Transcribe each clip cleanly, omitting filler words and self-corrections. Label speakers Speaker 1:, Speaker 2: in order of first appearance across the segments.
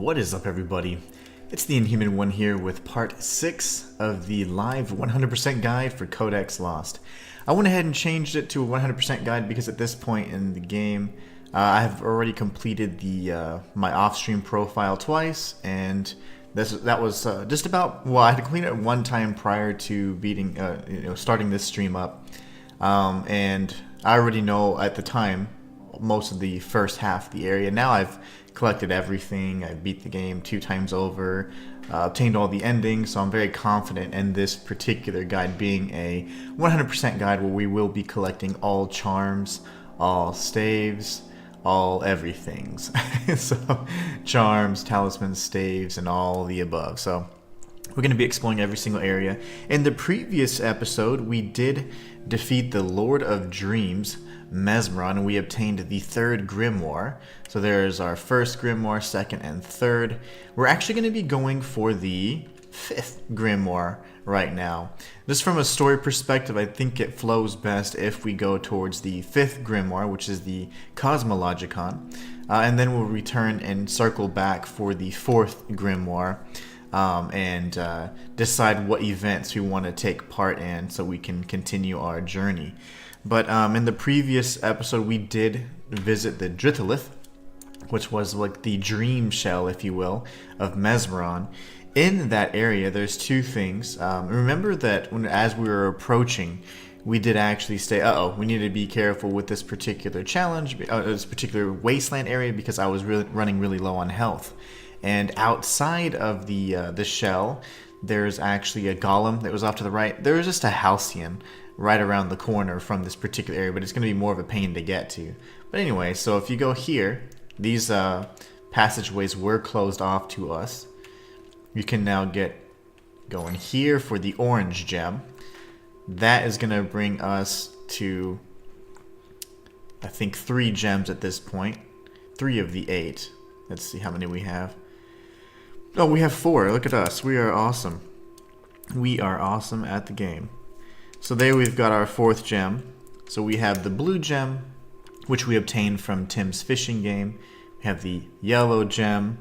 Speaker 1: What is up, everybody? It's the Inhuman one here with part 6 of the live 100% guide for Codex Lost. I went ahead and changed it to a 100% guide because at this point in the game I have already completed the my off-stream profile twice, and that was just about, well, I had to clean it one time prior to beating starting this stream up, and I already know at the time most of the first half of the area. Now I've collected everything. I beat the game 2 times over, obtained all the endings, so I'm very confident in this particular guide being a 100% guide where we will be collecting all charms, all staves, all everythings. So charms, talismans, staves, and all the above. So we're going to be exploring every single area. In the previous episode, we did defeat the Lord of Dreams, Mesmeron, and we obtained the 3rd grimoire. So there's our 1st grimoire, 2nd, and 3rd. We're actually going to be going for the 5th grimoire right now. Just from a story perspective, I think it flows best if we go towards the 5th grimoire, which is the Cosmologicon, and then we'll return and circle back for the 4th grimoire. And decide what events we want to take part in so we can continue our journey. But in the previous episode, we did visit the Dritolith, which was like the dream shell, if you will, of Mesmeron. In that area, there's 2 things. Remember that as we were approaching, we did actually say, we need to be careful with this particular challenge, this particular wasteland area, because I was running really low on health. And outside of the shell, there's actually a golem that was off to the right. There's just a halcyon right around the corner from this particular area, but it's going to be more of a pain to get to. But anyway, so if you go here, these passageways were closed off to us. You can now get going here for the orange gem. That is going to bring us to, I think, 3 gems at this point. 3 of the 8. Let's see how many we have. Oh, we have 4. Look at us. We are awesome. We are awesome at the game. So there we've got our 4th gem. So we have the blue gem, which we obtained from Tim's fishing game. We have the yellow gem,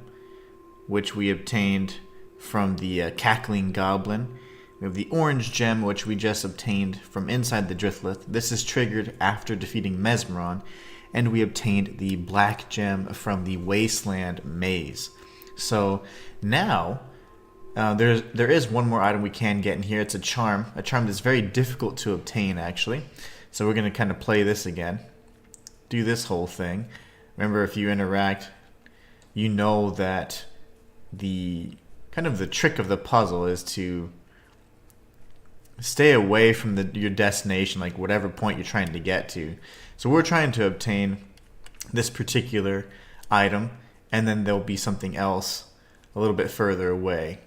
Speaker 1: which we obtained from the cackling goblin. We have the orange gem, which we just obtained from inside the Dritolith. This is triggered after defeating Mesmeron. And we obtained the black gem from the Wasteland Maze. So now there is one more item we can get in here. It's a charm that's very difficult to obtain, actually. So we're going to kind of play this again, do this whole thing. Remember, if you interact, you know that the trick of the puzzle is to stay away from your destination, like whatever point you're trying to get to. So we're trying to obtain this particular item, and then there'll be something else a little bit further away.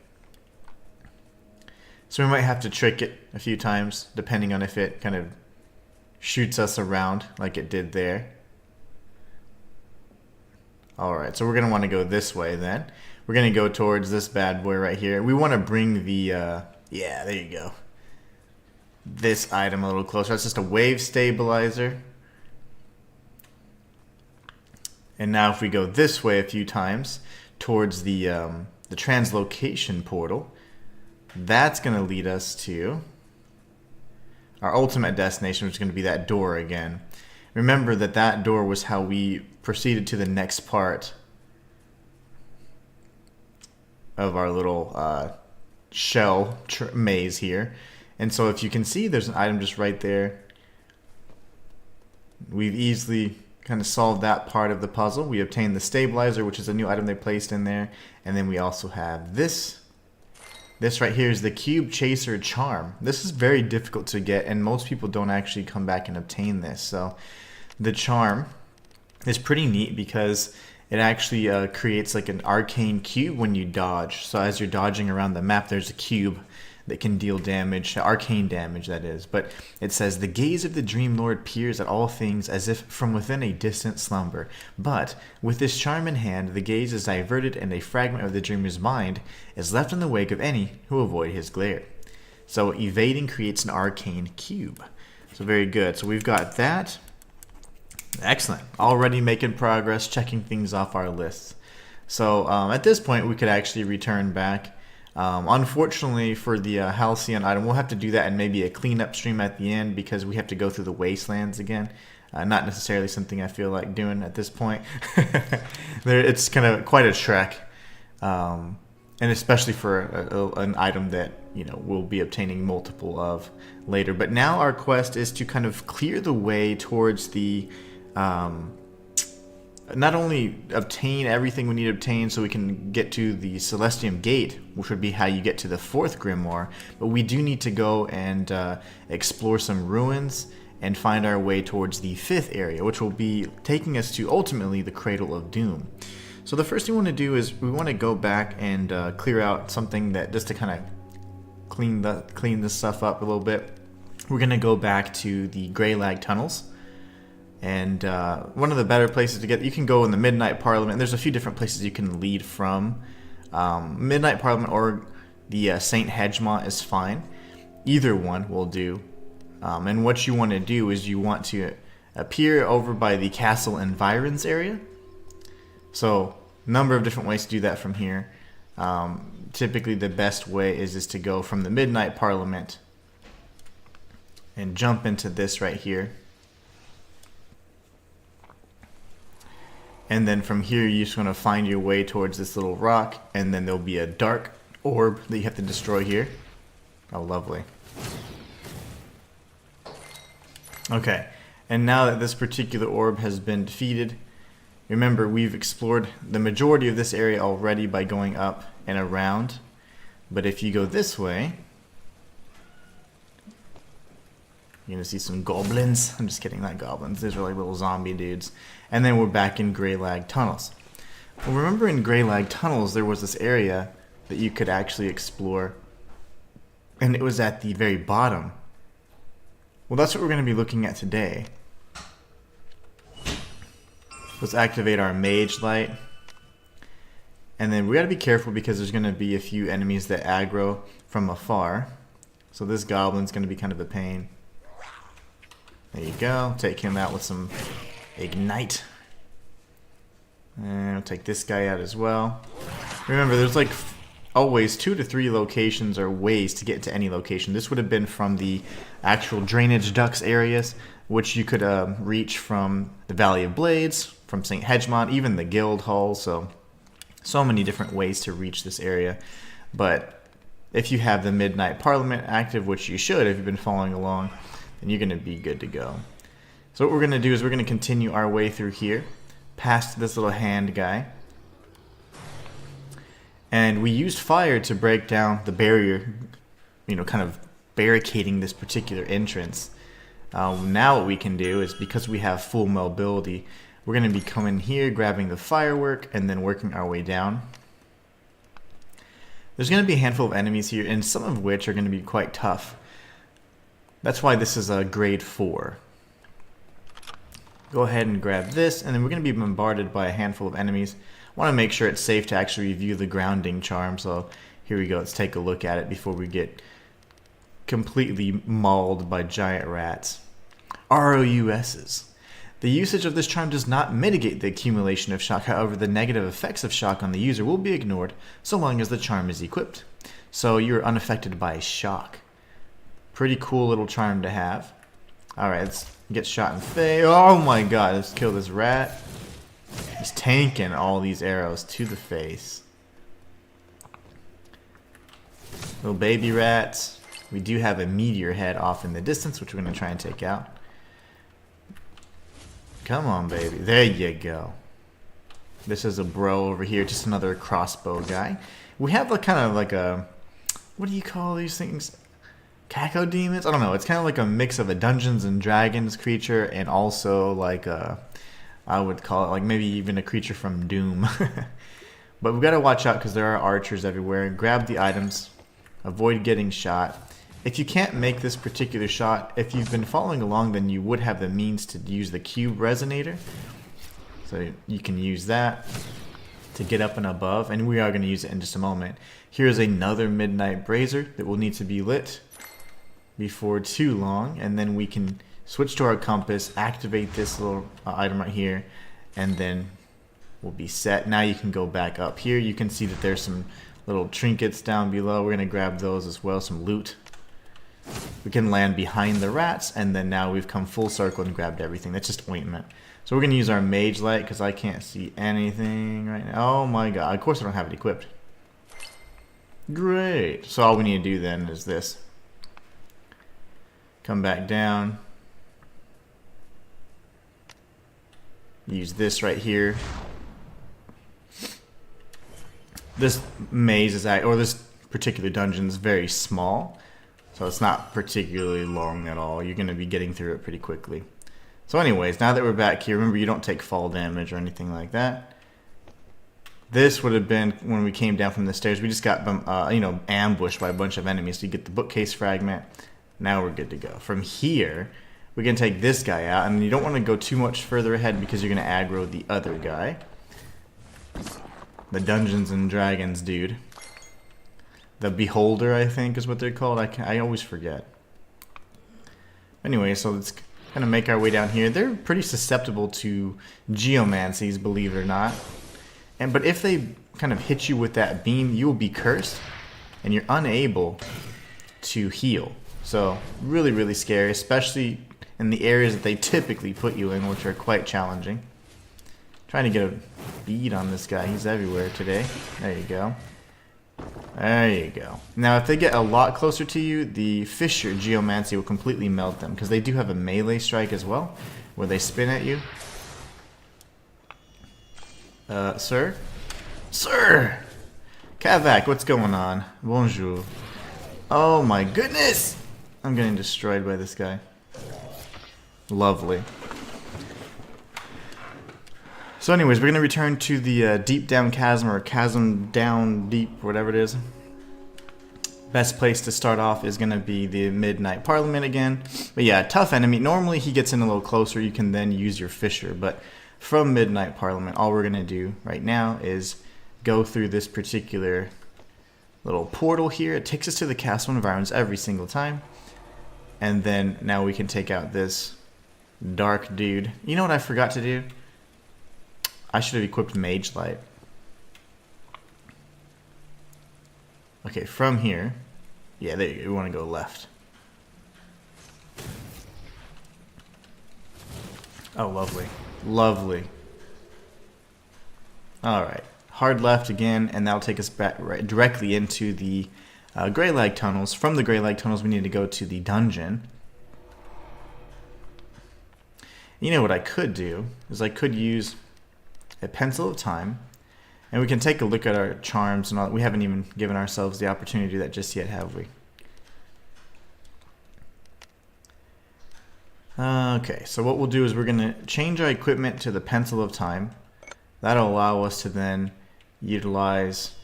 Speaker 1: So we might have to trick it a few times, depending on if it kind of shoots us around like it did there. Alright, so we're going to want to go this way then. We're going to go towards this bad boy right here. We want to bring the, yeah, there you go, this item a little closer. It's just a wave stabilizer. And now if we go this way a few times towards the translocation portal, that's going to lead us to our ultimate destination, which is going to be that door again. Remember that door was how we proceeded to the next part of our little shell maze here. And so if you can see, there's an item just right there. We've easily kind of solved that part of the puzzle. We obtained the stabilizer, which is a new item they placed in there. And then we also have this. This right here is the Cube Chaser Charm. This is very difficult to get, and most people don't actually come back and obtain this. So the charm is pretty neat because it actually creates like an arcane cube when you dodge. So as you're dodging around the map, there's a cube that can deal damage, arcane damage that is. But it says, the gaze of the Dream Lord peers at all things as if from within a distant slumber. But with this charm in hand, the gaze is diverted and a fragment of the dreamer's mind is left in the wake of any who avoid his glare. So evading creates an arcane cube. So very good. So we've got that. Excellent. Already making progress, checking things off our lists. So at this point, we could actually return back. Unfortunately for the Halcyon item, we'll have to do that in maybe a cleanup stream at the end because we have to go through the wastelands again. Not necessarily something I feel like doing at this point. It's kind of quite a trek, and especially for an item that we'll be obtaining multiple of later. But now our quest is to kind of clear the way towards the not only obtain everything we need to obtain so we can get to the Celestium Gate, which would be how you get to the 4th grimoire, but we do need to go and explore some ruins and find our way towards the 5th area, which will be taking us to ultimately the Cradle of Doom. So the first thing we want to do is we want to go back and clear out something that just to kind of clean this stuff up a little bit. We're going to go back to the Grey Lag tunnels. And one of the better places to get, you can go in the Midnight Parliament. There's a few different places you can lead from. Midnight Parliament or the Saint Hedgemont is fine. Either one will do. And what you want to do is you want to appear over by the Castle Environs area. So, number of different ways to do that from here. Typically the best way is to go from the Midnight Parliament and jump into this right here. And then from here, you just want to find your way towards this little rock, and then there'll be a dark orb that you have to destroy here. Oh, lovely. Okay, and now that this particular orb has been defeated, remember we've explored the majority of this area already by going up and around. But if you go this way, you're going to see some goblins. I'm just kidding, not goblins. These are like little zombie dudes. And then we're back in Grey Lag tunnels. Well, remember in Grey Lag tunnels, there was this area that you could actually explore. And it was at the very bottom. Well, that's what we're going to be looking at today. Let's activate our Mage Light. And then we got to be careful because there's going to be a few enemies that aggro from afar. So this goblin's going to be kind of a pain. There you go. Take him out with some Ignite. And I'll take this guy out as well. Remember, there's like always 2 to 3 locations or ways to get to any location. This would have been from the actual drainage ducts areas, which you could reach from the Valley of Blades, from St. Hedgemont, even the Guild Hall. So many different ways to reach this area. But if you have the Midnight Parliament active, which you should if you've been following along, then you're going to be good to go. So what we're going to do is we're going to continue our way through here, past this little hand guy. And we used fire to break down the barrier, kind of barricading this particular entrance. Now what we can do is, because we have full mobility, we're going to be coming here, grabbing the firework, and then working our way down. There's going to be a handful of enemies here, and some of which are going to be quite tough. That's why this is a grade 4. Go ahead and grab this, and then we're going to be bombarded by a handful of enemies. I want to make sure it's safe to actually review the grounding charm, so here we go. Let's take a look at it before we get completely mauled by giant rats. ROUSs. The usage of this charm does not mitigate the accumulation of shock. However, the negative effects of shock on the user will be ignored so long as the charm is equipped. So you're unaffected by shock. Pretty cool little charm to have. Alright, let's get shot in the face. Oh my god, let's kill this rat. He's tanking all these arrows to the face. Little baby rats. We do have a meteor head off in the distance, which we're going to try and take out. Come on, baby. There you go. This is a bro over here, just another crossbow guy. We have kind of like a... What do you call these things? Cacodemons? I don't know. It's kind of like a mix of a Dungeons and Dragons creature and also like a... I would call it like maybe even a creature from Doom. But we've got to watch out because there are archers everywhere. Grab the items. Avoid getting shot. If you can't make this particular shot, if you've been following along, then you would have the means to use the cube resonator. So you can use that to get up and above. And we are going to use it in just a moment. Here's another midnight brazier that will need to be lit before too long. And then we can switch to our compass, activate this little item right here, and then will be set. Now you can go back up here. You can see that there's some little trinkets down below. We're going to grab those as well, some loot. We can land behind the rats, and then now we've come full circle and grabbed everything. That's just ointment. So we're going to use our mage light because I can't see anything right now. Oh my god. Of course I don't have it equipped. Great. So all we need to do then is this. Come back down. Use this right here. This maze is or this particular dungeon is very small. So it's not particularly long at all. You're going to be getting through it pretty quickly. So anyways, now that we're back here, remember you don't take fall damage or anything like that. This would have been when we came down from the stairs. We just got ambushed by a bunch of enemies. So you get the bookcase fragment. Now we're good to go. From here, we can take this guy out. And you don't want to go too much further ahead because you're going to aggro the other guy. The Dungeons and Dragons dude. The Beholder, I think, is what they're called. I always forget. Anyway, so let's kind of make our way down here. They're pretty susceptible to geomancies, believe it or not. But if they kind of hit you with that beam, you will be cursed, and you're unable to heal. So really, really scary, especially in the areas that they typically put you in, which are quite challenging. Trying to get a bead on this guy. He's everywhere today. There you go. There you go. Now, if they get a lot closer to you, the Fissure Geomancy will completely melt them, because they do have a melee strike as well, where they spin at you. Sir? Sir! Kavak, what's going on? Bonjour. Oh my goodness! I'm getting destroyed by this guy. Lovely. So anyways, we're going to return to the deep down chasm, or chasm down deep, whatever it is. Best place to start off is going to be the Midnight Parliament again. But yeah, tough enemy. Normally he gets in a little closer, you can then use your Fissure, but from Midnight Parliament, all we're going to do right now is go through this particular little portal here. It takes us to the castle environs every single time. And then now we can take out this dark dude. You know what I forgot to do? I should have equipped Mage Light. Okay, from here. Yeah, there you go. We want to go left. Oh, lovely. Lovely. Alright. Hard left again, and that'll take us back directly into the Greylag tunnels. From the Greylag tunnels, we need to go to the dungeon. You know what I could do is I could use a Pencil of Time, and we can take a look at our charms and all. We haven't even given ourselves the opportunity to do that just yet, have we? Okay, so what we'll do is we're going to change our equipment to the Pencil of Time. That'll allow us to then utilize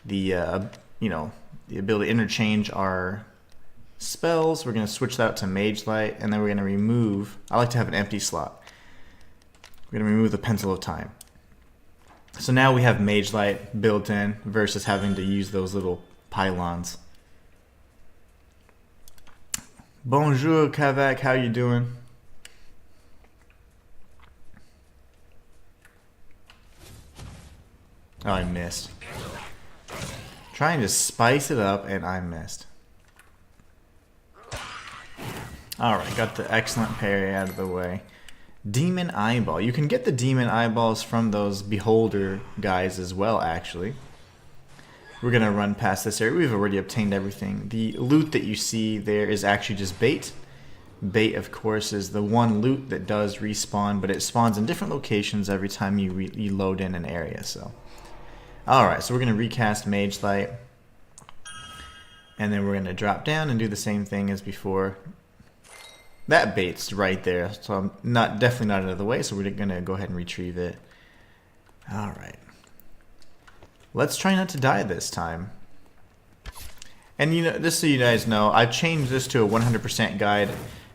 Speaker 1: the the ability to interchange our spells. We're going to switch that to Mage Light, and then we're going to remove. I like to have an empty slot. We're going to remove the Pencil of Time. So now we have Mage Light built in versus having to use those little pylons. Bonjour, Kavak. How you doing? Oh, I missed. Trying to spice it up, and I missed. Alright, got the excellent parry out of the way. Demon Eyeball. You can get the Demon Eyeballs from those Beholder guys as well, actually. We're going to run past this area. We've already obtained everything. The loot that you see there is actually just bait. Bait, of course, is the one loot that does respawn, but it spawns in different locations every time you load in an area. So, alright, so we're going to recast Mage Light. And then we're going to drop down and do the same thing as before. That bait's right there, so I'm definitely not out of the way, so we're going to go ahead and retrieve it. Alright. Let's try not to die this time. And just so you guys know, I've changed this to a 100% guide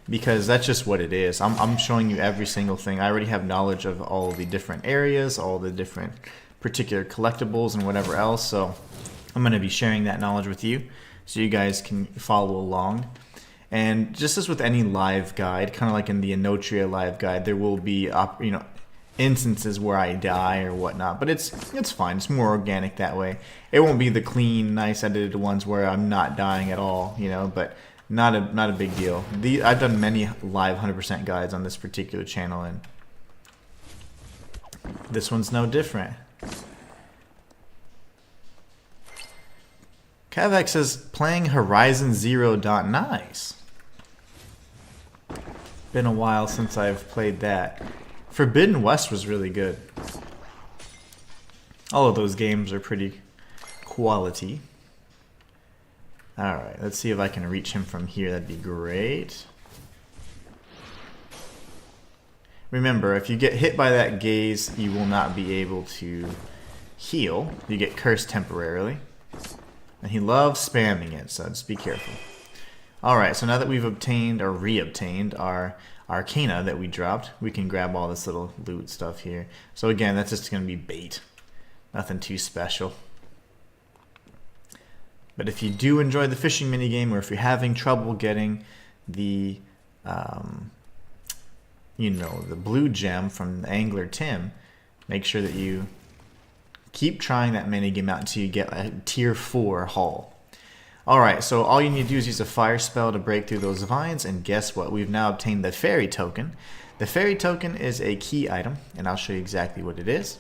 Speaker 1: because that's just what it is. I'm showing you every single thing. I already have knowledge of all the different areas, all the different particular collectibles and whatever else, so I'm going to be sharing that knowledge with you so you guys can follow along. And just as with any live guide, kind of like in the Enotria live guide, there will be instances where I die or whatnot, but it's fine. It's more organic that way. It won't be the clean, nice edited ones where I'm not dying at all, you know, but not a big deal. I've done many live 100% guides on this particular channel, and this one's no different. Kavak says, playing Horizon Zero Dawn. Nice. Been a while since I've played that. Forbidden West was really good. All of those games are pretty quality. Alright, let's see if I can reach him from here. That'd be great. Remember, if you get hit by that gaze, you will not be able to heal. You get cursed temporarily. And he loves spamming it, so just be careful. Alright, so now that we've obtained or re-obtained our Arcana that we dropped, we can grab all this little loot stuff here. So again, that's just going to be bait. Nothing too special. But if you do enjoy the fishing minigame, or if you're having trouble getting the, you know, the blue gem from Angler Tim, make sure that you keep trying that minigame out until you get a tier 4 haul. Alright, so all you need to do is use a fire spell to break through those vines, and guess what? We've now obtained the fairy token. The fairy token is a key item, and I'll show you exactly what it is.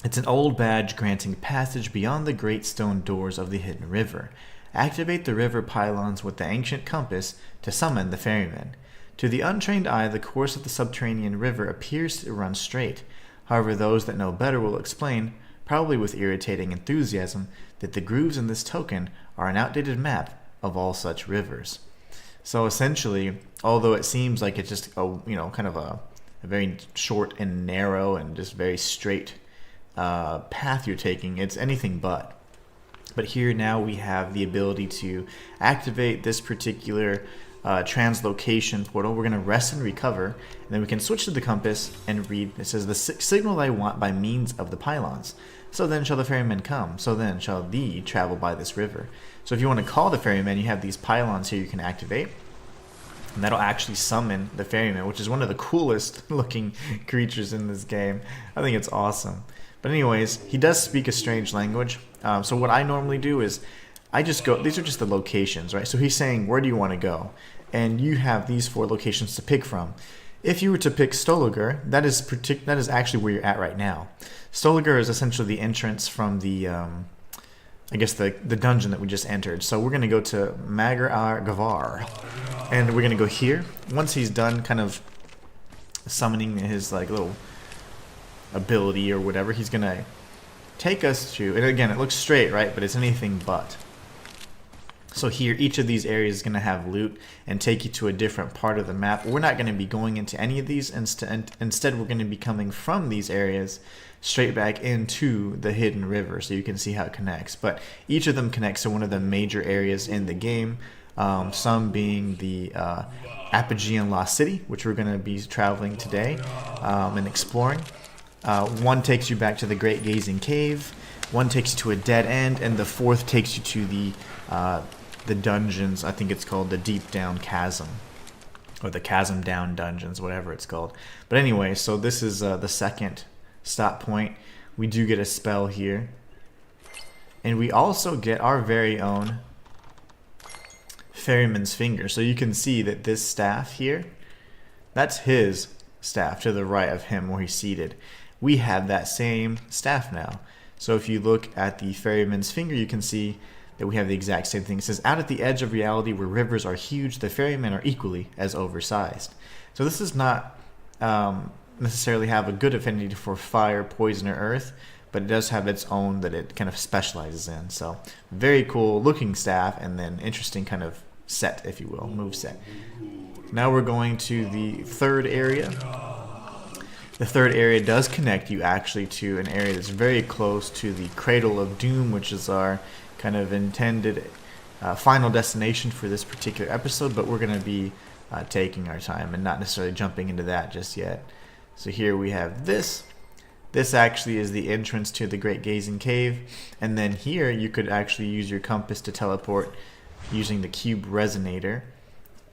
Speaker 1: It's an old badge granting passage beyond the great stone doors of the hidden river. Activate the river pylons with the ancient compass to summon the ferryman. To the untrained eye, the course of the subterranean river appears to run straight. However, those that know better will explain, probably with irritating enthusiasm, that the grooves in this token are an outdated map of all such rivers. So essentially, although it seems like it's just a, you know, kind of a very short and narrow and just very straight path you're taking, it's anything but. But here now we have the ability to activate this particular translocation portal. We're going to rest and recover, and then we can switch to the compass and read. It says, the signal I want by means of the pylons. So then shall the ferryman come. So then shall thee travel by this river. So if you want to call the ferryman, you have these pylons here you can activate. And that'll actually summon the ferryman, which is one of the coolest looking creatures in this game. I think it's awesome. But anyways, he does speak a strange language. So what I normally do is I just go, these are just the locations, right? So he's saying, where do you want to go? And you have these 4 locations to pick from. If you were to pick Stoliger, that is actually where you're at right now. Stoliger is essentially the entrance from the, I guess the dungeon that we just entered. So we're going to go to Magar Gavar, and we're going to go here. Once he's done kind of summoning his like little ability or whatever, he's going to take us to, and again, it looks straight, right? But it's anything but. So here, each of these areas is going to have loot and take you to a different part of the map. We're not going to be going into any of these. Instead, we're going to be coming from these areas straight back into the hidden river, so you can see how it connects. But each of them connects to one of the major areas in the game, some being the Apogean Lost City, which we're going to be traveling today and exploring. One takes you back to the Great Gazing Cave, one takes you to a dead end, and the 4th takes you to the dungeons. I think it's called the Deep Down Chasm, or the Chasm Down Dungeons, whatever it's called. But anyway, so this is the 2nd stop point. We do get a spell here, and we also get our very own Ferryman's Finger. So you can see that this staff here, that's his staff to the right of him where he's seated. We have that same staff now. So if you look at the Ferryman's Finger, you can see that we have the exact same thing. It says, out at the edge of reality where rivers are huge, the ferrymen are equally as oversized. So this does not necessarily have a good affinity for fire, poison, or earth, but it does have its own that it kind of specializes in. So very cool looking staff, and then interesting kind of set, if you will, move set. Now we're going to the 3rd area. The 3rd area does connect you actually to an area that's very close to the Cradle of Doom, which is our kind of intended final destination for this particular episode, but we're going to be taking our time and not necessarily jumping into that just yet. So here we have this. This actually is the entrance to the Great Gazing Cave, and then here you could actually use your compass to teleport using the cube resonator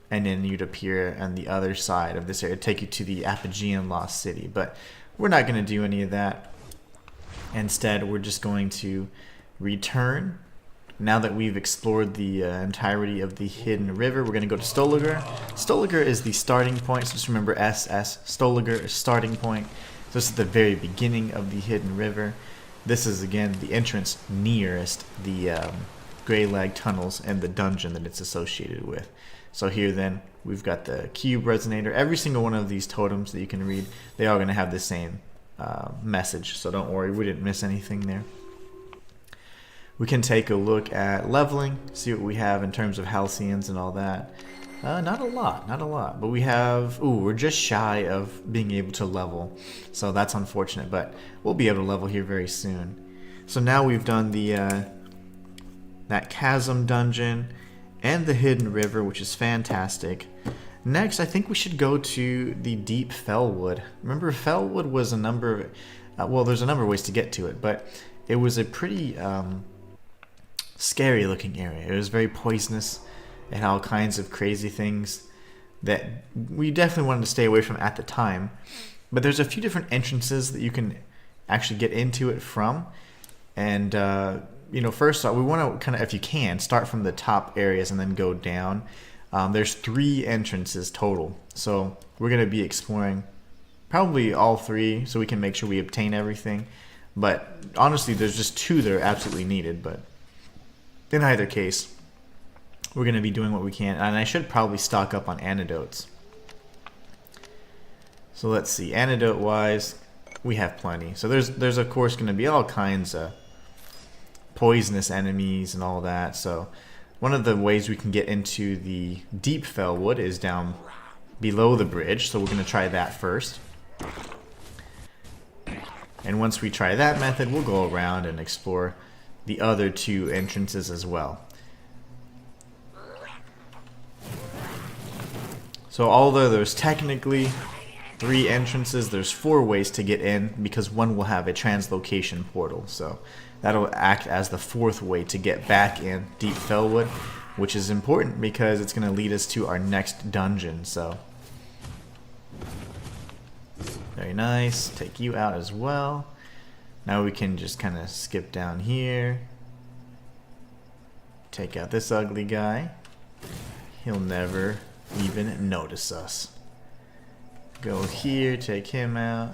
Speaker 1: and then you'd appear on the other side of this area, take you to the Apogean Lost City. But we're not going to do any of that. Instead, we're just going to return. Now that we've explored the entirety of the hidden river, we're going to go to Stoliger. Stoliger is the starting point, so just remember SS. Stoliger is starting point. So this is the very beginning of the hidden river. This is, again, the entrance nearest the Grey Lag tunnels and the dungeon that it's associated with. So here then, we've got the cube resonator. Every single one of these totems that you can read, they are going to have the same message. So don't worry, we didn't miss anything there. We can take a look at leveling, see what we have in terms of Halcyons and all that. Not a lot, but we have, we're just shy of being able to level, so that's unfortunate, but we'll be able to level here very soon. So now we've done the that chasm dungeon and the hidden river, which is fantastic. Next, I think we should go to the deep Fellwood. Remember, Fellwood was a number of, well, there's a number of ways to get to it, but it was a pretty scary looking area. It was very poisonous. It had all kinds of crazy things that we definitely wanted to stay away from at the time. But there's a few different entrances that you can actually get into it from. And, you know, first off, we want to kind of, if you can, start from the top areas and then go down. There's 3 entrances total. So we're going to be exploring probably all 3 so we can make sure we obtain everything. But honestly, there's just 2 that are absolutely needed. But in either case, we're going to be doing what we can. And I should probably stock up on antidotes. So let's see. Antidote wise, we have plenty. So there's of course going to be all kinds of poisonous enemies and all that. So one of the ways we can get into the deep Fellwood is down below the bridge. So we're going to try that first. And once we try that method, we'll go around and explore the other 2 entrances as well. So although there's technically 3 entrances, there's 4 ways to get in because one will have a translocation portal. So that'll act as the 4th way to get back in Deep Fellwood, which is important because it's going to lead us to our next dungeon. So very nice. Take you out as well. Now we can just kind of skip down here. Take out this ugly guy. He'll never even notice us. Go here, take him out.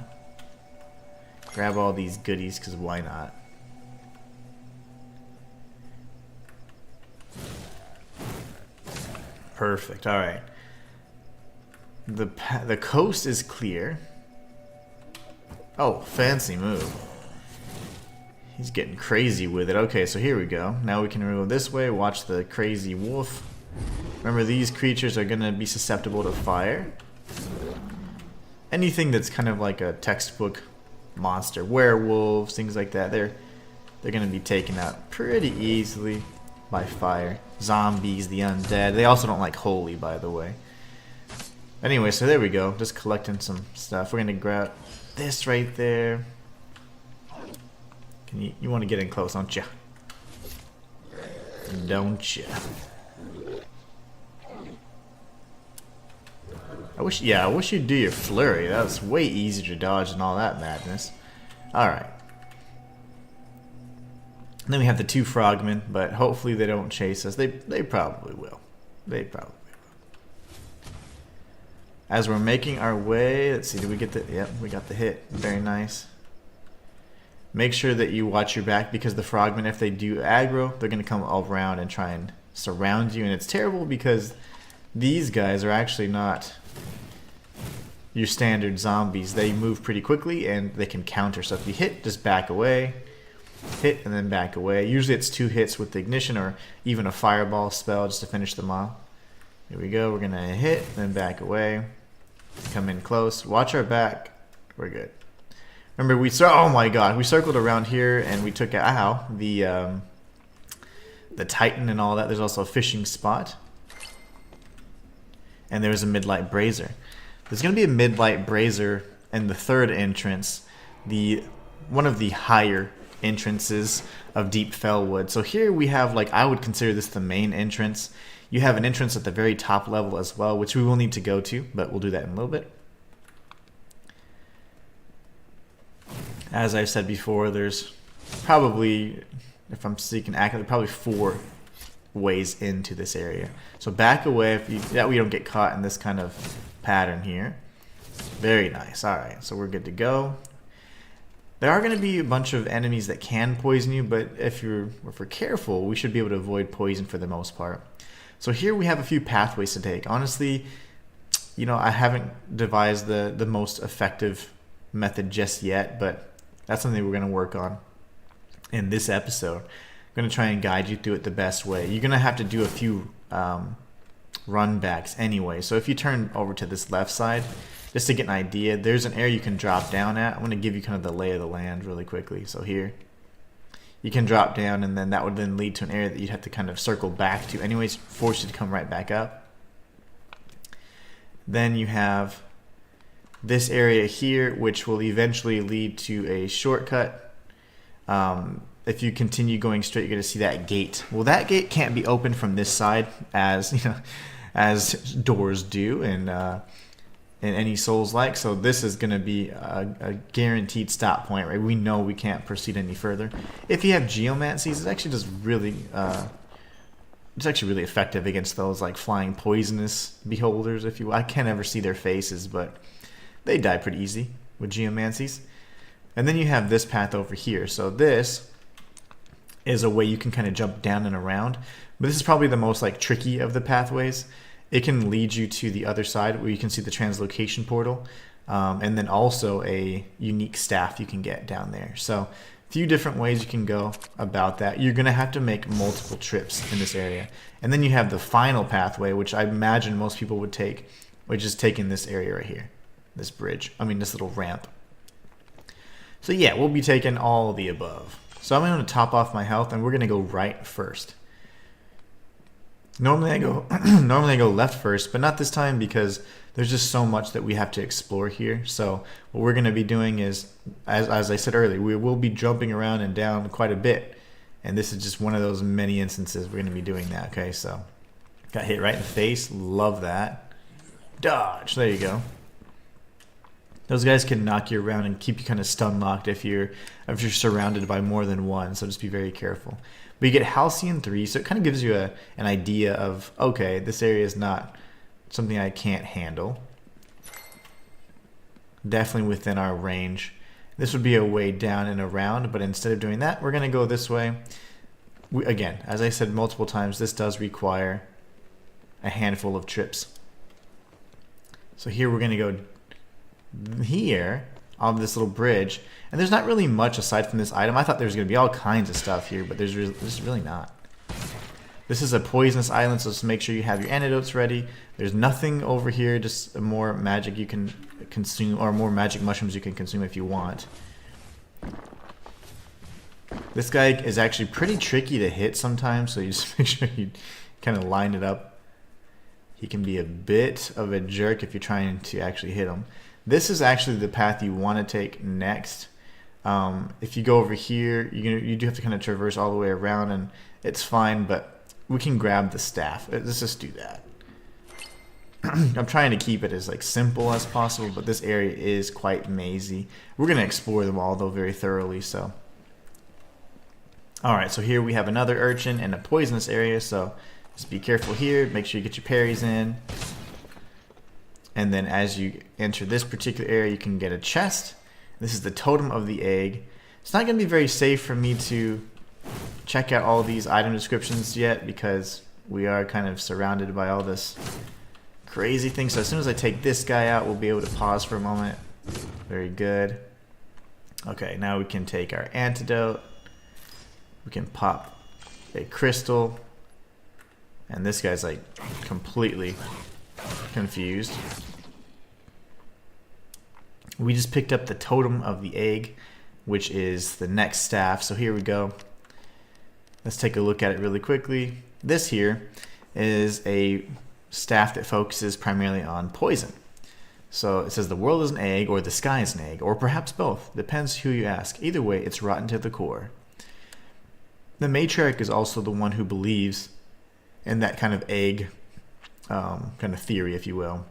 Speaker 1: Grab all these goodies, because why not? Perfect, alright. The coast is clear. Oh, fancy move. He's getting crazy with it. Okay, so here we go. Now we can go this way, watch the crazy wolf. Remember, these creatures are going to be susceptible to fire. Anything that's kind of like a textbook monster, werewolves, things like that, they're going to be taken out pretty easily by fire. Zombies, the undead. They also don't like holy, by the way. Anyway, so there we go. Just collecting some stuff. We're going to grab this right there. You want to get in close, don't you? Don't you? I wish you'd do your flurry. That's way easier to dodge than all that madness. Alright. Then we have the 2 frogmen, but hopefully they don't chase us. They probably will. They probably will. As we're making our way, let's see, did we get the... Yep, we got the hit. Very nice. Make sure that you watch your back because the frogmen, if they do aggro, they're going to come all around and try and surround you. And it's terrible because these guys are actually not your standard zombies. They move pretty quickly and they can counter. So if you hit, just back away. Hit and then back away. Usually it's 2 hits with the ignition or even a fireball spell just to finish them off. Here we go. We're going to hit, then back away. Come in close. Watch our back. We're good. Remember, oh my god, we circled around here and we took out the Titan and all that. There's also a fishing spot. And there's a midlight brazier. There's going to be a midlight brazier in the 3rd entrance, one of the higher entrances of Deep Fellwood. So here we have, like, I would consider this the main entrance. You have an entrance at the very top level as well, which we will need to go to, but we'll do that in a little bit. As I've said before, there's probably, if I'm speaking accurately, probably 4 ways into this area. So back away that we don't get caught in this kind of pattern here. Very nice. All right, so we're good to go. There are going to be a bunch of enemies that can poison you, but if we're careful, we should be able to avoid poison for the most part. So here we have a few pathways to take. Honestly, you know, I haven't devised the most effective method just yet, but that's something we're going to work on in this episode. I'm going to try and guide you through it the best way. You're going to have to do a few run backs anyway. So if you turn over to this left side, just to get an idea, there's an area you can drop down at. I'm going to give you kind of the lay of the land really quickly. So here, you can drop down, and then that would then lead to an area that you'd have to kind of circle back to anyways, force you to come right back up. Then you have this area here, which will eventually lead to a shortcut. If you continue going straight, you're going to see that gate. Well, that gate can't be opened from this side, as you know, as doors do in any Souls-like. So this is going to be a guaranteed stop point, right? We know we can't proceed any further. If you have geomancies, it's actually just really, it's actually really effective against those like flying poisonous beholders, if you will. I can't ever see their faces, but they die pretty easy with geomancies. And then you have this path over here. So this is a way you can kind of jump down and around. But this is probably the most like tricky of the pathways. It can lead you to the other side where you can see the translocation portal. And then also a unique staff you can get down there. So a few different ways you can go about that. You're going to have to make multiple trips in this area. And then you have the final pathway, which I imagine most people would take, which is taking this area right here. This bridge. I mean, this little ramp. So yeah, we'll be taking all of the above. So I'm going to top off my health, and we're going to go right first. Normally I go left first, but not this time because there's just so much that we have to explore here. So what we're going to be doing is, as I said earlier, we will be jumping around and down quite a bit. And this is just one of those many instances we're going to be doing that. Okay, so got hit right in the face. Love that. Dodge. There you go. Those guys can knock you around and keep you kind of stun locked if you're surrounded by more than one. So just be very careful. But you get Halcyon 3, so it kind of gives you an idea of, okay, this area is not something I can't handle. Definitely within our range. This would be a way down and around, but instead of doing that, we're going to go this way. Again, as I said multiple times, this does require a handful of trips. So here we're going to go here on this little bridge, and there's not really much aside from this item. I thought there was going to be all kinds of stuff here, but there's really not. This is a poisonous island, so just make sure you have your antidotes ready. There's nothing over here, just more magic you can consume, or more magic mushrooms you can consume if you want. This guy is actually pretty tricky to hit sometimes, so you just make sure you kind of line it up. He can be a bit of a jerk if you're trying to actually hit him. This is actually the path you want to take next. If you go over here, you do have to kind of traverse all the way around, and it's fine, but we can grab the staff. Let's just do that. I'm trying to keep it as like simple as possible, but this area is quite mazy. We're going to explore them all, though, very thoroughly. So, all right, so here we have another urchin in a poisonous area, so just be careful here. Make sure you get your parries in. And then as you enter this particular area, you can get a chest. This is the totem of the egg. It's not going to be very safe for me to check out all these item descriptions yet because we are kind of surrounded by all this crazy thing. So as soon as I take this guy out, we'll be able to pause for a moment. Very good. Okay, now we can take our antidote. We can pop a crystal. And this guy's like completely confused. We just picked up the totem of the egg, which is the next staff. So here we go. Let's take a look at it really quickly. This here is a staff that focuses primarily on poison. So it says the world is an egg, or the sky is an egg, or perhaps both. Depends who you ask. Either way, it's rotten to the core. The matriarch is also the one who believes in that kind of egg kind of theory, if you will,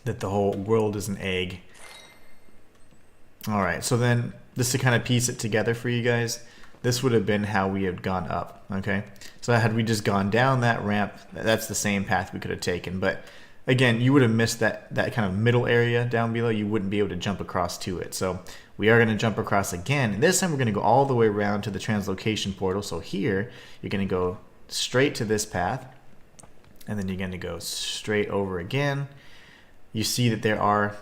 Speaker 1: that the whole world is an egg. Alright, so then just to kind of piece it together for you guys, this would have been how we had gone up, okay? So had we just gone down that ramp, that's the same path we could have taken, but again, you would have missed that kind of middle area down below. You wouldn't be able to jump across to it. So we are going to jump across again. And this time we're going to go all the way around to the translocation portal. So here, you're going to go straight to this path. And then you're going to go straight over again. You see that there are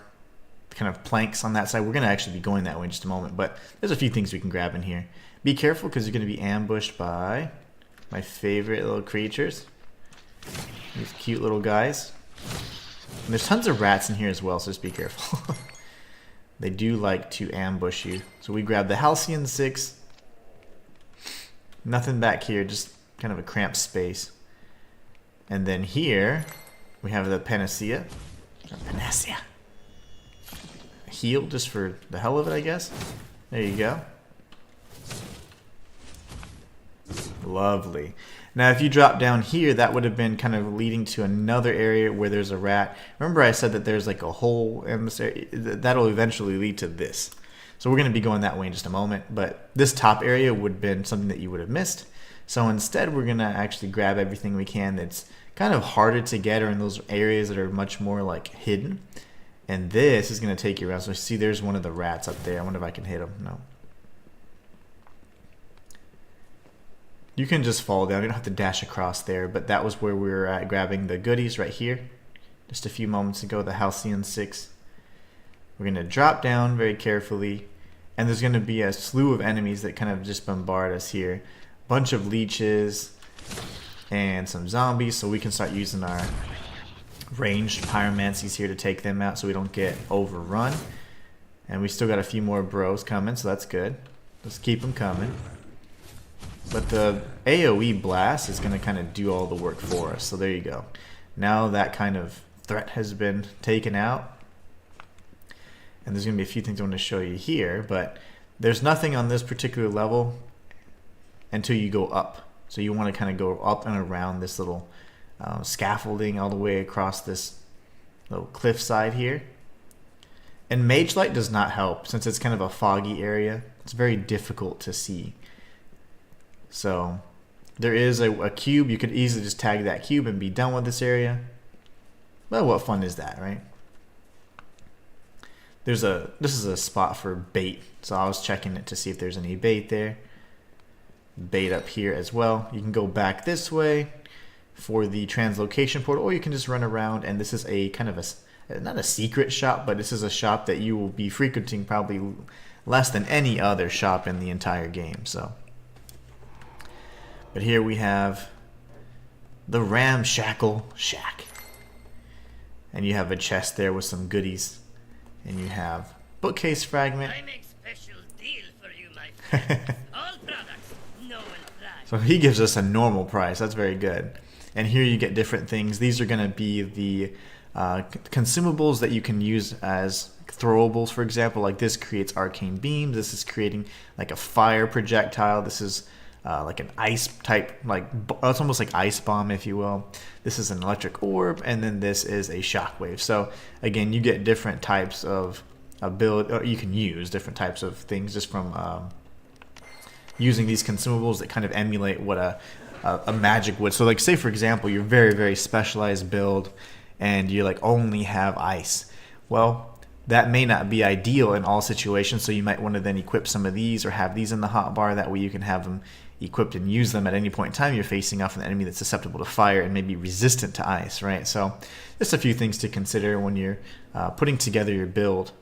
Speaker 1: kind of planks on that side. We're going to actually be going that way in just a moment. But there's a few things we can grab in here. Be careful because you're going to be ambushed by my favorite little creatures. These cute little guys. And there's tons of rats in here as well, so just be careful. They do like to ambush you. So we grab the Halcyon 6. Nothing back here, just kind of a cramped space. And then here, we have the Panacea. Panacea. Heal, just for the hell of it, I guess. There you go. Lovely. Now, if you drop down here, that would have been kind of leading to another area where there's a rat. Remember I said that there's like a hole in this area? That'll eventually lead to this. So we're going to be going that way in just a moment. But this top area would have been something that you would have missed. So instead, we're going to actually grab everything we can that's kind of harder to get, or in those areas that are much more like hidden. And this is going to take you around. So see, there's one of the rats up there. I wonder if I can hit him. No. You can just fall down. You don't have to dash across there, but that was where we were at grabbing the goodies right here. Just a few moments ago, the Halcyon 6. We're going to drop down very carefully, and there's going to be a slew of enemies that kind of just bombard us here. Bunch of leeches and some zombies, so we can start using our ranged pyromancies here to take them out so we don't get overrun. And we still got a few more bros coming, so that's good. Let's keep them coming. But the AoE blast is going to kind of do all the work for us. So there you go. Now that kind of threat has been taken out. And there's going to be a few things I want to show you here. But there's nothing on this particular level until you go up. So you want to kind of go up and around this little scaffolding all the way across this little cliff side here. And Mage Light does not help since it's kind of a foggy area. It's very difficult to see. So there is a cube. You could easily just tag that cube and be done with this area. Well, what fun is that, right? This is a spot for bait. So I was checking it to see if there's any bait there. Bait up here as well. You can go back this way for the translocation portal, or you can just run around, and this is a kind of a, not a secret shop, but this is a shop that you will be frequenting probably less than any other shop in the entire game. So. But here we have the Ramshackle Shack. And you have a chest there with some goodies. And you have bookcase fragment.
Speaker 2: I make special deal for you, my friend. All products, no one price.
Speaker 1: So he gives us a normal price. That's very good. And here you get different things. These are going to be the consumables that you can use as throwables, for example. Like this creates arcane beams. This is creating like a fire projectile. This is like an ice type, like it's almost like ice bomb, if you will. This is an electric orb, and then this is a shockwave. So again, you get different types of ability, or you can use different types of things just from using these consumables that kind of emulate what a magic would. So like say for example, you're very, very specialized build and you like only have ice. Well, that may not be ideal in all situations, so you might want to then equip some of these or have these in the hotbar. That way you can have them equipped and use them at any point in time you're facing off an enemy that's susceptible to fire and maybe resistant to ice, right? So just a few things to consider when you're putting together your build.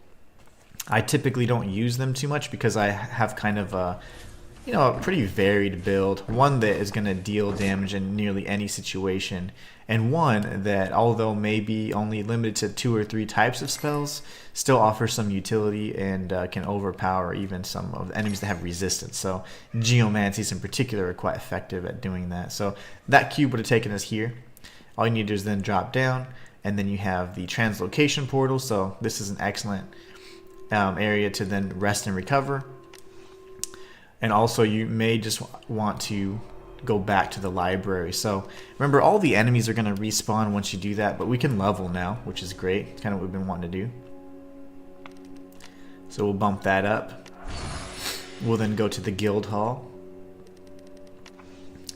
Speaker 1: I typically don't use them too much because I have kind of a pretty varied build. One that is going to deal damage in nearly any situation, and one that, although maybe only limited to 2 or 3 types of spells, still offers some utility and can overpower even some of the enemies that have resistance. So geomancies in particular are quite effective at doing that. So that cube would have taken us here. All you need to do is then drop down. And then you have the translocation portal, so this is an excellent area to then rest and recover. And also you may just want to go back to the library. So remember, all the enemies are going to respawn once you do that, but we can level now, which is great. It's kind of what we've been wanting to do. So we'll bump that up. We'll then go to the guild hall.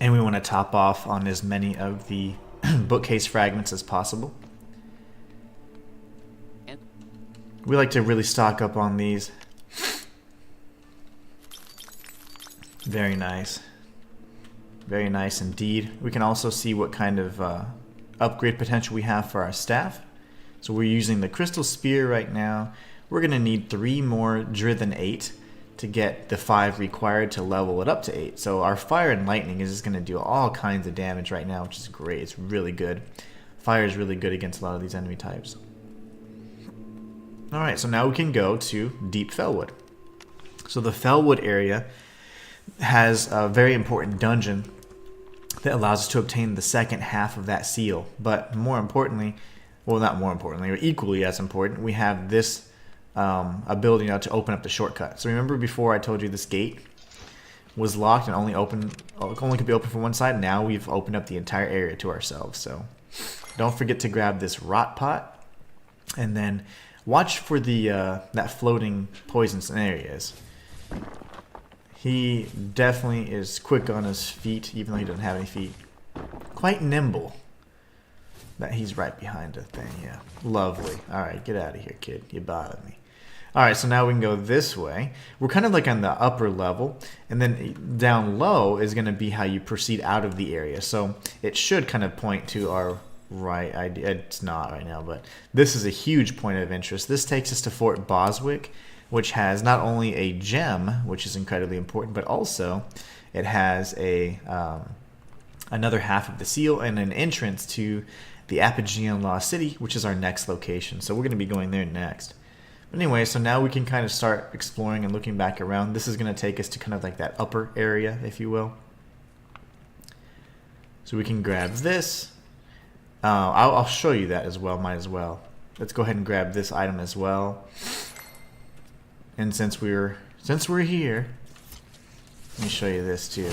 Speaker 1: And we want to top off on as many of the bookcase fragments as possible. We like to really stock up on these. Very nice. Very nice indeed. We can also see what kind of upgrade potential we have for our staff. So we're using the crystal spear right now. We're going to need 3 more Drithen 8 to get the 5 required to level it up to 8. So our fire and lightning is just going to do all kinds of damage right now, which is great. It's really good. Fire is really good against a lot of these enemy types. Alright, so now we can go to Deep Fellwood. So the Fellwood area has a very important dungeon that allows us to obtain the second half of that seal. But more importantly, well, not more importantly, but equally as important, we have this ability now to open up the shortcut. So remember before I told you this gate was locked and only could be open from one side? Now we've opened up the entire area to ourselves. So don't forget to grab this rot pot, and then watch for the that floating poison areas. He definitely is quick on his feet, even though he doesn't have any feet. Quite nimble. That he's right behind a thing, yeah. Lovely. Alright, get out of here, kid. You bothered me. Alright, so now we can go this way. We're kind of like on the upper level, and then down low is going to be how you proceed out of the area. So it should kind of point to our right idea. It's not right now, but this is a huge point of interest. This takes us to Fort Boswick, which has not only a gem, which is incredibly important, but also it has a another half of the seal and an entrance to the Apogean Lost City, which is our next location. So we're going to be going there next. But anyway, so now we can kind of start exploring and looking back around. This is going to take us to kind of like that upper area, if you will. So we can grab this. I'll show you that as well, might as well. Let's go ahead and grab this item as well. And since we're here, let me show you this too.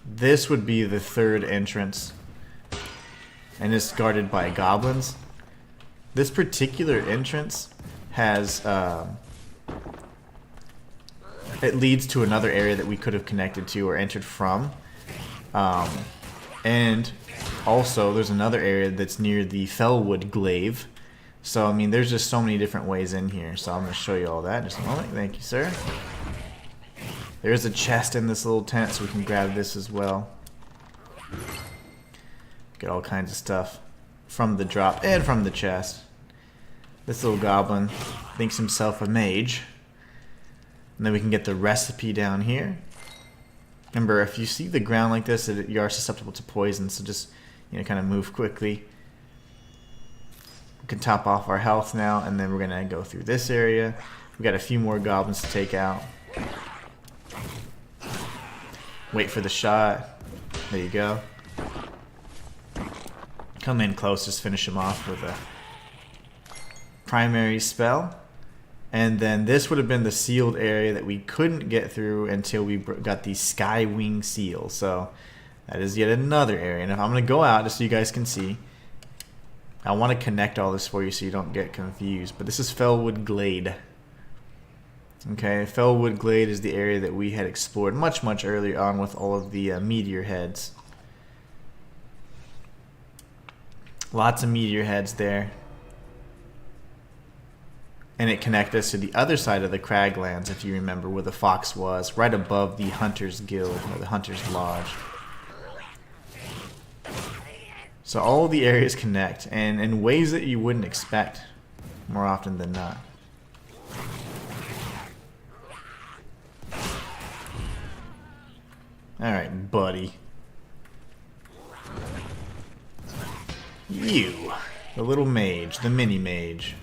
Speaker 1: This would be the third entrance, and it's guarded by goblins. This particular entrance has it leads to another area that we could have connected to or entered from, and also there's another area that's near the Fellwood glaive. So, I mean, there's just so many different ways in here. So I'm going to show you all that in just a moment. Thank you, sir. There's a chest in this little tent, so we can grab this as well. Get all kinds of stuff from the drop and from the chest. This little goblin thinks himself a mage. And then we can get the recipe down here. Remember, if you see the ground like this, you are susceptible to poison, so just, kind of move quickly. Can top off our health now, and then we're gonna go through this area. We got a few more goblins to take out. Wait for the shot. There you go. Come in close, just finish him off with a primary spell. And then this would have been the sealed area that we couldn't get through until we got the Skywing seal. So that is yet another area. And if I'm gonna go out just so you guys can see, I want to connect all this for you so you don't get confused. But this is Fellwood Glade. Okay, Fellwood Glade is the area that we had explored much, much earlier on with all of the meteor heads. Lots of meteor heads there. And it connected us to the other side of the Craglands, if you remember, where the fox was, right above the Hunter's Guild, or the Hunter's Lodge. So all of the areas connect, and in ways that you wouldn't expect, more often than not. Alright, buddy. You, the little mage, the mini mage.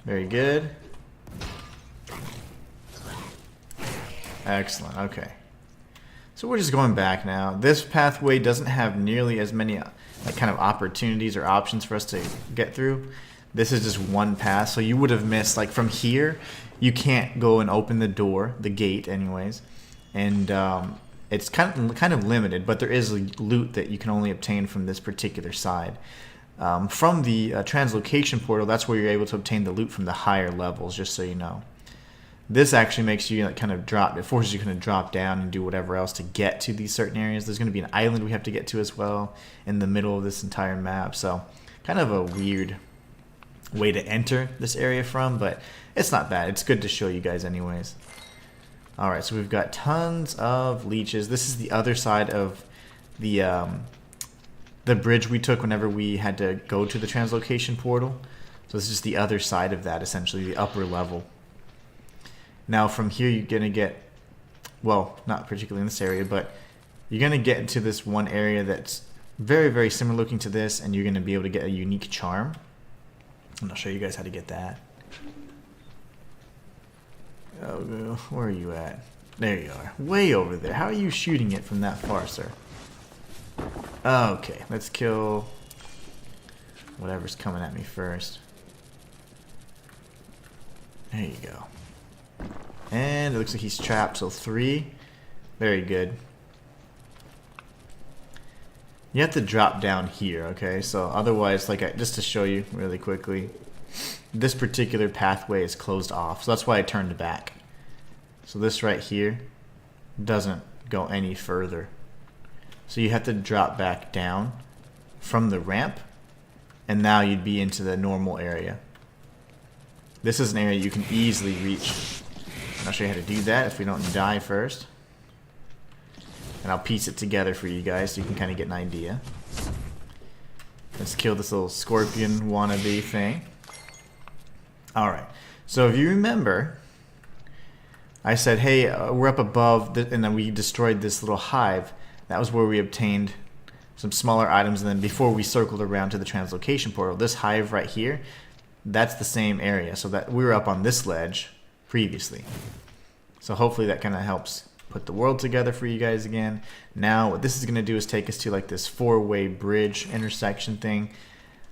Speaker 1: Very good. Excellent, okay. So we're just going back now. This pathway doesn't have nearly as many like kind of opportunities or options for us to get through. This is just one path, so you would have missed, like from here, you can't go and open the door, the gate anyways. And it's kind of limited, but there is loot that you can only obtain from this particular side. From the translocation portal, that's where you're able to obtain the loot from the higher levels, just so you know. This actually makes you kind of drop, it forces you kind of drop down and do whatever else to get to these certain areas. There's going to be an island we have to get to as well in the middle of this entire map. So kind of a weird way to enter this area from, but it's not bad. It's good to show you guys anyways. Alright, so we've got tons of leeches. This is the other side of the bridge we took whenever we had to go to the translocation portal. So this is just the other side of that, essentially, the upper level. Now from here you're going to get, well, not particularly in this area, but you're going to get into this one area that's very, very similar looking to this, and you're going to be able to get a unique charm. And I'll show you guys how to get that. Oh, where are you at? There you are. Way over there. How are you shooting it from that far, sir? Okay, let's kill whatever's coming at me first. There you go. And it looks like he's trapped, so 3. Very good. You have to drop down here, okay? So otherwise, like just to show you really quickly, this particular pathway is closed off. So that's why I turned back. So this right here doesn't go any further. So you have to drop back down from the ramp, and now you'd be into the normal area. This is an area you can easily reach. I'll show you how to do that if we don't die first. And I'll piece it together for you guys so you can kind of get an idea. Let's kill this little scorpion wannabe thing. Alright, so if you remember, I said, hey, we're up above, and then we destroyed this little hive. That was where we obtained some smaller items, and then before we circled around to the translocation portal, this hive right here, that's the same area. So that we were up on this ledge previously. So hopefully that kind of helps put the world together for you guys again. Now what this is going to do is take us to like this 4-way bridge intersection thing.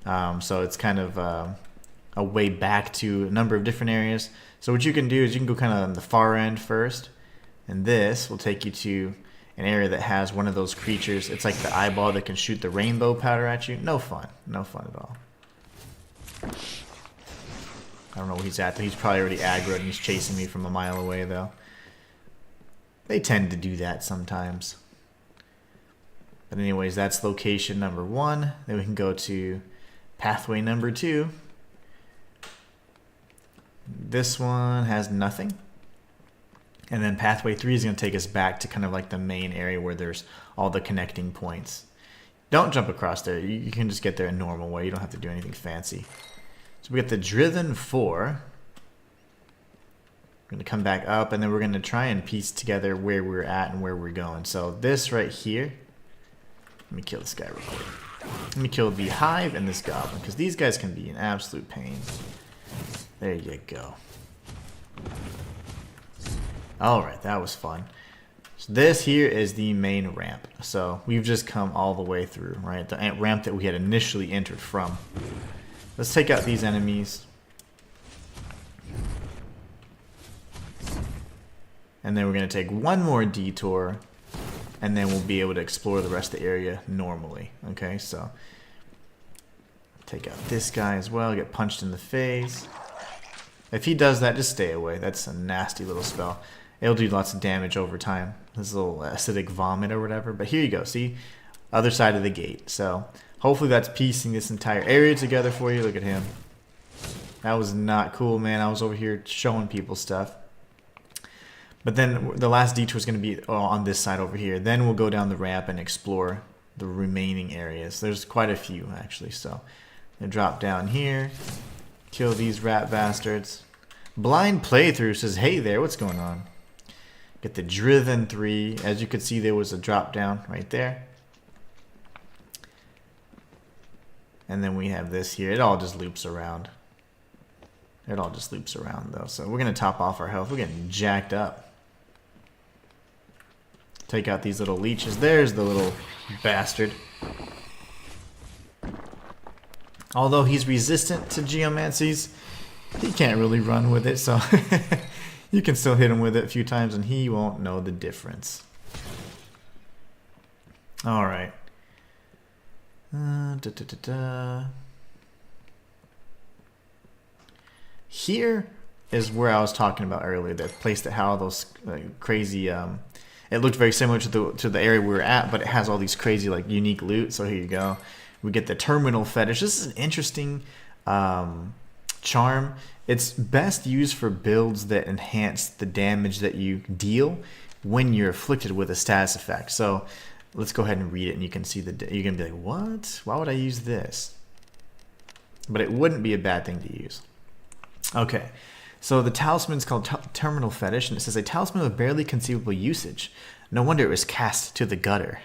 Speaker 1: So it's kind of a way back to a number of different areas. So what you can do is you can go kind of on the far end first, and this will take you to an area that has one of those creatures. It's like the eyeball that can shoot the rainbow powder at you. No fun. No fun at all. I don't know where he's at. He's probably already aggroed and he's chasing me from a mile away, though. They tend to do that sometimes. But anyways, that's location number 1. Then we can go to pathway number 2. This one has nothing. And then pathway 3 is going to take us back to kind of like the main area where there's all the connecting points. Don't jump across there. You can just get there a normal way. You don't have to do anything fancy. So we got the Driven 4. We're going to come back up, and then we're going to try and piece together where we're at and where we're going. So this right here. Let me kill this guy real quick. Let me kill the hive and this goblin, because these guys can be an absolute pain. There you go. Alright, that was fun. So this here is the main ramp. So we've just come all the way through, right? The ramp that we had initially entered from. Let's take out these enemies. And then we're going to take one more detour, and then we'll be able to explore the rest of the area normally. Okay, so take out this guy as well, get punched in the face. If he does that, just stay away. That's a nasty little spell. It'll do lots of damage over time. This little acidic vomit or whatever. But here you go, see? Other side of the gate. So hopefully that's piecing this entire area together for you. Look at him. That was not cool, man. I was over here showing people stuff. But then the last detour is going to be on this side over here. Then we'll go down the ramp and explore the remaining areas. There's quite a few, actually. So they drop down here. Kill these rat bastards. Blind Playthrough says, hey there, what's going on? Get the Driven 3. As you can see, there was a drop down right there. And then we have this here. It all just loops around. It all just loops around, though. So we're going to top off our health. We're getting jacked up. take out these little leeches. There's the little bastard. Although he's resistant to geomancies, he can't really run with it, so you can still hit him with it a few times and he won't know the difference. Alright. Here is where I was talking about earlier, the place that had all those crazy it looked very similar to the area we were at, but it has all these crazy like unique loot. So here you go. We get the terminal fetish. This is an interesting charm. It's best used for builds that enhance the damage that you deal when you're afflicted with a status effect. So let's go ahead and read it, and you can see you're gonna be like, what? Why would I use this? But it wouldn't be a bad thing to use. Okay, so the talisman is called Terminal Fetish, and it says a talisman of barely conceivable usage. No wonder it was cast to the gutter.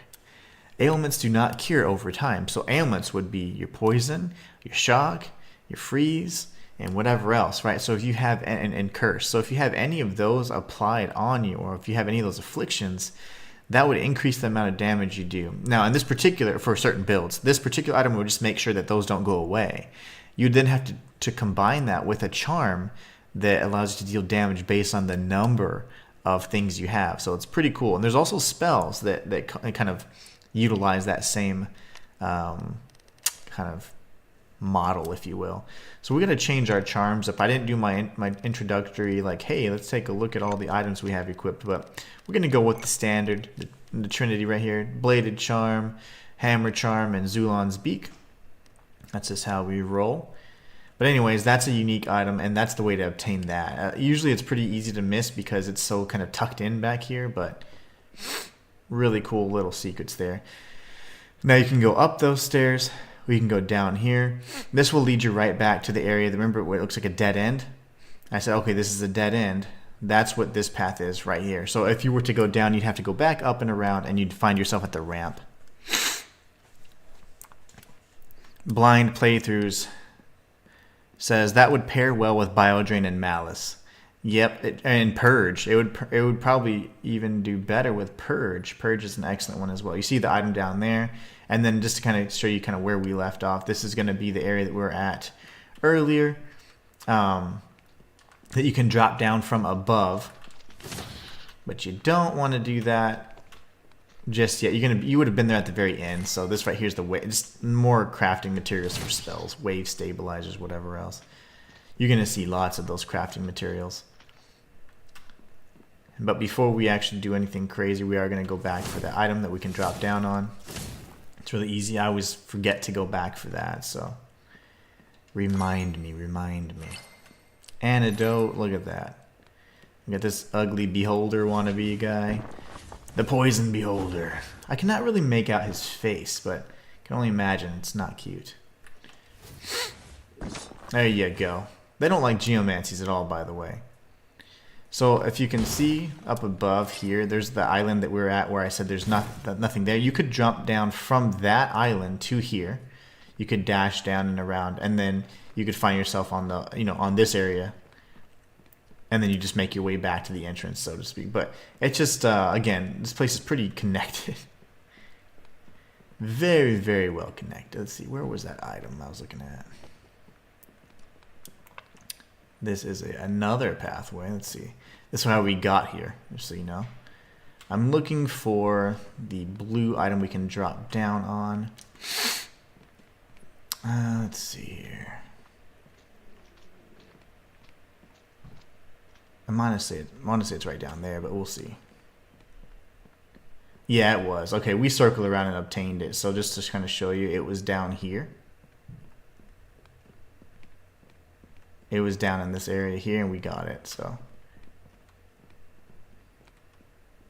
Speaker 1: Ailments do not cure over time. So ailments would be your poison, your shock, your freeze, and whatever else, right? So if you have, and curse. So if you have any of those applied on you, or if you have any of those afflictions, that would increase the amount of damage you do. Now, in this particular, for certain builds, this particular item would just make sure that those don't go away. You'd then have to combine that with a charm that allows you to deal damage based on the number of things you have. So it's pretty cool. And there's also spells that kind of utilize that same kind of model, if you will. So we're going to change our charms up. I didn't do my introductory, like, hey, let's take a look at all the items we have equipped, but we're going to go with the standard, the Trinity right here, Bladed Charm, Hammer Charm, and Zulon's Beak. That's just how we roll. But anyways, that's a unique item, and that's the way to obtain that. Usually it's pretty easy to miss because it's so kind of tucked in back here, but really cool little secrets there. Now you can go up those stairs. We can go down here. This will lead you right back to the area. Remember where it looks like a dead end? I said, okay, this is a dead end. That's what this path is right here. So if you were to go down, you'd have to go back up and around, and you'd find yourself at the ramp. Blind Playthroughs says that would pair well with Biodrain and Malice. Yep, and Purge. It would probably even do better with Purge. Purge is an excellent one as well. You see the item down there, and then just to kind of show you kind of where we left off, this is going to be the area that we were at earlier, that you can drop down from above, but you don't want to do that just yet. You would have been there at the very end. So this right here is the way, just more crafting materials for spells, wave stabilizers, whatever else. You're going to see lots of those crafting materials. But before we actually do anything crazy, we are going to go back for the item that we can drop down on. It's really easy. I always forget to go back for that, so remind me. Antidote, look at that. We got this ugly beholder wannabe guy. The poison beholder. I cannot really make out his face, but I can only imagine it's not cute. There you go. They don't like geomancies at all, by the way. So if you can see up above here, there's the island that we're at where I said there's nothing there. You could jump down from that island to here. You could dash down and around, and then you could find yourself on the, on this area. And then you just make your way back to the entrance, so to speak. But it's just, again, this place is pretty connected. Very, very well connected. Let's see, where was that item I was looking at? This is another pathway. Let's see. This is how we got here, just so you know. I'm looking for the blue item we can drop down on. Let's see here. I want to say it's right down there, but we'll see. Yeah, it was. Okay, we circled around and obtained it. So just to kind of show you, it was down here. It was down in this area here, and we got it. So,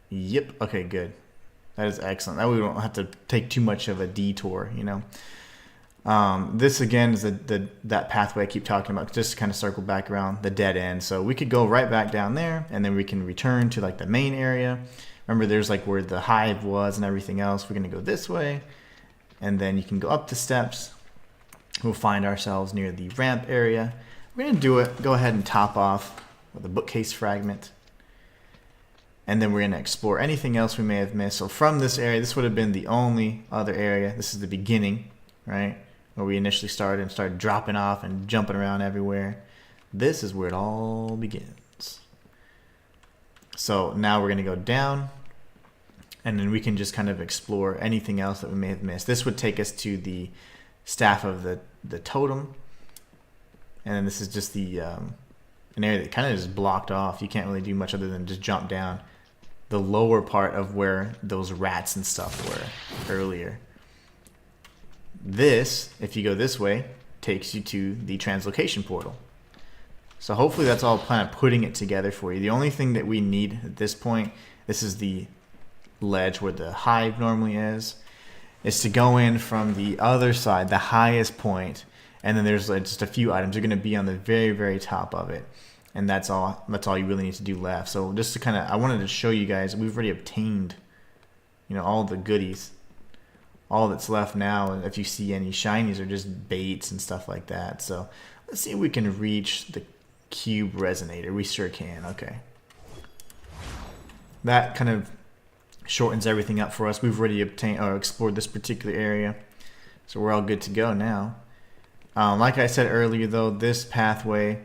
Speaker 1: yep. Okay, good. That is excellent. That way we don't have to take too much of a detour, This again is that pathway I keep talking about, just to kind of circle back around the dead end. So we could go right back down there, and then we can return to like the main area. Remember, there's like where the hive was and everything else. We're gonna go this way, and then you can go up the steps. We'll find ourselves near the ramp area. We're gonna go ahead and top off with a bookcase fragment. and then we're going to explore anything else we may have missed. So from this area, this would have been the only other area. This is the beginning, right, where we initially started and started dropping off and jumping around everywhere. This is where it all begins. So now we're going to go down, and then we can just kind of explore anything else that we may have missed. This would take us to the staff of the totem, and then this is just the an area that kind of is blocked off. You can't really do much other than just jump down the lower part of where those rats and stuff were earlier. This, if you go this way, takes you to the translocation portal. So hopefully that's all kind of putting it together for you. The only thing that we need at this point, this is the ledge where the hive normally is to go in from the other side, the highest point, and then there's like just a few items. They're going to be on the very, very top of it. And that's all you really need to do left. So just to kind of, I wanted to show you guys, we've already obtained, you know, all the goodies. All that's left now, if you see any shinies, are just baits and stuff like that. So let's see if we can reach the cube resonator. We sure can. Okay. That kind of shortens everything up for us. We've already obtained or explored this particular area. So we're all good to go now. Like I said earlier, though, this pathway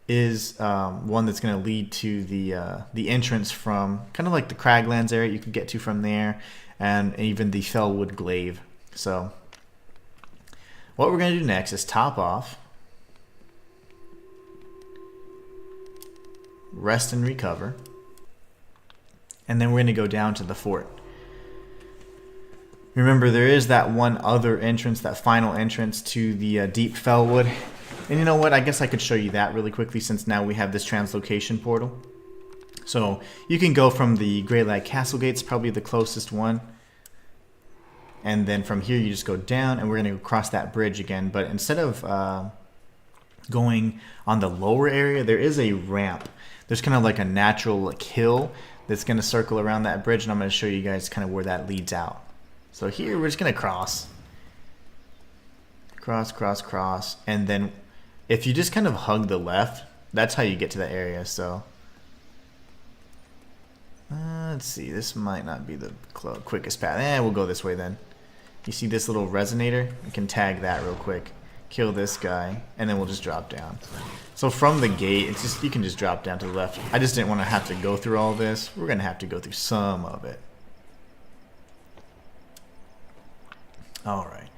Speaker 1: is one that's going to lead to the entrance from kind of like the Craglands area you can get to from there, and even the Fellwood Glaive. So what we're going to do next is top off, rest and recover, and then we're going to go down to the fort. Remember, there is that one other entrance, that final entrance to the Deep Fellwood. And you know what? I guess I could show you that really quickly since now we have this translocation portal. So you can go from the Greylag Castle Gates, probably the closest one. And then from here you just go down, and we're going to cross that bridge again. But instead of going on the lower area, there is a ramp. There's kind of like a natural like hill that's going to circle around that bridge, and I'm going to show you guys kind of where that leads out. So here we're just going to cross. Cross, and then if you just kind of hug the left, that's how you get to that area. So let's see, this might not be the quickest path. We'll go this way then. You see this little resonator? You can tag that real quick, kill this guy, and then we'll just drop down. So from the gate, it's just, you can just drop down to the left. I just didn't want to have to go through all this. We're gonna have to go through some of it. All right.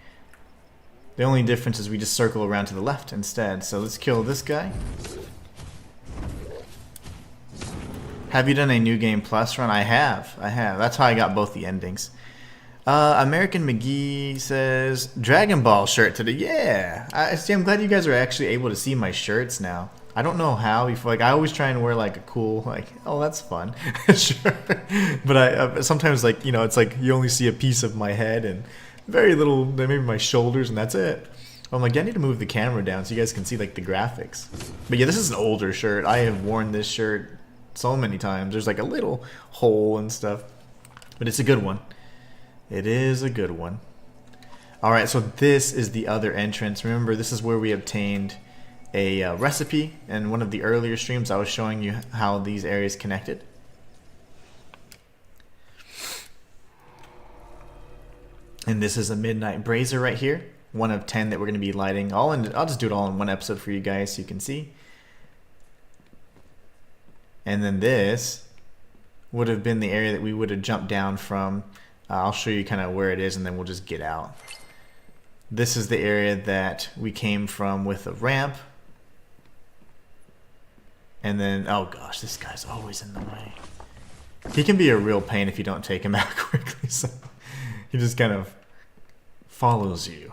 Speaker 1: The only difference is we just circle around to the left instead. So let's kill this guy. Have you done a New Game Plus run? I have. That's how I got both the endings. American McGee says, Dragon Ball shirt today. Yeah. I'm glad you guys are actually able to see my shirts now. I don't know how before. Like, I always try and wear like a cool, like, oh, that's fun. Sure. But I sometimes, like, you know, it's like you only see a piece of my head and very little, maybe my shoulders, and that's it. I'm like, I need to move the camera down so you guys can see like the graphics. But yeah, this is an older shirt. I have worn this shirt so many times. There's like a little hole and stuff, but it's a good one. It is a good one. All right, so this is the other entrance. Remember, this is where we obtained a recipe. In one of the earlier streams, I was showing you how these areas connected. And this is a Midnight Brazier right here. One of 10 that we're going to be lighting. I'll just do it all in one episode for you guys so you can see. And then this would have been the area that we would have jumped down from. I'll show you kind of where it is, and then we'll just get out. This is the area that we came from with a ramp. And then, oh gosh, this guy's always in the way. He can be a real pain if you don't take him out quickly. So he just kind of follows you.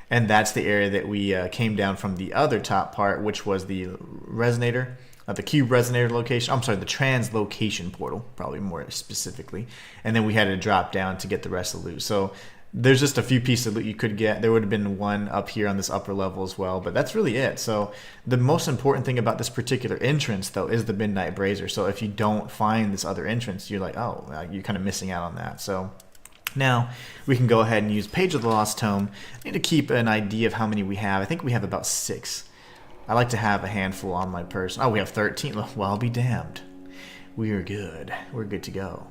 Speaker 1: And that's the area that we came down from the other top part, which was the resonator, the cube resonator location. I'm sorry, the translocation portal, probably more specifically. And then we had to drop down to get the rest of the loot. So there's just a few pieces of loot you could get. There would have been one up here on this upper level as well, but that's really it. So the most important thing about this particular entrance, though, is the Midnight Brazier. So if you don't find this other entrance, you're like, oh, you're kind of missing out on that. So now we can go ahead and use Page of the Lost Tome. I need to keep an idea of how many we have. I think we have about 6. I like to have a handful on my person. Oh, we have 13. Well, I'll be damned. we are good. We're good to go.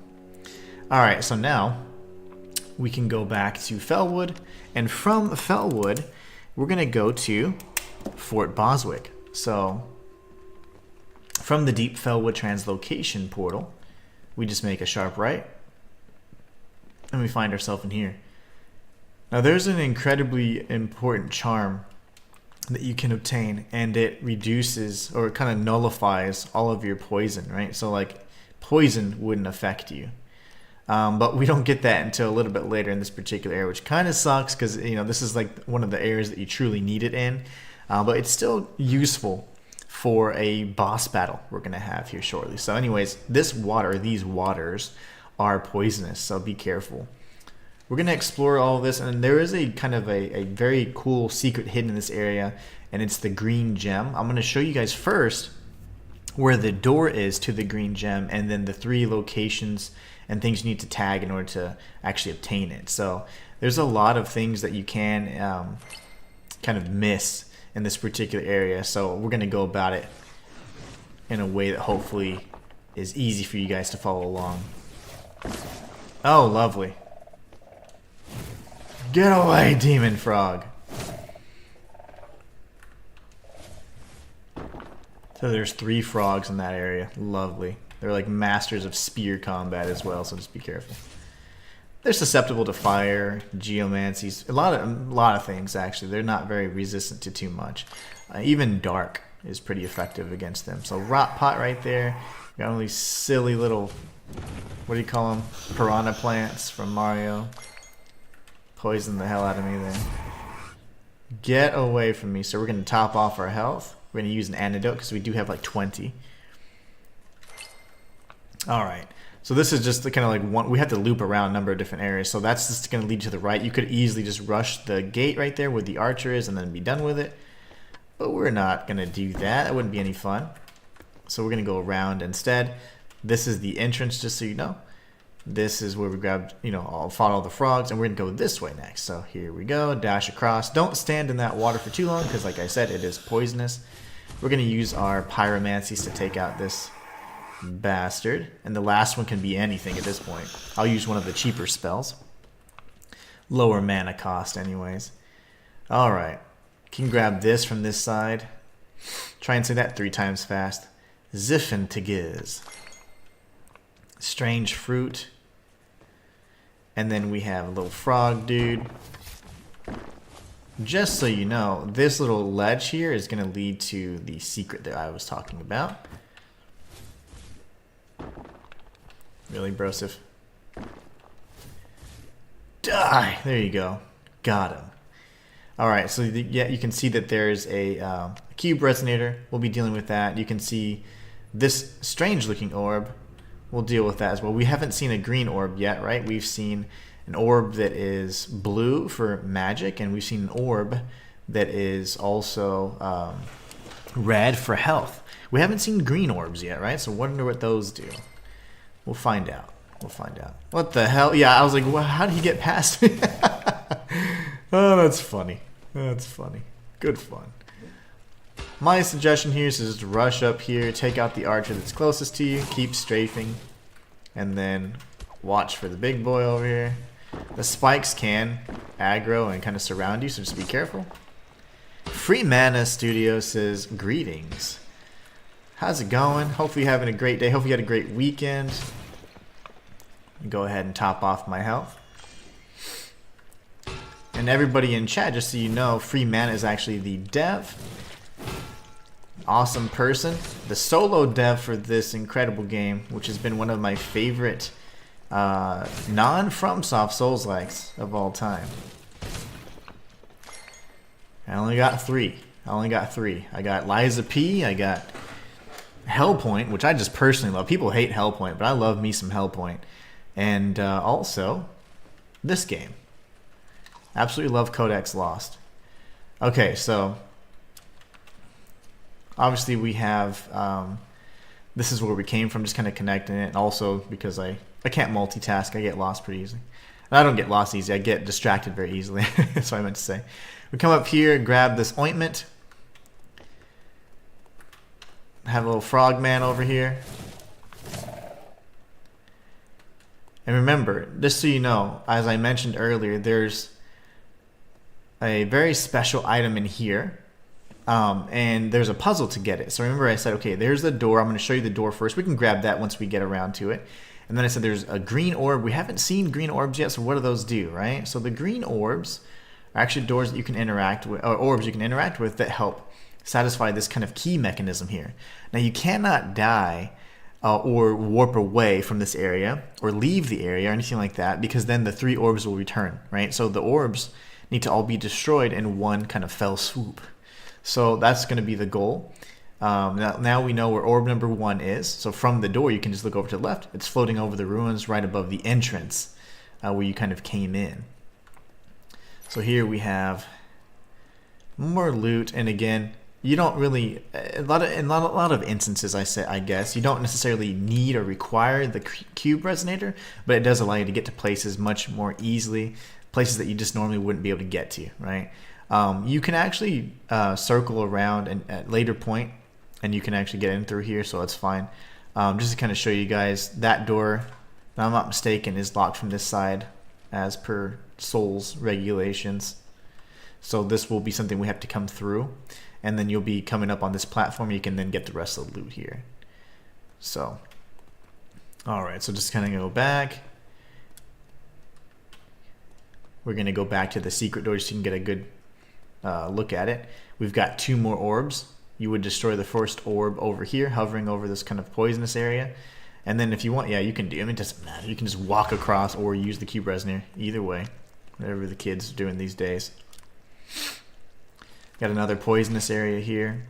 Speaker 1: Alright, so now we can go back to Felwood, and from Felwood we're going to go to Fort Boswick. So from the Deep Felwood Translocation portal, we just make a sharp right, and we find ourselves in here. Now there's an incredibly important charm that you can obtain, and it reduces or kind of nullifies all of your poison, right? So like poison wouldn't affect you. But we don't get that until a little bit later in this particular area, which kind of sucks because, you know, this is like one of the areas that you truly need it in. But it's still useful for a boss battle we're going to have here shortly. So anyways, this water, these waters are poisonous, so be careful. We're going to explore all of this, and there is a kind of a very cool secret hidden in this area, and it's the green gem. I'm going to show you guys first where the door is to the green gem, and then the 3 locations and things you need to tag in order to actually obtain it. So there's a lot of things that you can kind of miss in this particular area, so we're going to go about it in a way that hopefully is easy for you guys to follow along. Oh, lovely. Get away, demon frog. So there's 3 frogs in that area. Lovely. They're like masters of spear combat as well, so just be careful. They're susceptible to fire, geomancies, a lot of things actually. They're not very resistant to too much. Even dark is pretty effective against them. So rot pot right there. Got all these silly little, what do you call them? Piranha plants from Mario. Poison the hell out of me there. Get away from me. So we're going to top off our health. We're going to use an antidote because we do have like 20. Alright. So this is just the kind of like one, we have to loop around a number of different areas. So that's just going to lead to the right. You could easily just rush the gate right there where the archer is and then be done with it. But we're not going to do that. That wouldn't be any fun. So we're going to go around instead. This is the entrance, just so you know. This is where we grabbed, you know, I'll follow the frogs, and we're going to go this way next. So here we go, dash across. Don't stand in that water for too long, because like I said, it is poisonous. We're going to use our pyromancies to take out this bastard. And the last one can be anything at this point. I'll use one of the cheaper spells. Lower mana cost anyways. Alright. Can grab this from this side. Try and say that 3 times fast. Ziffentigiz. Strange fruit. And then we have a little frog dude. Just so you know, this little ledge here is going to lead to the secret that I was talking about. Really, Broseph? Die! There you go. Got him. Alright, so yeah, you can see that there's a cube resonator. We'll be dealing with that. You can see this strange looking orb. We'll deal with that as well. We haven't seen a green orb yet, right? We've seen an orb that is blue for magic, and we've seen an orb that is also red for health. We haven't seen green orbs yet, right? So wonder what those do. We'll find out. We'll find out. What the hell? Yeah, I was like, well, how did he get past me? Oh, that's funny. That's funny. Good fun. My suggestion here is just rush up here, take out the archer that's closest to you, keep strafing, and then watch for the big boy over here. The spikes can aggro and kind of surround you, so just be careful. Free Mana Studio says, greetings. How's it going? Hopefully you're having a great day. Hopefully you had a great weekend. Go ahead and top off my health. And everybody in chat, just so you know, Free Mana is actually the dev. Awesome person. The solo dev for this incredible game, which has been one of my favorite non-FromSoft Souls-likes of all time. I only got 3. I got Liza P. I got Hellpoint, which I just personally love. People hate Hellpoint, but I love me some Hellpoint. And also this game. Absolutely love Codex Lost. Okay, so obviously we have this is where we came from, just kind of connecting it. Also because I can't multitask, I get lost pretty easily. And I don't get lost easy, I get distracted very easily. That's what I meant to say. We come up here, grab this ointment. Have a little frog man over here. And remember, just so you know, as I mentioned earlier, there's a very special item in here. And there's a puzzle to get it. So remember I said, okay, there's the door. I'm going to show you the door first. We can grab that once we get around to it. And then I said there's a green orb. We haven't seen green orbs yet, so what do those do, right? So the green orbs are actually doors that you can interact with, or orbs you can interact with that help satisfy this kind of key mechanism here. Now you cannot die or warp away from this area or leave the area or anything like that, because then the 3 orbs will return, right? So the orbs need to all be destroyed in one kind of fell swoop. So that's going to be the goal. Now we know where orb number 1 is. So from the door, you can just look over to the left. It's floating over the ruins right above the entrance where you kind of came in. So here we have more loot. And again, you don't really, in a lot of instances, I guess, you don't necessarily need or require the cube resonator, but it does allow you to get to places much more easily, places that you just normally wouldn't be able to get to, right? You can actually circle around and at later point, and you can actually get in through here, so that's fine. Just to kind of show you guys, that door, if I'm not mistaken, is locked from this side as per Souls regulations. So this will be something we have to come through, and then you'll be coming up on this platform. You can then get the rest of the loot here. So, alright, so just kind of go back. We're going to go back to the secret door so you can get a good look at it. We've got 2 more orbs. You would destroy the first orb over here, hovering over this kind of poisonous area. And then if you want, yeah, you can do, I mean, it doesn't matter. You can just walk across or use the cube resonator. Either way, whatever the kids are doing these days. Got another poisonous area here.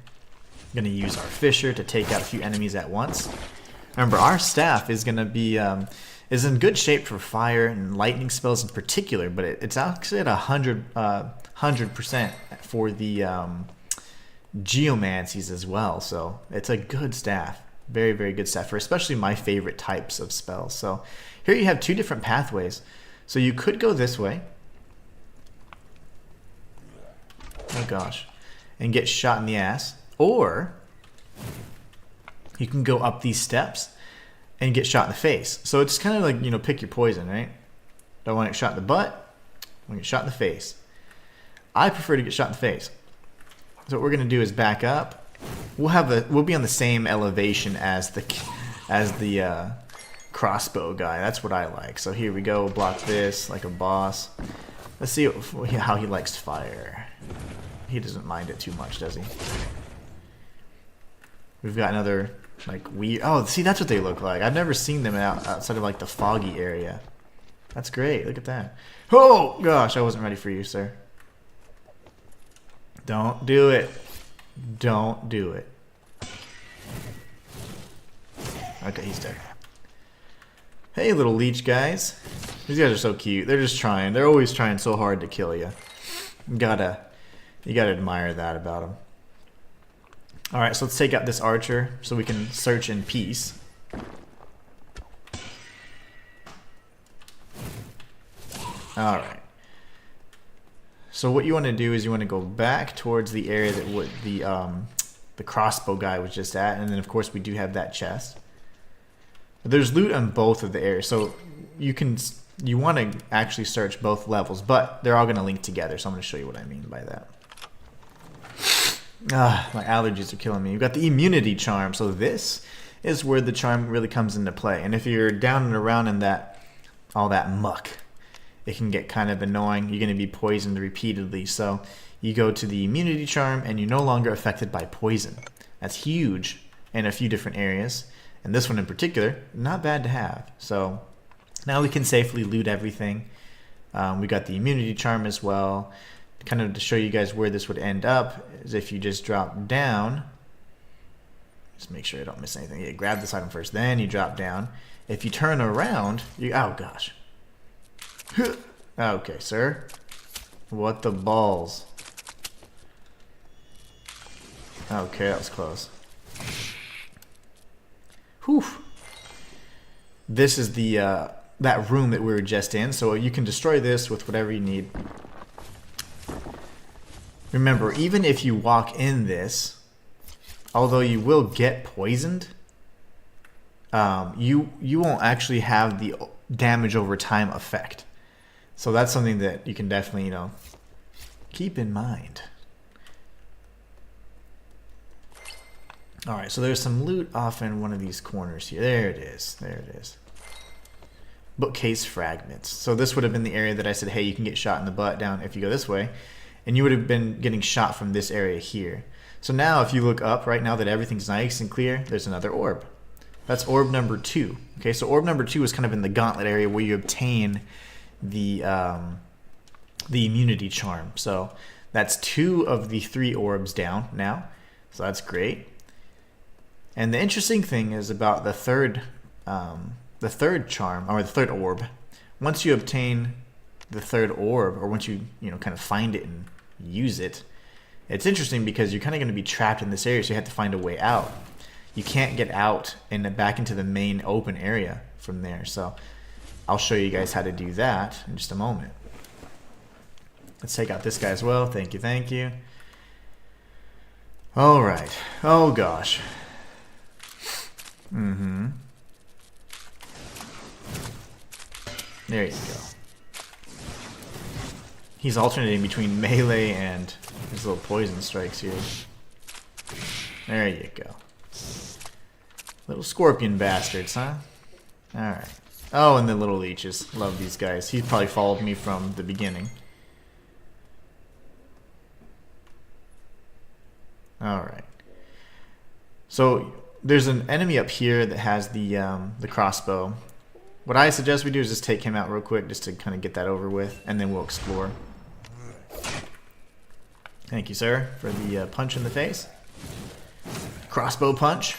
Speaker 1: Going to use our fisher to take out a few enemies at once. Remember, our staff is going to be is in good shape for fire and lightning spells in particular, but it's actually at 100% for the geomancies as well. So it's a good staff, very, very good staff for especially my favorite types of spells. So here you have 2 different pathways. So you could go this way. Oh gosh, and get shot in the ass, or you can go up these steps and get shot in the face. So it's kind of like, you know, pick your poison, right? Do I want to get shot in the butt? I want to get shot in the face. I prefer to get shot in the face. So what we're gonna do is back up. We'll be on the same elevation as the crossbow guy. That's what I like. So here we go. We'll block this like a boss. Let's see how he likes fire. He doesn't mind it too much, does he? We've got another like weird. Oh, see, that's what they look like. I've never seen them outside of like the foggy area. That's great. Look at that. Oh gosh, I wasn't ready for you, sir. Don't do it. Don't do it. Okay, he's dead. Hey, little leech guys. These guys are so cute. They're just trying. They're always trying so hard to kill you. You gotta admire that about them. All right, so let's take out this archer so we can search in peace. All right. So what you want to do is you want to go back towards the area that what the crossbow guy was just at, and then of course we do have that chest. But there's loot on both of the areas, so you want to actually search both levels, but they're all going to link together. So I'm going to show you what I mean by that. My allergies are killing me. You've got the immunity charm, so this is where the charm really comes into play. And if you're down and around in all that muck, it can get kind of annoying. You're going to be poisoned repeatedly. So you go to the immunity charm and you're no longer affected by poison. That's huge in a few different areas. And this one in particular, not bad to have. So now we can safely loot everything. We got the immunity charm as well. Kind of to show you guys where this would end up is if you just drop down. Just make sure I don't miss anything. Yeah, grab this item first, then you drop down. If you turn around, oh gosh. Okay, sir. What the balls? Okay, that was close. Whew. This is the that room that we were just in, so you can destroy this with whatever you need. Remember, even if you walk in this, although you will get poisoned, you won't actually have damage over time effect. So that's something that you can definitely, keep in mind. Alright, so there's some loot off in one of these corners here. There it is. There it is. Bookcase fragments. So this would have been the area that I said, hey, you can get shot in the butt down if you go this way. And you would have been getting shot from this area here. So now if you look up right now that everything's nice and clear, there's another orb. That's orb number 2. Okay, so orb number 2 is kind of in the gauntlet area where you obtain the immunity charm. So that's 2 of the 3 orbs down now. So that's great. And the interesting thing is about the third charm, or the third orb. Once you obtain the third orb, or once you kind of find it and use it, it's interesting because you're kind of going to be trapped in this area, so you have to find a way out. You can't get out and back into the main open area from there. So I'll show you guys how to do that in just a moment. Let's take out this guy as well. Thank you, thank you. All right. Oh gosh. There you go. He's alternating between melee and his little poison strikes here. There you go. Little scorpion bastards, huh? Alright. Oh, and the little leeches. Love these guys. He probably followed me from the beginning. Alright. So there's an enemy up here that has the crossbow. What I suggest we do is just take him out real quick just to kind of get that over with, and then we'll explore. Thank you, sir, for the punch in the face. Crossbow punch.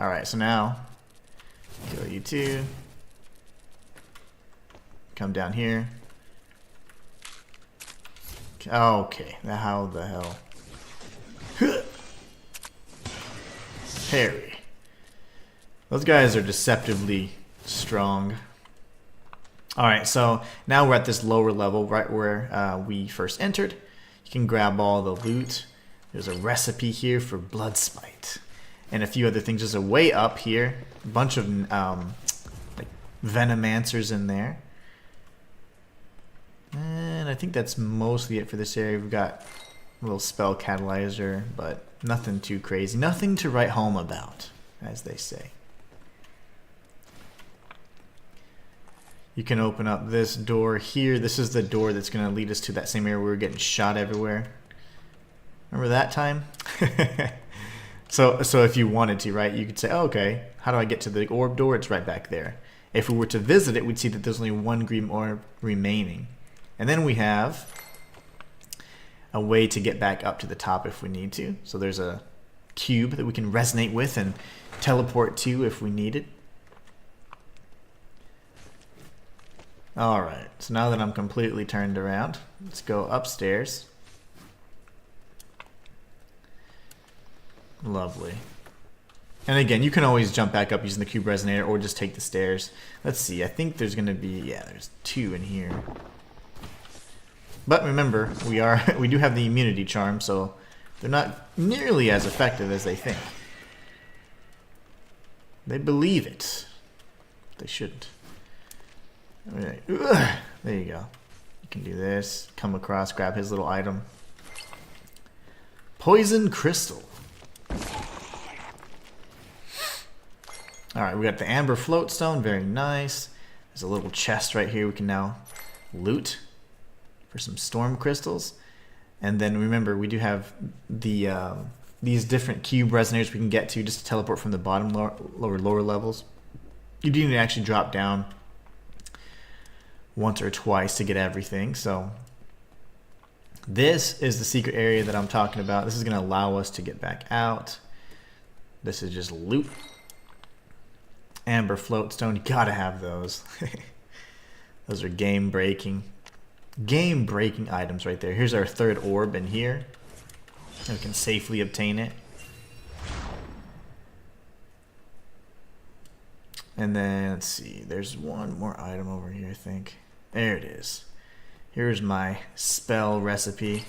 Speaker 1: Alright, so now, kill you too. Come down here. Okay, how the hell? Parry. Those guys are deceptively strong. Alright, so now we're at this lower level, right where we first entered. You can grab all the loot. There's a recipe here for blood spite. And a few other things. There's a way up here. A bunch of like venomancers in there. And I think that's mostly it for this area. We've got a little spell catalyzer, but nothing too crazy. Nothing to write home about, as they say. You can open up this door here. This is the door that's going to lead us to that same area where we were getting shot everywhere. Remember that time? So if you wanted to, right, you could say, oh, okay, how do I get to the orb door? It's right back there. If we were to visit it, we'd see that there's only 1 green orb remaining. And then we have a way to get back up to the top if we need to. So there's a cube that we can resonate with and teleport to if we need it. Alright, so now that I'm completely turned around, let's go upstairs. Lovely. And again, you can always jump back up using the cube resonator or just take the stairs. Let's see, I think there's going to be, yeah, there's 2 in here. But remember, we do have the immunity charm, so they're not nearly as effective as they think. They believe it. They shouldn't. Right. There you go. You can do this. Come across, grab his little item. Poison crystal. Alright, we got the amber float stone. Very nice. There's a little chest right here we can now loot for some storm crystals. And then remember, we do have the these different cube resonators we can get to just to teleport from the bottom lower levels. You do need to actually drop down once or twice to get everything. So this is the secret area that I'm talking about. This is going to allow us to get back out. This is just loot. Amber floatstone, you gotta have those. Those are game breaking items right there. Here's our third orb in here, and we can safely obtain it. And then let's see, there's one more item over here, I think. There it is. Here's my spell recipe.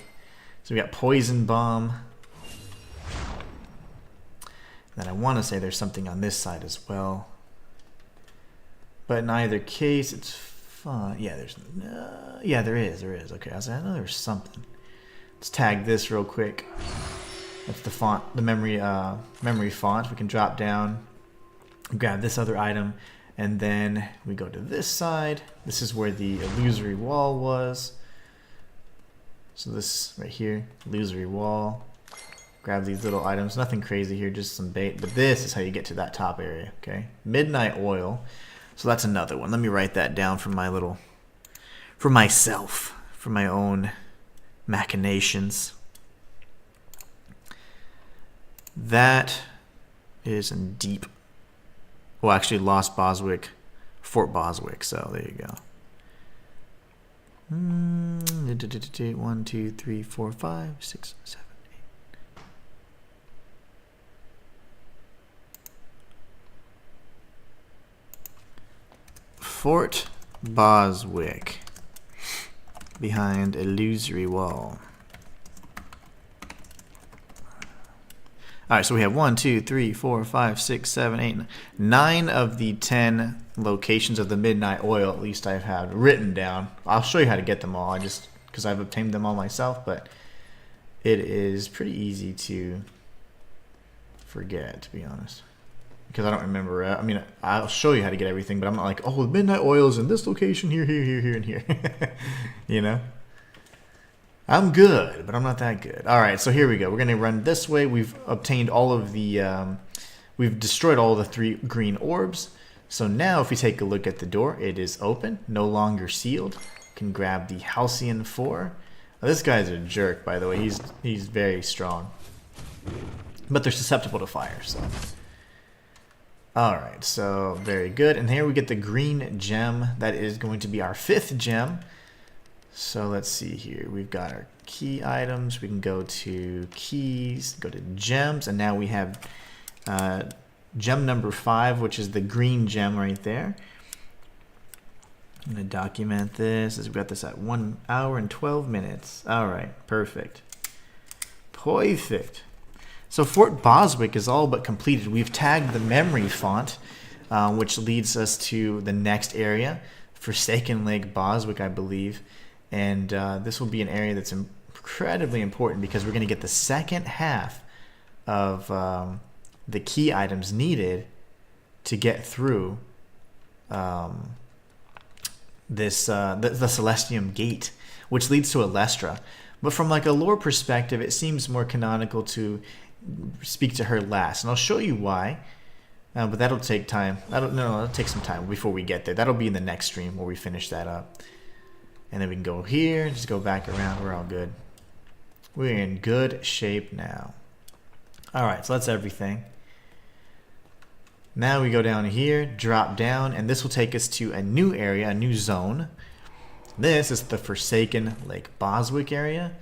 Speaker 1: So we got poison bomb. And then I want to say there's something on this side as well. But in either case, it's fun. Yeah, there's yeah, there is. Okay, I know there's something. Let's tag this real quick. That's the font, the memory font. We can drop down, grab this other item, and then we go to this side. This is where the illusory wall was. So this right here, illusory wall. Grab these little items. Nothing crazy here, just some bait. But this is how you get to that top area. Okay, midnight oil. So that's another one. Let me write that down for my little, for myself, for my own machinations. That is in deep. Well, actually, Lost Boswick, Fort Boswick. So there you go. 1, 2, 3, 4, 5, 6, 7, 8. Fort Boswick, behind illusory wall. Alright, so we have 1, 2, 3, 4, 5, 6, 7, 8, 9 of the 10 locations of the midnight oil, at least I've had written down. I'll show you how to get them all, because I've obtained them all myself, but it is pretty easy to forget, to be honest. Because I don't remember. I mean, I'll show you how to get everything, but I'm not like, oh, the midnight oil is in this location, here, and here. You know? I'm good, but I'm not that good. All right, so here we go. We're going to run this way. We've obtained all of the, we've destroyed all the 3 green orbs. So now if we take a look at the door, it is open, no longer sealed. Can grab the Halcyon 4. Now, this guy's a jerk, by the way. He's very strong. But they're susceptible to fire, so. Alright, so very good. And here we get the green gem. That is going to be our 5th gem. So let's see here. We've got our key items. We can go to keys, go to gems, and now we have gem number 5, which is the green gem right there. I'm going to document this as we've got this at 1 hour and 12 minutes. Alright, perfect. Perfect. So Fort Boswick is all but completed. We've tagged the memory font, which leads us to the next area, Forsaken Lake Boswick, I believe. And this will be an area that's incredibly important because we're going to get the second half of the key items needed to get through this the Celestium Gate, which leads to Alestra. But from like a lore perspective, it seems more canonical to speak to her last, and I'll show you why. But that'll take time. It'll take some time before we get there. That'll be in the next stream where we finish that up. And then we can go here, just go back around. We're all good. We're in good shape now. Alright, so that's everything. Now we go down here, drop down, and this will take us to a new area, a new zone. This is the Forsaken Lake Boswick area.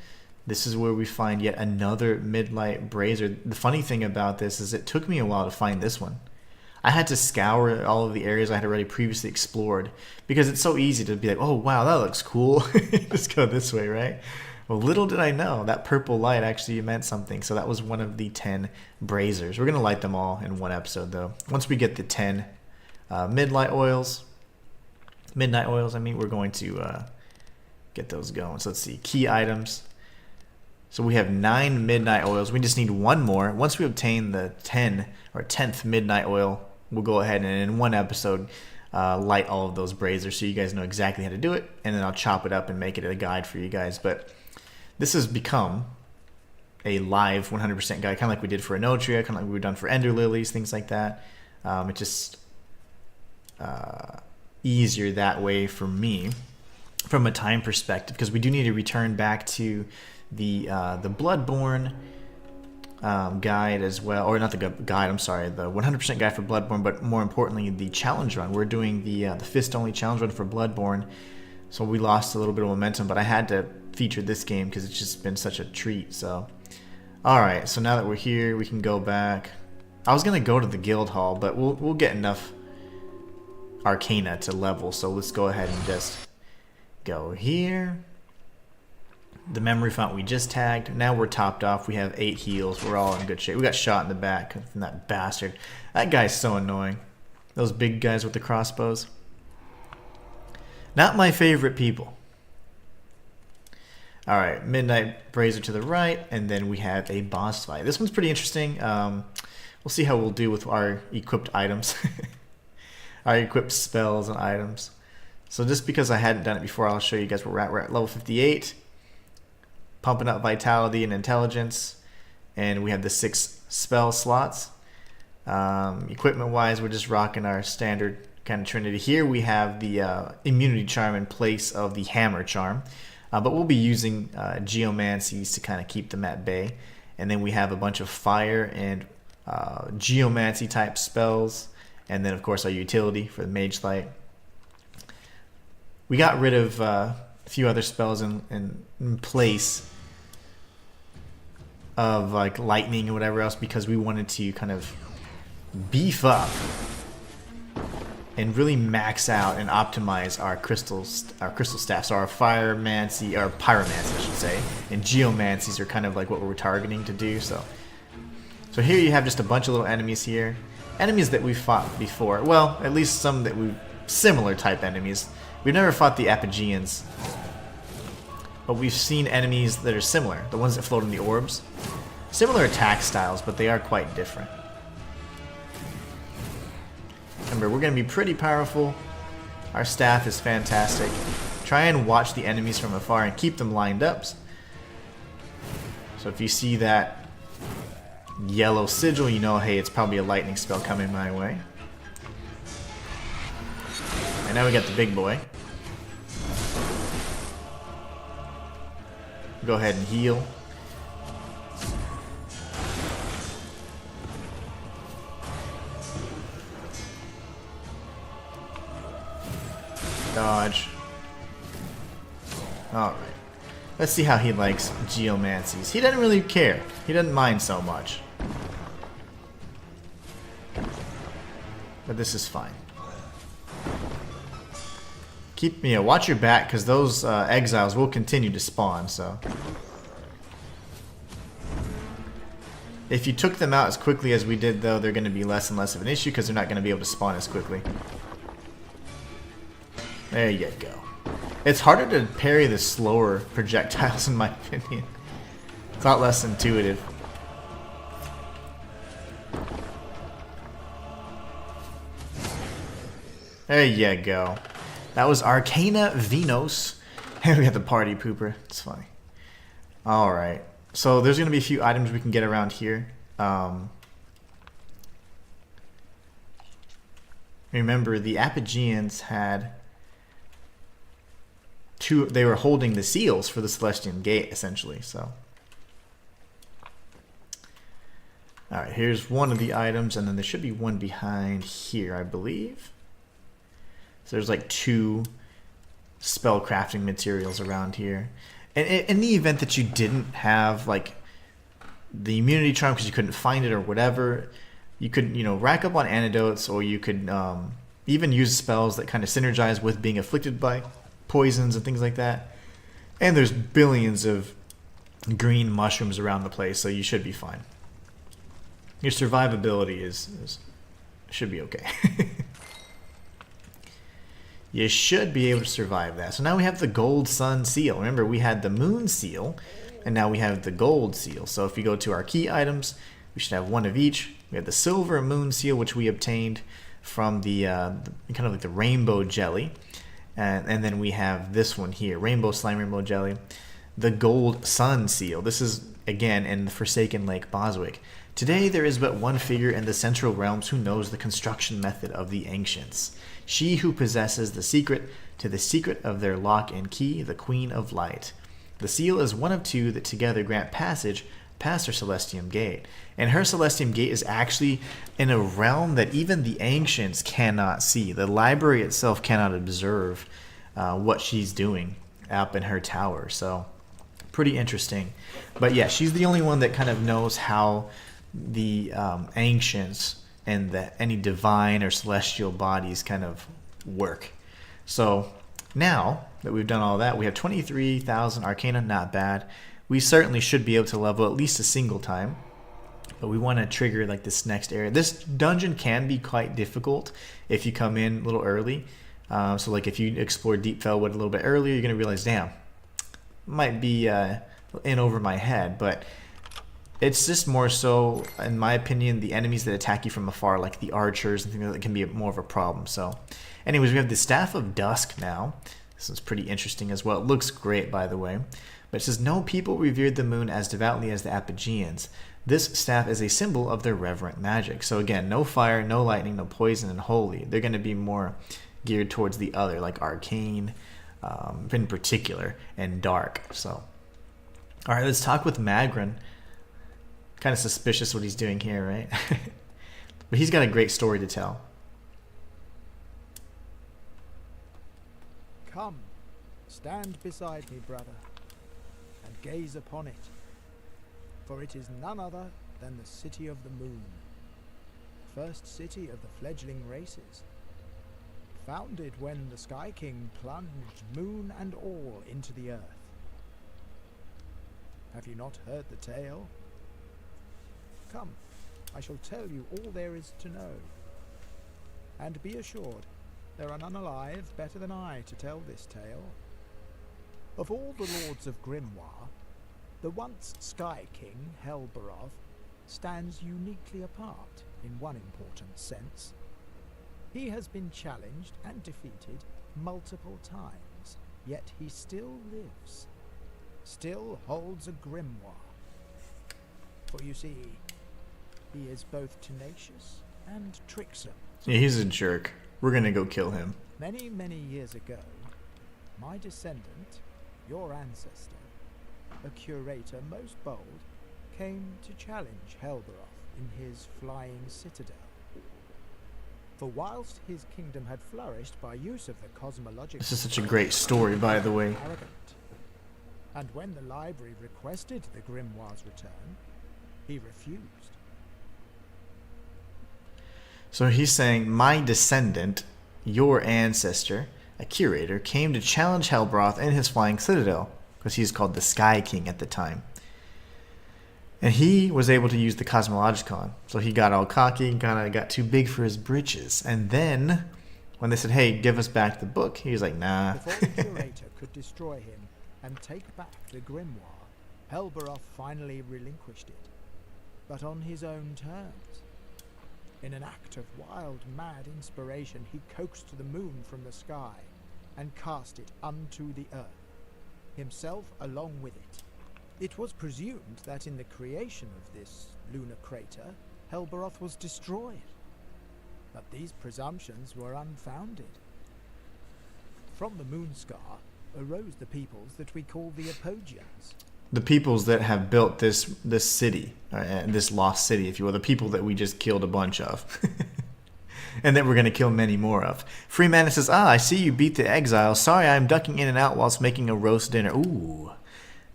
Speaker 1: This is where we find yet another Midnight Brazier. The funny thing about this is it took me a while to find this one. I had to scour all of the areas I had already previously explored because it's so easy to be like, oh wow, that looks cool. Just go this way, right? Well, little did I know that purple light actually meant something. So that was one of the 10 braziers. We're going to light them all in one episode though. Once we get the 10 midnight oils, we're going to get those going. So let's see, key items. So we have 9 midnight oils. We just need one more. Once we obtain the 10 or 10th midnight oil, we'll go ahead and in one episode light all of those braziers so you guys know exactly how to do it. And then I'll chop it up and make it a guide for you guys. But this has become a live 100% guide, kind of like we did for Enotria, kind of like we've done for Ender Lilies, things like that. It's just easier that way for me from a time perspective because we do need to return back to the Bloodborne guide as well, or not the guide, I'm sorry, the 100% guide for Bloodborne, but more importantly the challenge run. We're doing the fist only challenge run for Bloodborne, so we lost a little bit of momentum, but I had to feature this game because it's just been such a treat. So alright, so now that we're here we can go back. I was gonna go to the guild hall, but we'll get enough arcana to level, so let's go ahead and just go here. The memory font we just tagged. Now we're topped off. We have 8 heals. We're all in good shape. We got shot in the back from that bastard. That guy's so annoying. Those big guys with the crossbows. Not my favorite people. Alright, Midnight Brazier to the right, and then we have a boss fight. This one's pretty interesting. We'll see how we'll do with our equipped items. Our equipped spells and items. So just because I hadn't done it before, I'll show you guys where we're at. We're at level 58. Pumping up vitality and intelligence. And we have the 6 spell slots. Equipment wise, we're just rocking our standard kind of trinity. Here we have the immunity charm in place of the hammer charm. But we'll be using geomancies to kind of keep them at bay. And then we have a bunch of fire and geomancy type spells. And then of course our utility for the mage light. We got rid of a few other spells in place of like lightning or whatever else because we wanted to kind of beef up and really max out and optimize our crystal staff. So our pyromancy, I should say, and geomancies are kind of like what we're targeting to do. So here you have just a bunch of little enemies here, enemies that we've fought before. Well, at least some that we similar type enemies. We've never fought the Apogeans, but we've seen enemies that are similar, the ones that float in the orbs. Similar attack styles, but they are quite different. Remember, we're going to be pretty powerful. Our staff is fantastic. Try and watch the enemies from afar and keep them lined up. So if you see that yellow sigil, you know, hey, it's probably a lightning spell coming my way. And now we got the big boy. Go ahead and heal. Dodge. Alright. Let's see how he likes geomancies. He doesn't really care. He doesn't mind so much. But this is fine. Keep, watch your back because those exiles will continue to spawn. So if you took them out as quickly as we did, though, they're going to be less and less of an issue because they're not going to be able to spawn as quickly. There you go. It's harder to parry the slower projectiles, in my opinion. It's a lot less intuitive. There you go. That was Arcana Venos. And we got the party pooper. It's funny. Alright. So there's going to be a few items we can get around here. Remember, the Apogeans had they were holding the seals for the Celestian Gate, essentially. So, alright, here's one of the items, and then there should be one behind here, I believe. So there's like 2 spell crafting materials around here. And in the event that you didn't have like the immunity charm because you couldn't find it or whatever, you could, rack up on antidotes, or you could even use spells that kind of synergize with being afflicted by poisons and things like that. And there's billions of green mushrooms around the place, so you should be fine. Your survivability should be okay. You should be able to survive that. So now we have the Gold Sun Seal. Remember, we had the Moon Seal, and now we have the Gold Seal. So if you go to our key items, we should have one of each. We have the Silver Moon Seal, which we obtained from the kind of like the Rainbow Jelly. And then we have this one here, Rainbow Slime, Rainbow Jelly. The Gold Sun Seal. This is, again, in the Forsaken Lake, Boswick. Today there is but one figure in the Central Realms who knows the construction method of the Ancients. She who possesses the secret to the secret of their lock and key, the Queen of Light. The seal is one of 2 that together grant passage past her Celestium Gate. And her Celestium Gate is actually in a realm that even the Ancients cannot see. The library itself cannot observe what she's doing up in her tower. So, pretty interesting. But yeah, she's the only one that kind of knows how the Ancients and any divine or celestial bodies kind of work. So, now that we've done all that, we have 23,000 Arcana, not bad. We certainly should be able to level at least a single time, but we want to trigger like this next area. This dungeon can be quite difficult if you come in a little early. So like if you explore Deep Fellwood a little bit earlier, you're going to realize, damn, might be in over my head. But it's just more so, in my opinion, the enemies that attack you from afar, like the archers and things like that, can be more of a problem. So anyways, we have the Staff of Dusk now. This is pretty interesting as well. It looks great, by the way. But it says, no people revered the moon as devoutly as the Apogeans. This staff is a symbol of their reverent magic. So again, no fire, no lightning, no poison, and holy. They're going to be more geared towards the other, like arcane in particular, and dark. So, all right, let's talk with Magrin. Kind of suspicious what he's doing here, right? But he's got a great story to tell.
Speaker 3: Come, stand beside me, brother, and gaze upon it. For it is none other than the city of the moon, first city of the fledgling races, founded when the Sky King plunged moon and all into the earth. Have you not heard the tale? Come, I shall tell you all there is to know. And be assured, there are none alive better than I to tell this tale. Of all the lords of Grimoire, the once Sky King, Helberoth, stands uniquely apart in one important sense. He has been challenged and defeated multiple times, yet he still lives, still holds a grimoire. For you see, he is both tenacious and tricksome.
Speaker 1: Yeah, he's a jerk. We're gonna go kill him.
Speaker 3: Many, many years ago, my descendant, your ancestor, a curator most bold, came to challenge Helberoth in his flying citadel. For whilst his kingdom had flourished by use of the cosmological...
Speaker 1: This is such a great story, by the way.
Speaker 3: Arrogant. And when the library requested the grimoire's return, he refused.
Speaker 1: So he's saying, my descendant, your ancestor, a curator, came to challenge Helberoth in his flying citadel, because he's called the Sky King at the time. And he was able to use the Cosmologicon. So he got all cocky, kind of got too big for his britches. And then, when they said, hey, give us back the book, he was like, nah.
Speaker 3: Before the curator could destroy him and take back the grimoire, Helberoth finally relinquished it, but on his own terms. In an act of wild, mad inspiration, he coaxed the moon from the sky and cast it unto the earth, himself along with it. It was presumed that in the creation of this lunar crater, Helberoth was destroyed. But these presumptions were unfounded. From the moonscar arose the peoples that we call the Apogeans.
Speaker 1: The peoples that have built this city, this lost city, if you will, the people that we just killed a bunch of. And that we're going to kill many more of. Freeman says, I see you beat the exile. Sorry, I'm ducking in and out whilst making a roast dinner. Ooh,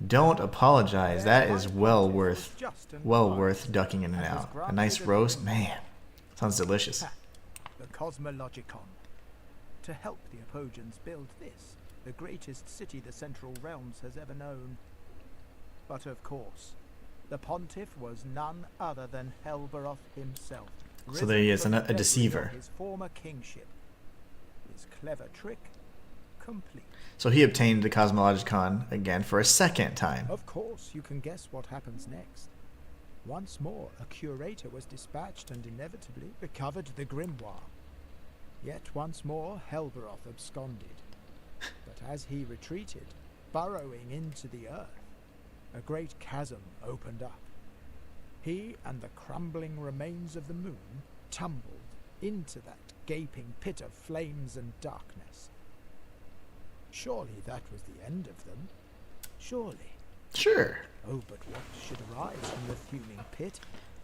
Speaker 1: don't apologize. That is well worth ducking in and out. A nice roast, man, sounds delicious.
Speaker 3: The Cosmologicon. To help the Apogeans build this, the greatest city the Central Realms has ever known. But of course, the pontiff was none other than Helberoth himself.
Speaker 1: So there he is, a deceiver.
Speaker 3: His former kingship. His clever trick complete.
Speaker 1: So he obtained the Cosmologicon again for a second time.
Speaker 3: Of course, you can guess what happens next. Once more, a curator was dispatched and inevitably recovered the grimoire. Yet once more, Helberoth absconded. But as he retreated, burrowing into the earth, a great chasm opened up. He and the crumbling remains of the moon tumbled into that gaping pit of flames and darkness. Surely that was the end of them. Surely.
Speaker 1: Sure.
Speaker 3: Oh, but what should arise from the fuming pit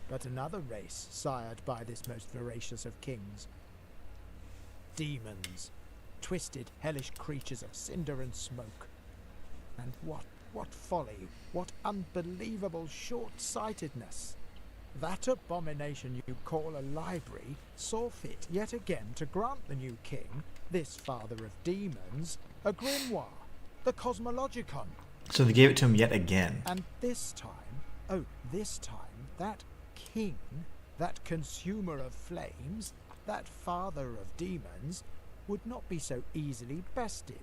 Speaker 3: but another race sired by this most voracious of kings? Demons, twisted, hellish creatures of cinder and smoke. And what folly, what unbelievable short-sightedness. That abomination you call a library saw fit yet again to grant the new king, this father of demons, a grimoire, the Cosmologicon.
Speaker 1: So they gave it to him yet again.
Speaker 3: And this time, that king, that consumer of flames, that father of demons, would not be so easily bested.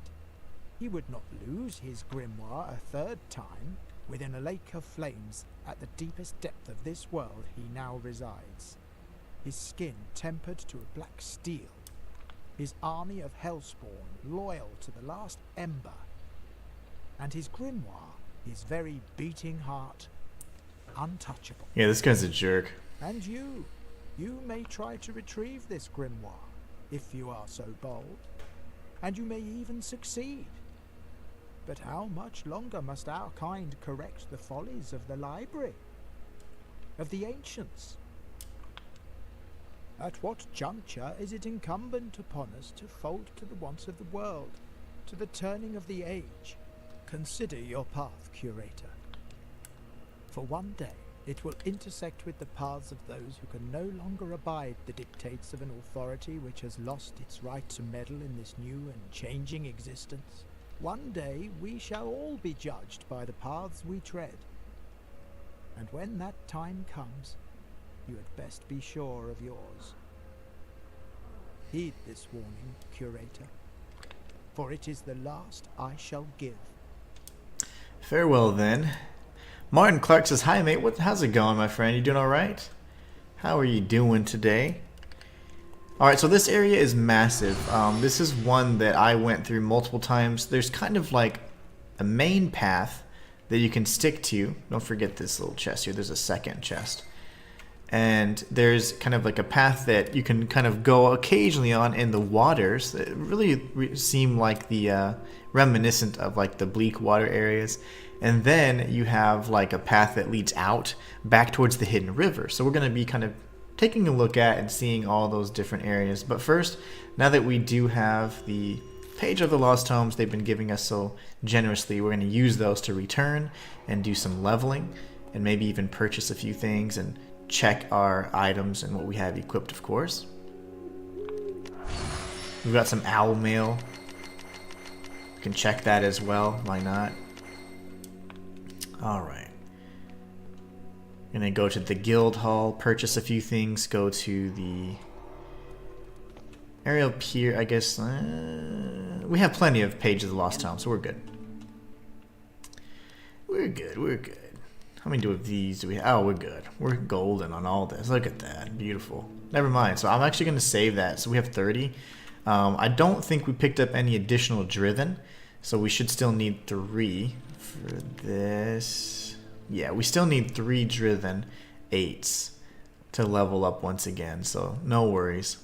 Speaker 3: He would not lose his grimoire a third time within a lake of flames at the deepest depth of this world he now resides. His skin tempered to a black steel, his army of hellspawn loyal to the last ember, and his grimoire, his very beating heart, untouchable.
Speaker 1: Yeah, this guy's a jerk.
Speaker 3: And you may try to retrieve this grimoire, if you are so bold, and you may even succeed. But how much longer must our kind correct the follies of the library, of the ancients? At what juncture is it incumbent upon us to fold to the wants of the world, to the turning of the age? Consider your path, Curator. For one day it will intersect with the paths of those who can no longer abide the dictates of an authority which has lost its right to meddle in this new and changing existence. One day we shall all be judged by the paths we tread. And when that time comes, you had best be sure of yours. Heed this warning, Curator, for it is the last I shall give.
Speaker 1: Farewell then. Martin Clark says, hi mate, how's it going, my friend? You doing alright? How are you doing today? Alright, so this area is massive. This is one that I went through multiple times. There's kind of like a main path that you can stick to. Don't forget this little chest here. There's a second chest. And there's kind of like a path that you can kind of go occasionally on in the waters. It really seem like the reminiscent of like the bleak water areas. And then you have like a path that leads out back towards the hidden river. So we're going to be kind of taking a look at and seeing all those different areas. But first, now that we do have the page of the Lost Tomes they've been giving us so generously, we're going to use those to return and do some leveling and maybe even purchase a few things and check our items and what we have equipped, of course. We've got some owl mail. We can check that as well. Why not? Alright. Gonna go to the guild hall, purchase a few things, go to the area up here, I guess. We have plenty of pages of the Lost Town, so we're good. We're good. How many of these do we have? Oh, we're good. We're golden on all this. Look at that. Beautiful. Never mind. So I'm actually going to save that. So we have 30. I don't think we picked up any additional driven, so we should still need 3 for this. Yeah, we still need 3 driven 8s to level up once again, so no worries.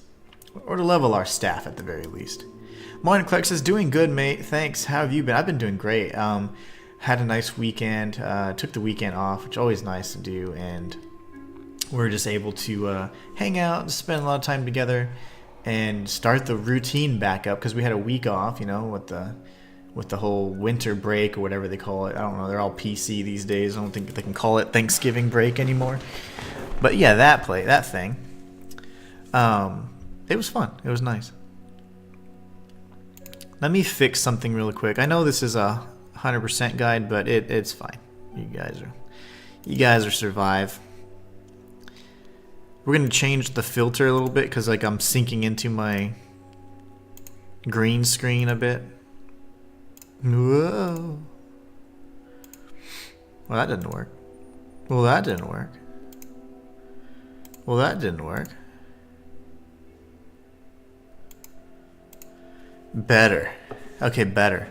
Speaker 1: Or to level our staff at the very least. Martin Clark says, doing good, mate. Thanks. How have you been? I've been doing great. Had a nice weekend. Took the weekend off, which is always nice to do, and we're just able to hang out, spend a lot of time together, and start the routine back up because we had a week off, you know, with the whole winter break or whatever they call it. I don't know. They're all PC these days. I don't think they can call it Thanksgiving break anymore. But yeah, that thing. It was fun. It was nice. Let me fix something really quick. I know this is a 100% guide, but it's fine. You guys are survive. We're gonna change the filter a little bit because like I'm sinking into my green screen a bit. Whoa. Well, that didn't work. Well, that didn't work. Well, that didn't work. Better. Okay, better.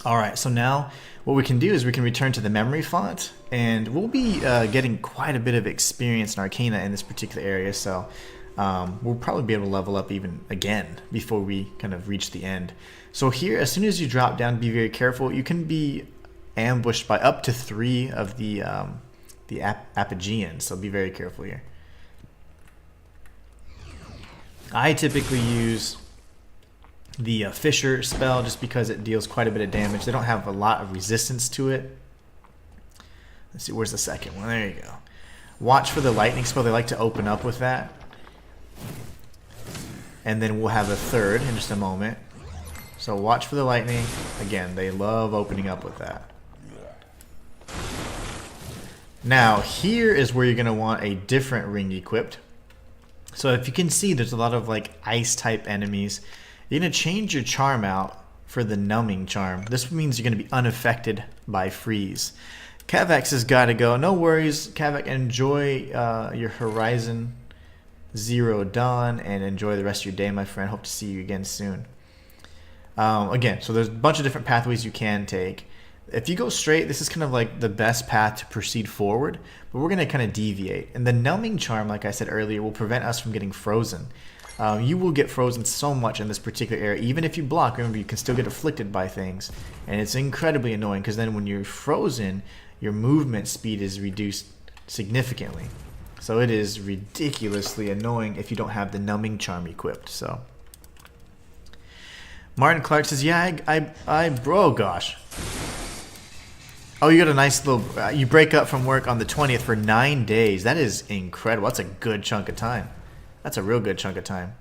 Speaker 1: Alright, so now what we can do is we can return to the memory font, and we'll be getting quite a bit of experience in Arcana in this particular area, so we'll probably be able to level up even again before we kind of reach the end. So here, as soon as you drop down, be very careful. You can be ambushed by up to 3 of the Apogeans, so be very careful here. I typically use the Fisher spell just because it deals quite a bit of damage. They don't have a lot of resistance to it. Let's see, where's the second one? There you go. Watch for the lightning spell. They like to open up with that. And then we'll have a third in just a moment. So watch for the lightning. Again, they love opening up with that. Now, here is where you're going to want a different ring equipped. So if you can see, there's a lot of like ice type enemies. You're going to change your charm out for the numbing charm. This means you're going to be unaffected by freeze. Kavax has got to go. No worries, Kavax. Enjoy your Horizon Zero Dawn and enjoy the rest of your day, my friend. Hope to see you again soon. Again, so there's a bunch of different pathways you can take. If you go straight, this is kind of like the best path to proceed forward, but we're going to kind of deviate. And the numbing charm, like I said earlier, will prevent us from getting frozen. You will get frozen so much in this particular area. Even if you block, remember, you can still get afflicted by things. And it's incredibly annoying because then when you're frozen, your movement speed is reduced significantly. So it is ridiculously annoying if you don't have the numbing charm equipped. So Martin Clark says, yeah, oh gosh. Oh, you got a nice little, you break up from work on the 20th for 9 days. That is incredible. That's a good chunk of time. That's a real good chunk of time.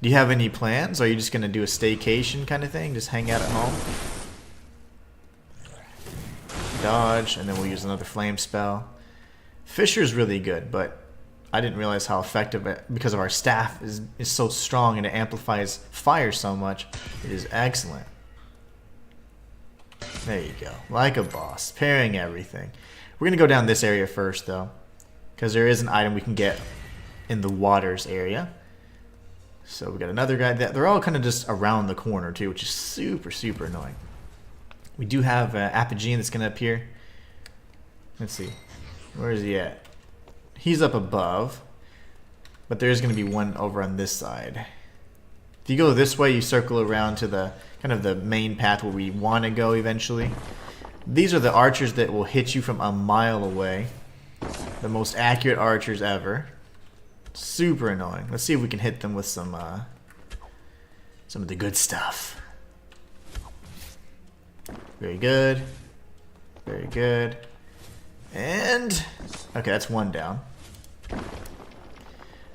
Speaker 1: Do you have any plans? Or are you just going to do a staycation kind of thing? Just hang out at home? Dodge, and then we'll use another flame spell. Fisher's really good, but I didn't realize how effective it, because of our staff is so strong and it amplifies fire so much. It is excellent. There you go. Like a boss. Pairing everything. We're going to go down this area first, though, because there is an item we can get in the waters area. So we got another guy. They're all kind of just around the corner, too, which is super, super annoying. We do have Apogean that's going to appear. Let's see. Where is he at? He's up above. But there's going to be one over on this side. If you go this way, you circle around to the kind of the main path where we want to go eventually. These are the archers that will hit you from a mile away. The most accurate archers ever. Super annoying. Let's see if we can hit them with some of the good stuff. Very good. Very good. And okay, that's one down.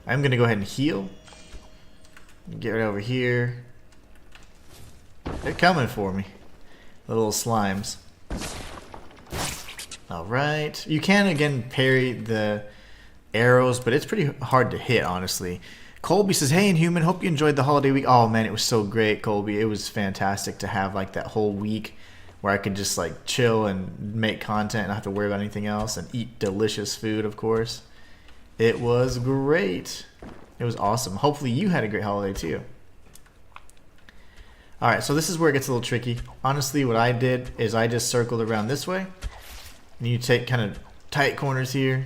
Speaker 1: I'm gonna go ahead and heal. Get right over here. They're coming for me. The little slimes. Alright. You can again parry the arrows, but it's pretty hard to hit, honestly. Colby says, hey Inhuman, hope you enjoyed the holiday week. Oh man, it was so great, Colby. It was fantastic to have like that whole week where I could just like chill and make content and not have to worry about anything else and eat delicious food, of course. It was great. It was awesome. Hopefully you had a great holiday too. Alright, so this is where it gets a little tricky. Honestly, what I did is I just circled around this way. And you take kind of tight corners here.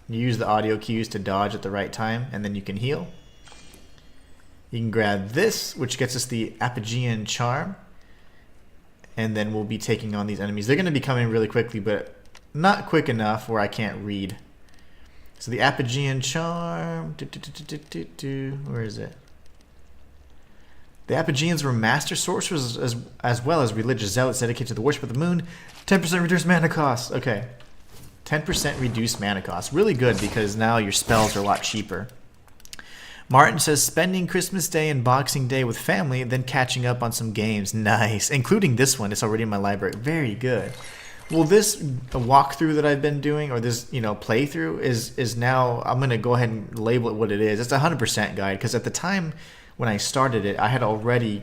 Speaker 1: You use the audio cues to dodge at the right time, and then you can heal. You can grab this, which gets us the Apogean charm. And then we'll be taking on these enemies. They're going to be coming really quickly, but not quick enough where I can't read. So the Apogean charm. Where is it? The Apogeans were master sorcerers as well as religious zealots dedicated to the worship of the moon. 10% reduced mana cost. Okay. 10% reduced mana cost. Really good because now your spells are a lot cheaper. Martin says, spending Christmas Day and Boxing Day with family, then catching up on some games. Nice. Including this one. It's already in my library. Very good. Well, this walkthrough that I've been doing, or this, playthrough, is now, I'm going to go ahead and label it what it is. It's a 100% guide, because at the time when I started it, I had already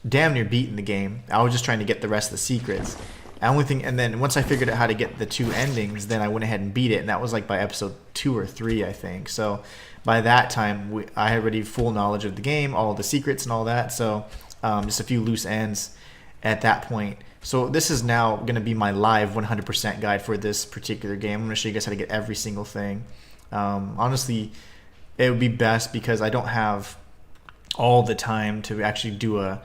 Speaker 1: damn near beaten the game. I was just trying to get the rest of the secrets. And then once I figured out how to get the 2 endings, then I went ahead and beat it, and that was like by episode 2 or 3, I think. So by that time, I had already full knowledge of the game, all of the secrets and all that. So just a few loose ends at that point. So this is now going to be my live 100% guide for this particular game. I'm going to show you guys how to get every single thing. Honestly, it would be best because I don't have all the time to actually do an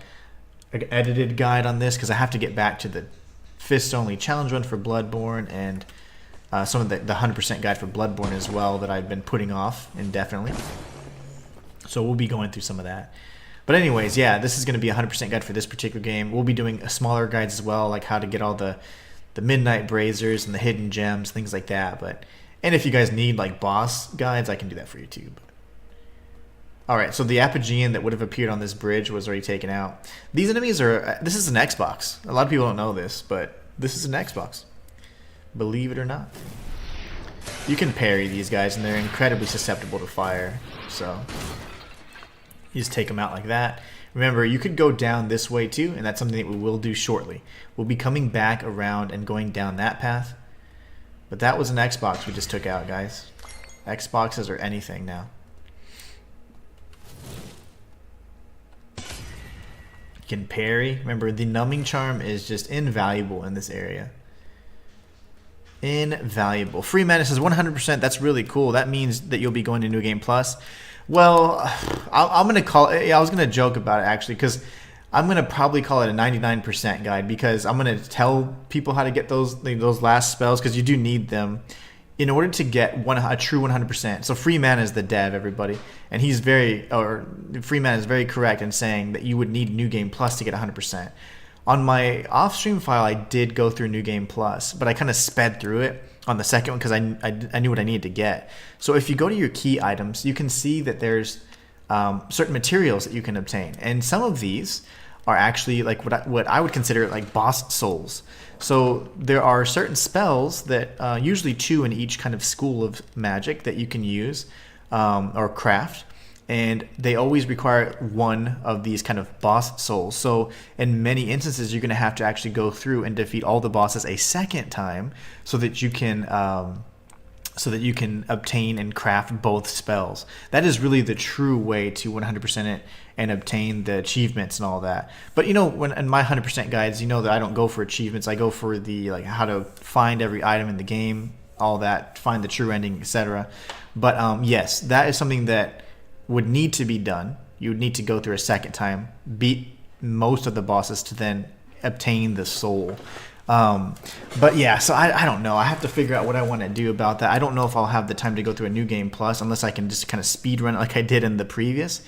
Speaker 1: edited guide on this, because I have to get back to the Fist Only Challenge Run for Bloodborne and some of the 100% guide for Bloodborne as well that I've been putting off indefinitely. So we'll be going through some of that. But anyways, yeah, this is going to be a 100% guide for this particular game. We'll be doing smaller guides as well, like how to get all the Midnight Brazers and the hidden gems, things like that. And if you guys need like boss guides, I can do that for you too. Alright, so the Apogean that would have appeared on this bridge was already taken out. These enemies are... This is an Xbox. A lot of people don't know this, but this is an Xbox. Believe it or not. You can parry these guys, and they're incredibly susceptible to fire. So You just take them out like that. Remember, you could go down this way too, and that's something that we will do shortly. We'll be coming back around and going down that path. But that was an Xbox we just took out, guys. Xboxes are anything now. You can parry. Remember, the numbing charm is just invaluable in this area. Invaluable. Free Mana says 100%. That's really cool. That means that you'll be going to New Game Plus. Well, I'm going to call it, yeah, I was going to joke about it actually, because I'm going to probably call it a 99% guide, because I'm going to tell people how to get those last spells, because you do need them in order to get a true 100%. So Free Mana is the dev, everybody, and Free Mana is very correct in saying that you would need New Game Plus to get 100%. On my off-stream file, I did go through New Game Plus, but I kind of sped through it on the second one because I knew what I needed to get. So if you go to your key items, you can see that there's certain materials that you can obtain, and some of these are actually like what I would consider like boss souls. So there are certain spells that usually 2 in each kind of school of magic that you can use or craft, and they always require 1 of these kind of boss souls. So in many instances, you're going to have to actually go through and defeat all the bosses a second time so that you can obtain and craft both spells. That is really the true way to 100% it and obtain the achievements and all that. But you know, when in my 100% guides, you know that I don't go for achievements. I go for the like how to find every item in the game, all that, find the true ending, etc. But yes, that is something that would need to be done. You would need to go through a second time, beat most of the bosses to then obtain the soul. But yeah, so I don't know. I have to figure out what I want to do about that. I don't know if I'll have the time to go through a New Game Plus unless I can just kind of speed run it like I did in the previous.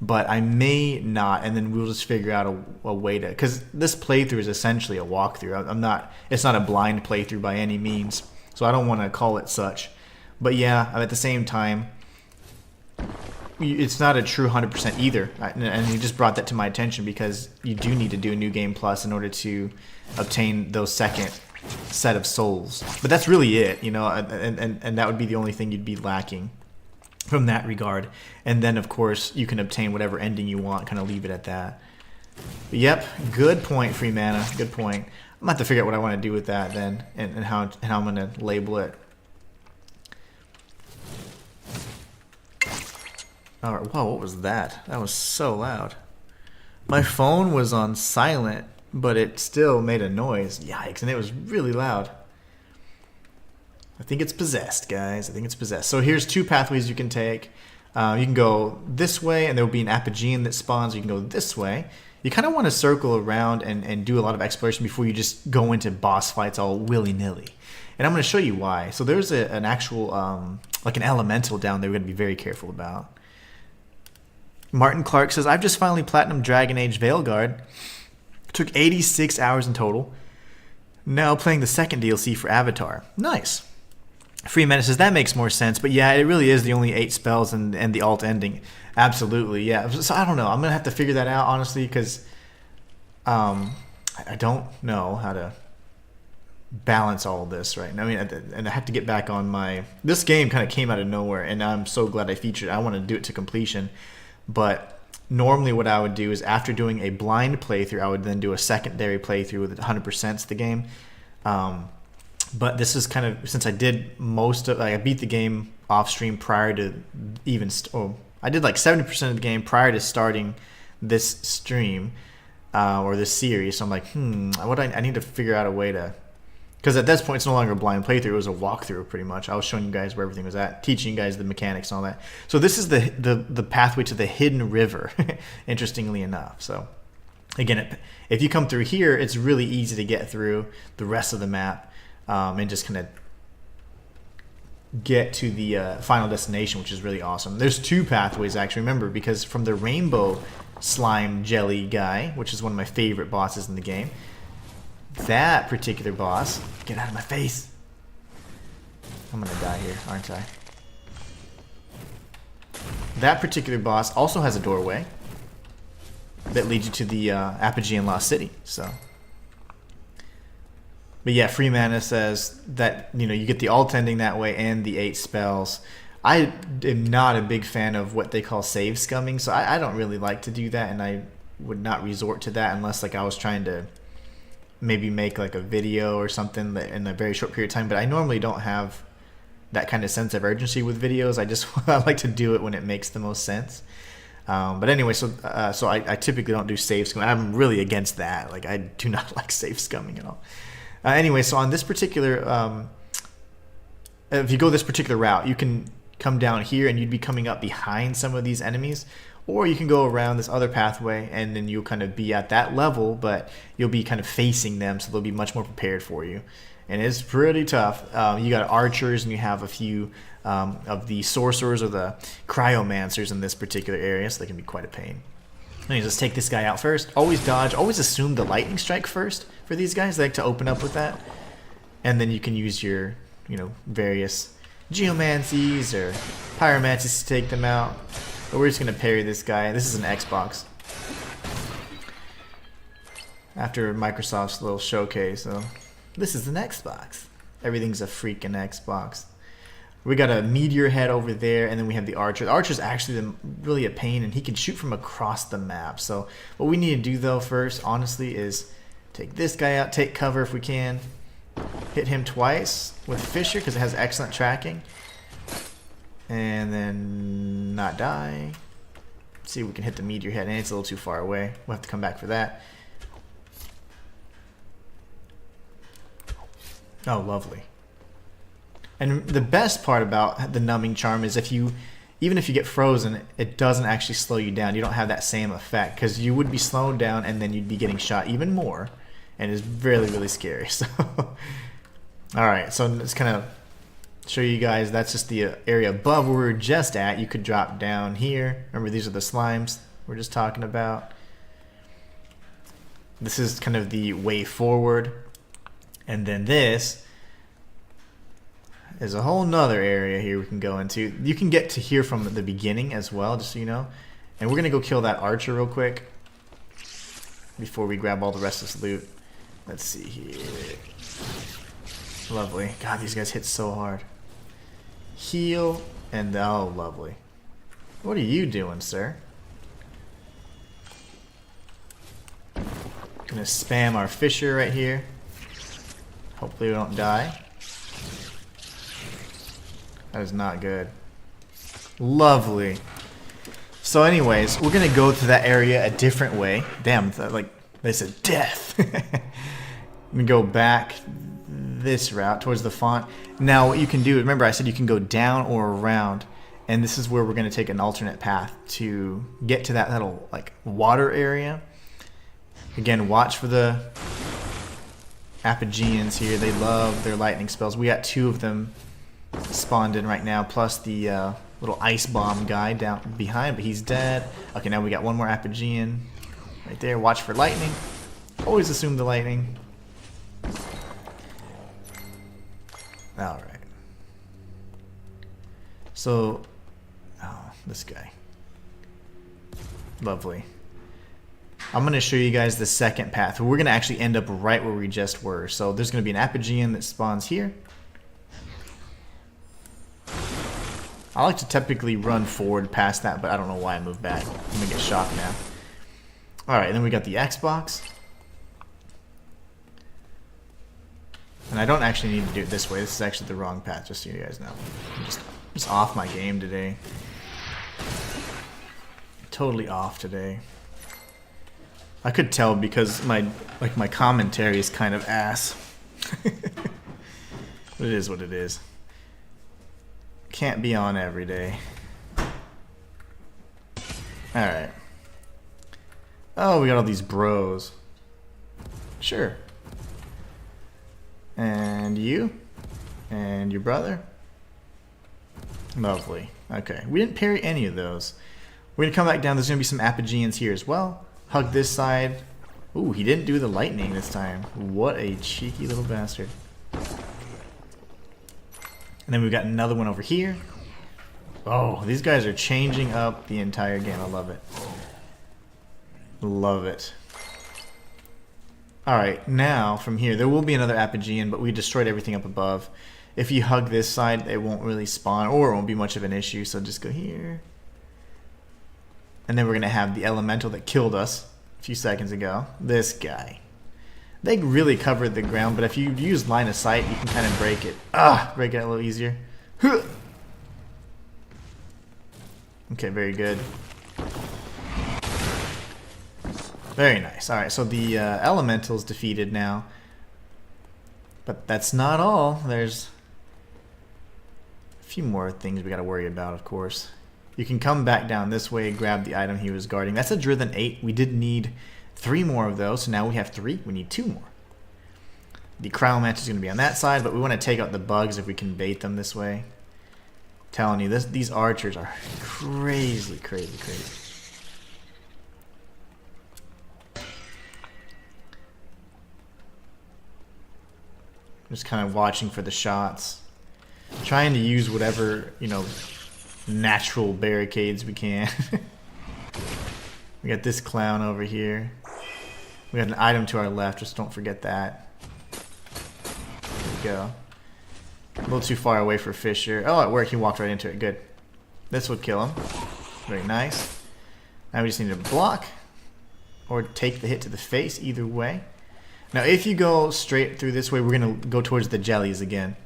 Speaker 1: But I may not, and then we'll just figure out a way to, because this playthrough is essentially a walkthrough. It's not a blind playthrough by any means, so I don't want to call it such. But yeah, at the same time, it's not a true 100% either, and you just brought that to my attention because you do need to do a New Game Plus in order to obtain those second set of souls. But that's really it, you know, and that would be the only thing you'd be lacking from that regard. And then of course you can obtain whatever ending you want, kind of leave it at that. But yep, good point, Free Mana, good point. I'm gonna have to figure out what I want to do with that then, and how I'm gonna label it. Alright, whoa, what was that? That was so loud. My phone was on silent, but it still made a noise. Yikes, and it was really loud. I think it's possessed, guys. I think it's possessed. So here's 2 pathways you can take. You can go this way, and there will be an Apogean that spawns. You can go this way. You kind of want to circle around and do a lot of exploration before you just go into boss fights all willy-nilly. And I'm going to show you why. So there's an actual, like an elemental down there we're going to be very careful about. Martin Clark says, I've just finally Platinum Dragon Age Veilguard. Took 86 hours in total. Now playing the second DLC for Avatar. Nice. Free Mana says, that makes more sense. But yeah, it really is the only 8 spells and the alt ending. Absolutely, yeah. So I don't know. I'm going to have to figure that out, honestly, because I don't know how to balance all of this right now. I mean, and I have to get back on my... This game kind of came out of nowhere, and I'm so glad I featured it. I want to do it to completion. But normally what I would do is after doing a blind playthrough, I would then do a secondary playthrough with 100% the game. But this is kind of, since I did most of, like I beat the game off stream prior to even, I did like 70% of the game prior to starting this stream or this series. So I'm like, I need to figure out a way to, because at this point it's no longer a blind playthrough, it was a walkthrough pretty much. I was showing you guys where everything was at, teaching you guys the mechanics and all that. So this is the pathway to the hidden river, interestingly enough. So again, if you come through here, it's really easy to get through the rest of the map and just kind of get to the final destination, which is really awesome. There's 2 pathways actually, remember, because from the rainbow slime jelly guy, which is one of my favorite bosses in the game, that particular boss, get out of my face. I'm gonna die here, aren't I? That particular boss also has a doorway that leads you to the Apogean Lost City. So, but yeah, Free Mana says that, you know, you get the alt ending that way and the 8 spells. I am not a big fan of what they call save scumming, so I don't really like to do that, and I would not resort to that unless like I was trying to maybe make like a video or something that in a very short period of time. But I normally don't have that kind of sense of urgency with videos. I like to do it when it makes the most sense. But anyway, so I typically don't do save scumming. I'm really against that. Like I do not like save scumming at all. Anyway, so on this particular, if you go this particular route, you can come down here and you'd be coming up behind some of these enemies. Or you can go around this other pathway and then you'll kind of be at that level, but you'll be kind of facing them, so they'll be much more prepared for you. And it's pretty tough. You got archers and you have a few of the sorcerers or the cryomancers in this particular area, so they can be quite a pain. Anyways, let's take this guy out first. Always dodge. Always assume the lightning strike first for these guys. They like to open up with that. And then you can use your, various geomancies or pyromancies to take them out. But we're just going to parry this guy. This is an Xbox. After Microsoft's little showcase, so this is an Xbox. Everything's a freaking Xbox. We got a meteor head over there, and then we have the archer. The archer's actually really a pain, and he can shoot from across the map. So what we need to do, though, first, honestly, is take this guy out, take cover if we can, hit him twice with Fisher because it has excellent tracking, and then not die. See if we can hit the meteor head, and it's a little too far away. We'll have to come back for that. Oh, lovely. And the best part about the numbing charm is even if you get frozen, it doesn't actually slow you down. You don't have that same effect because you would be slowed down and then you'd be getting shot even more, and it's really, really scary. So, all right, so let's kind of show you guys. That's just the area above where we were just at. You could drop down here. Remember, these are the slimes we're just talking about. This is kind of the way forward, and then this is a whole nother area here we can go into. You can get to here from the beginning as well, just so you know. And we're going to go kill that archer real quick before we grab all the rest of this loot. Let's see here. Lovely. God, these guys hit so hard. Heal, and oh, lovely. What are you doing, sir? Gonna spam our Fisher right here. Hopefully we don't die. That is not good. Lovely. So anyways, we're going to go to that area a different way. Damn, like they said death. We go back this route towards the font. Now what you can do, remember I said you can go down or around. And this is where we're going to take an alternate path to get to that little like water area. Again, watch for the Apogeans here. They love their lightning spells. We got 2 of them spawned in right now, plus the little ice bomb guy down behind, but he's dead. Okay, now we got one more Apogean right there. Watch for lightning. Always assume the lightning. Alright. So, oh, this guy. Lovely. I'm going to show you guys the second path. We're going to actually end up right where we just were. So there's going to be an Apogean that spawns here. I like to typically run forward past that, but I don't know why I moved back. I'm going to get shocked now. Alright, then we got the Xbox. And I don't actually need to do it this way. This is actually the wrong path, just so you guys know. I'm just off my game today. Totally off today. I could tell because my commentary is kind of ass. But it is what it is. Can't be on every day. Alright. Oh, we got all these bros. Sure. And you? And your brother? Lovely. Okay. We didn't parry any of those. We're going to come back down. There's going to be some Apogeans here as well. Hug this side. Ooh, he didn't do the lightning this time. What a cheeky little bastard. And then we've got another one over here. Oh, these guys are changing up the entire game. I love it. Love it. Alright, now from here, there will be another Apogean, but we destroyed everything up above. if you hug this side, it won't really spawn, or it won't be much of an issue. So just go here. And then we're going to have the elemental that killed us a few seconds ago. This guy. They really covered the ground, but if you use line of sight, you can kind of break it. Break it a little easier. Okay, very good. Very nice. Alright, so the elemental's defeated now. But that's not all. There's a few more things we got to worry about, of course. You can come back down this way, grab the item he was guarding. That's a Drithen 8. We did need 3 more of those, so now we have 3. We need 2 more. The crown match is going to be on that side, but we want to take out the bugs if we can bait them this way. Telling you, these archers are crazy, crazy, crazy. Just kind of watching for the shots. Trying to use whatever, you know, natural barricades we can. We got this clown over here. We got an item to our left, just don't forget that. There we go. A little too far away for Fisher. Oh, it worked. He walked right into it. Good. This would kill him. Very nice. Now we just need to block or take the hit to the face, either way. Now if you go straight through this way, we're going to go towards the jellies again.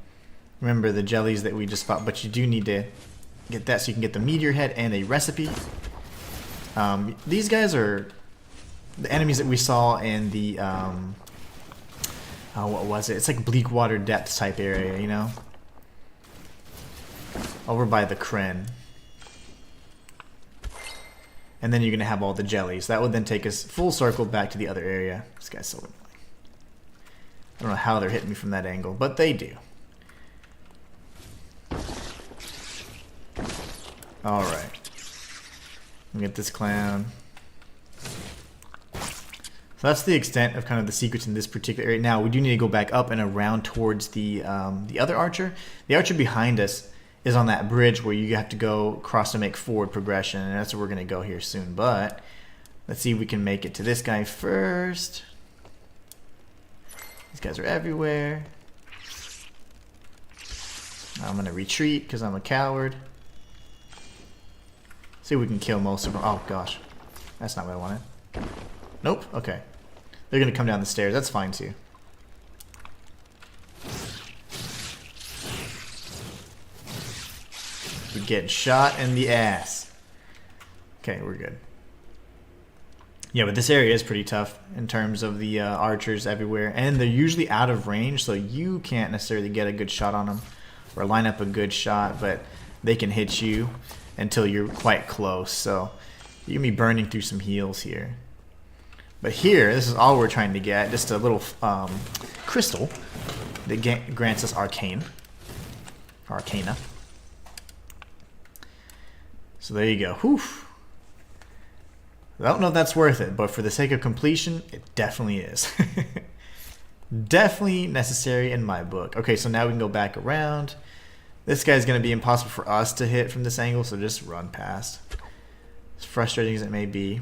Speaker 1: Remember the jellies that we just fought, but you do need to get that so you can get the meteor head and a recipe. These guys are the enemies that we saw in the what was it? It's like Bleakwater Depths type area, you know? Over by the Kren. And then you're going to have all the jellies. That would then take us full circle back to the other area. This guy's so annoying. I don't know how they're hitting me from that angle, but they do. Alright. Get this clown. So that's the extent of kind of the secrets in this particular area. Now we do need to go back up and around towards the other archer. The archer behind us is on that bridge where you have to go across to make forward progression, and that's where we're going to go here soon. But let's see if we can make it to this guy first. These guys are everywhere. I'm going to retreat because I'm a coward. See if we can kill most of them. Oh gosh, that's not what I wanted. Nope. Okay. They're going to come down the stairs. That's fine too. We're getting shot in the ass. Okay, we're good. Yeah, but this area is pretty tough in terms of the archers everywhere. And they're usually out of range, so you can't necessarily get a good shot on them or line up a good shot, but they can hit you until you're quite close. So you can be burning through some heals here. But here, this is all we're trying to get. Just a little crystal that grants us arcana. So there you go. Whew. I don't know if that's worth it, but for the sake of completion, it definitely is. Definitely necessary in my book. Okay, so now we can go back around. This guy's going to be impossible for us to hit from this angle, so just run past. As frustrating as it may be.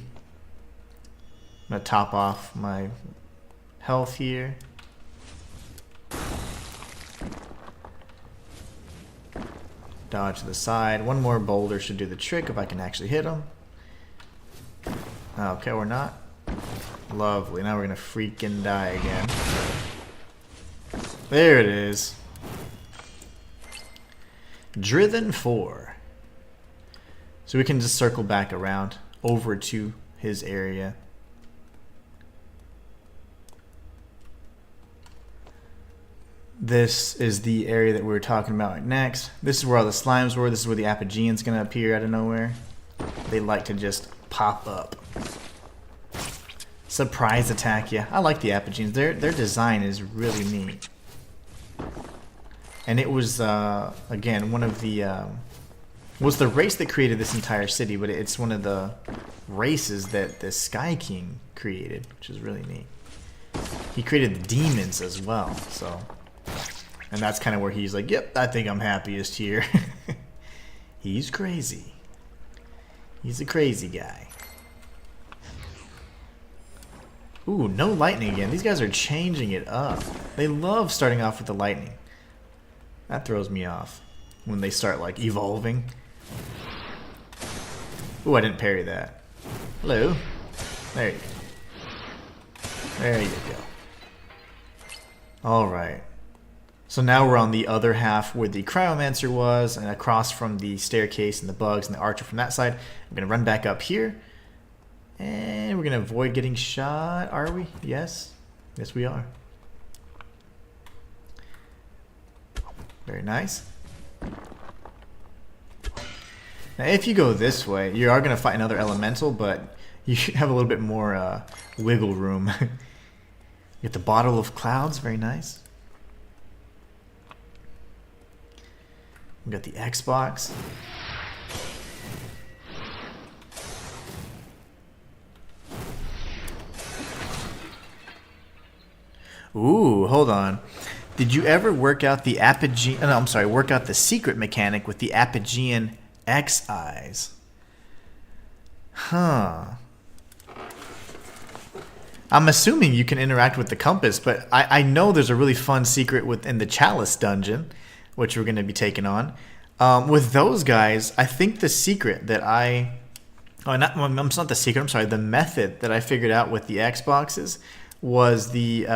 Speaker 1: I'm going to top off my health here. Dodge to the side. One more boulder should do the trick if I can actually hit him. Okay, we're not. Lovely. Now we're going to freaking die again. There it is. Drithen 4. So we can just circle back around over to his area. This is the area that we were talking about next. This is where all the slimes were. This is where the Apogean's going to appear out of nowhere. They like to just pop up. Surprise attack, yeah. I like the Apogeans. Their design is really neat. And it was, again, one of the... was the race that created this entire city, but it's one of the races that the Sky King created, which is really neat. He created the demons as well, so... And that's kind of where he's like, yep, I think I'm happiest here. He's crazy. He's a crazy guy. Ooh, no lightning again. These guys are changing it up. They love starting off with the lightning. That throws me off when they start like evolving. Ooh, I didn't parry that. Hello. There you go. There you go. Alright. So now we're on the other half where the Cryomancer was, and across from the staircase and the bugs and the archer from that side. I'm going to run back up here. And we're going to avoid getting shot. Are we? Yes. Yes, we are. Very nice. Now, if you go this way, you are going to fight another elemental, but you have a little bit more wiggle room. You get the Bottle of Clouds. Very nice. We got the Xbox. Ooh, hold on. Did you ever work out the Apogean? No, I'm sorry. Work out the secret mechanic with the Apogean X eyes? Huh. I'm assuming you can interact with the compass, but I know there's a really fun secret within the Chalice dungeon, which we're going to be taking on. With those guys, I think the secret that it's not the secret, I'm sorry, the method that I figured out with the Xboxes was the,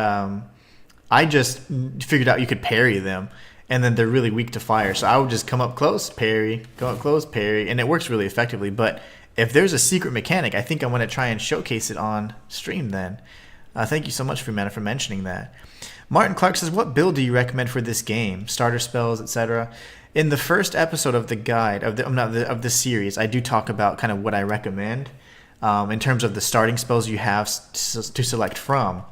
Speaker 1: I just figured out you could parry them, and then they're really weak to fire. So I would just come up close, parry, go up close, parry, and it works really effectively. But if there's a secret mechanic, I think I'm going to try and showcase it on stream then. Thank you so much, Freemana, for mentioning that. Martin Clark says, what build do you recommend for this game? Starter spells, etc. In the first episode of the guide, of the series, I do talk about kind of what I recommend in terms of the starting spells you have to select from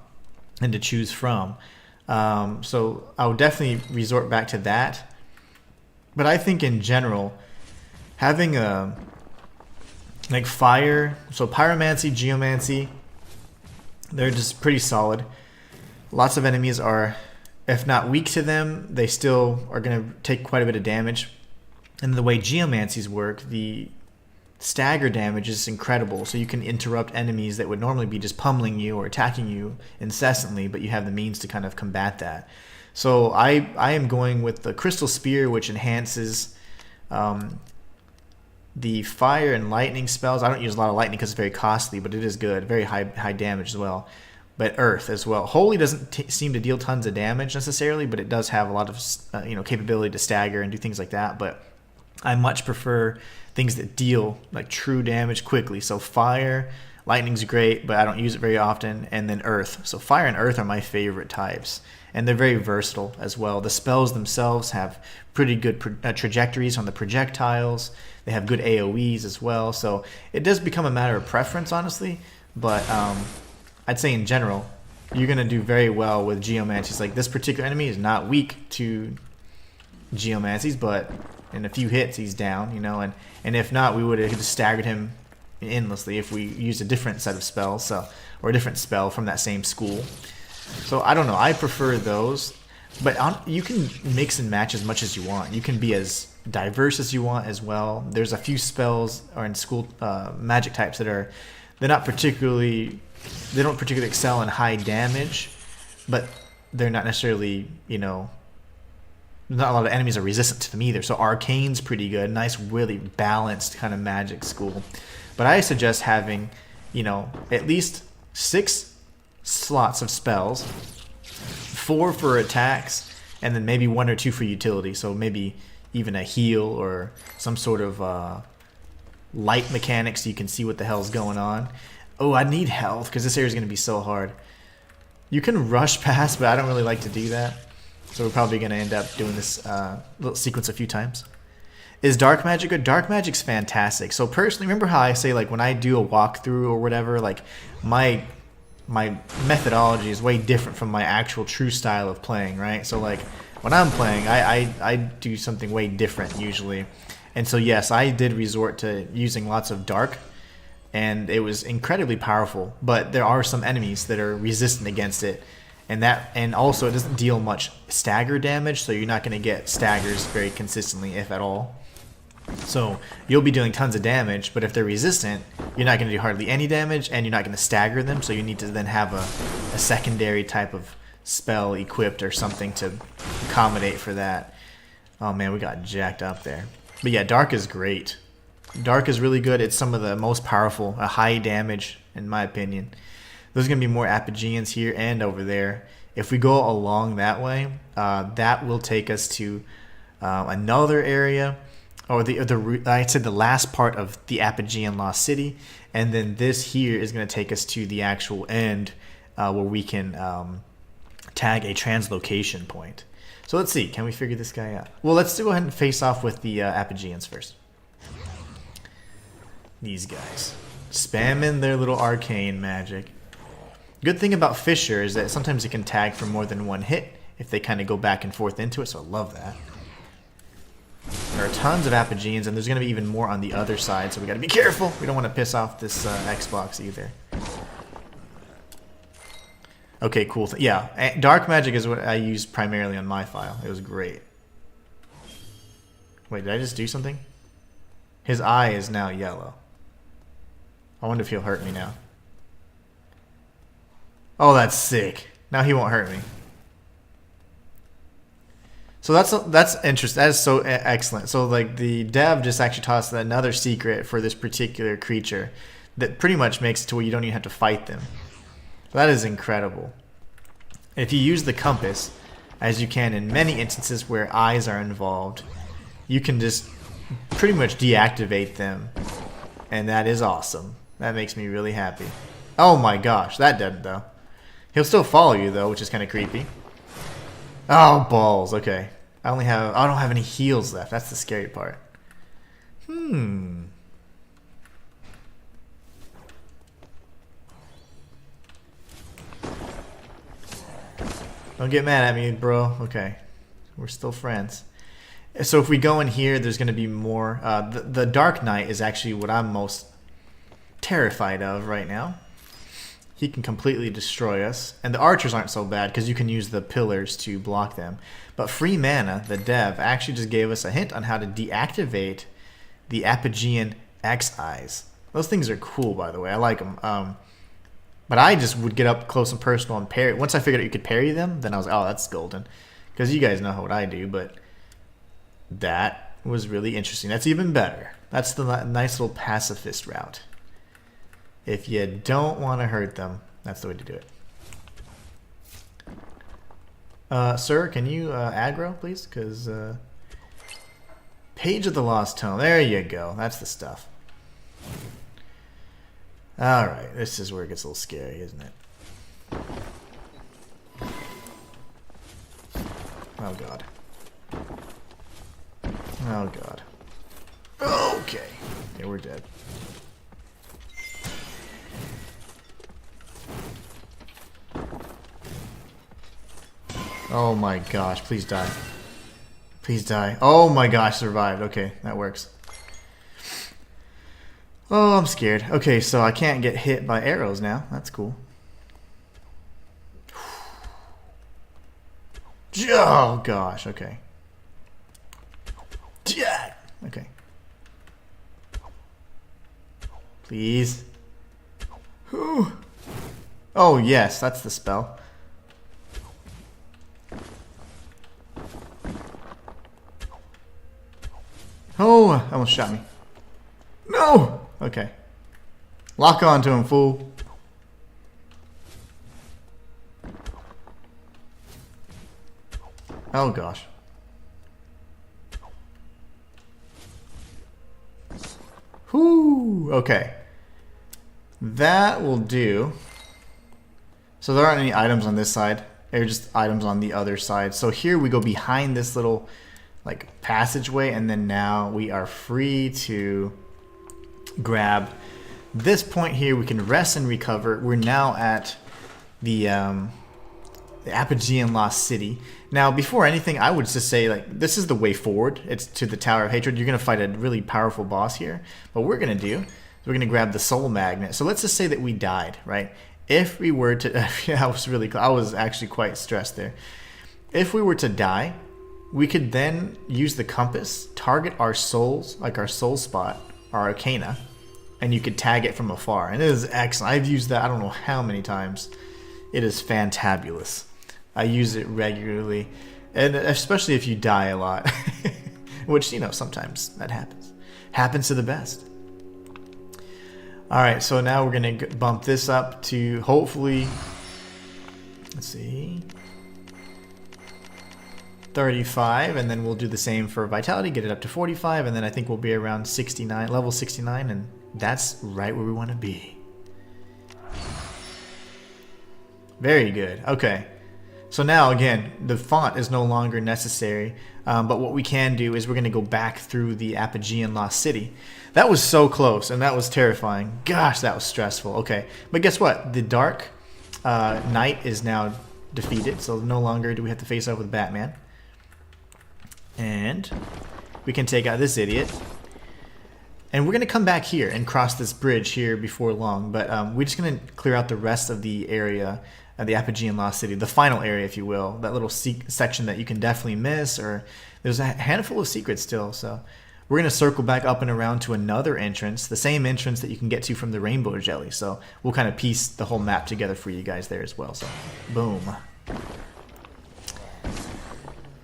Speaker 1: and to choose from. So I would definitely resort back to that. But I think in general, having like fire, so pyromancy, geomancy, they're just pretty solid. Lots of enemies are, if not weak to them, they still are going to take quite a bit of damage. And the way geomancies work, the stagger damage is incredible. So you can interrupt enemies that would normally be just pummeling you or attacking you incessantly, but you have the means to kind of combat that. So I am going with the Crystal Spear, which enhances the fire and lightning spells. I don't use a lot of lightning because it's very costly, but it is good. Very high damage as well. But earth as well. Holy doesn't seem to deal tons of damage necessarily, but it does have a lot of capability to stagger and do things like that. But I much prefer things that deal like true damage quickly. So fire, lightning's great, but I don't use it very often. And then earth. So fire and earth are my favorite types, and they're very versatile as well. The spells themselves have pretty good trajectories on the projectiles. They have good AoEs as well. So it does become a matter of preference, honestly. But I'd say in general, you're going to do very well with geomancies. Like this particular enemy is not weak to geomancies, but in a few hits he's down, and if not, we would have just staggered him endlessly if we used a different set of spells, or a different spell from that same school. So I don't know, I prefer those, but you can mix and match as much as you want. You can be as diverse as you want as well. There's a few spells or in school magic types that they don't particularly excel in high damage, but they're not necessarily, not a lot of enemies are resistant to them either. So Arcane's pretty good. Nice, really balanced kind of magic school. But I suggest having, at least 6 slots of spells, 4 for attacks, and then maybe 1 or 2 for utility. So maybe even a heal or some sort of light mechanic so you can see what the hell's going on. Oh, I need health because this area is going to be so hard. You can rush past, but I don't really like to do that. So we're probably going to end up doing this little sequence a few times. Is dark magic good? Dark magic's fantastic. So personally, remember how I say like when I do a walkthrough or whatever, like my methodology is way different from my actual true style of playing, right? So like when I'm playing, I do something way different usually. And so yes, I did resort to using lots of dark, and it was incredibly powerful, but there are some enemies that are resistant against it, and also it doesn't deal much stagger damage, so you're not going to get staggers very consistently, if at all. So you'll be doing tons of damage, but if they're resistant, you're not going to do hardly any damage, and you're not going to stagger them, so you need to then have a secondary type of spell equipped or something to accommodate for that. Oh man, we got jacked up there. But yeah, Dark is great. Dark is really good. It's some of the most powerful, a high damage, in my opinion. There's going to be more Apogeans here and over there. If we go along that way, that will take us to another area, or I said the last part of the Apogean Lost City, and then this here is going to take us to the actual end, where we can tag a translocation point. So let's see, can we figure this guy out? Well, let's go ahead and face off with the Apogeans first. These guys spamming their little arcane magic. Good thing about Fisher is that sometimes it can tag for more than one hit if they kind of go back and forth into it, so I love that. There are tons of Apogeans, and there's going to be even more on the other side, so we got to be careful. We don't want to piss off this Xbox either. Okay, cool. Yeah, Dark Magic is what I used primarily on my file. It was great. Wait, did I just do something? His eye is now yellow. I wonder if he'll hurt me now. Oh, that's sick. Now he won't hurt me. So that's interesting. That is so excellent. So like the dev just actually taught us another secret for this particular creature that pretty much makes it to where you don't even have to fight them. That is incredible. If you use the compass, as you can in many instances where eyes are involved, you can just pretty much deactivate them, and that is awesome. That makes me really happy. Oh my gosh, that doesn't though. He'll still follow you though, which is kind of creepy. Oh balls. Okay, I don't have any heals left. That's the scary part. Don't get mad at me, bro. Okay, we're still friends. So if we go in here, there's going to be more. The Dark Knight is actually what I'm most terrified of right now. He can completely destroy us. And the archers aren't so bad because you can use the pillars to block them. But Free Mana, the dev, actually just gave us a hint on how to deactivate the Apogean X-Eyes. Those things are cool, by the way. I like them. But I just would get up close and personal and parry. Once I figured out you could parry them, then I was like, oh, that's golden. Because you guys know what I do, but that was really interesting. That's even better. That's the nice little pacifist route. If you don't want to hurt them, that's the way to do it. Sir, can you aggro, please? Because Page of the Lost Tome. There you go. That's the stuff. Alright, this is where it gets a little scary, isn't it? Oh god. Oh god. Okay. Okay, we're dead. Oh my gosh, please die. Please die. Oh my gosh, survived. Okay, that works. Oh, I'm scared. Okay, so I can't get hit by arrows now. That's cool. Oh gosh, okay. Okay. Please. Oh yes, that's the spell. Oh, almost shot me. No! Okay. Lock on to him, fool. Oh gosh. Whoo! Okay. That will do. So there aren't any items on this side. They're just items on the other side. So here we go behind this little like passageway, and then now we are free to grab this point here. We can rest and recover. We're now at the Apogean Lost City. Now, before anything, I would just say, like, this is the way forward. It's to the Tower of Hatred. You're going to fight a really powerful boss here. What we're going to do is we're going to grab the Soul Magnet. So let's just say that we died, right? If we were to... I was actually quite stressed there. If we were to die, we could then use the compass, target our souls, like our soul spot, our arcana, and you could tag it from afar. And it is excellent. I've used that I don't know how many times. It is fantabulous. I use it regularly, and especially if you die a lot. Which, you know, sometimes that happens. Happens to the best. Alright, so now we're going to bump this up to hopefully, let's see, 35, and then we'll do the same for vitality, get it up to 45, and then I think we'll be around 69, level 69, and that's right where we want to be. Very good. Okay. So now, again, the font is no longer necessary, but what we can do is we're going to go back through the Apogean Lost City. That was so close, and that was terrifying. Gosh, that was stressful. Okay, but guess what? The Dark Knight is now defeated, so no longer do we have to face off with Batman. And we can take out this idiot. And we're going to come back here and cross this bridge here before long, but we're just going to clear out the rest of the area, the Apogean Lost City, the final area, if you will, that little section that you can definitely miss, or there's a handful of secrets still, so we're going to circle back up and around to another entrance, the same entrance that you can get to from the Rainbow Jelly, so we'll kind of piece the whole map together for you guys there as well, so boom.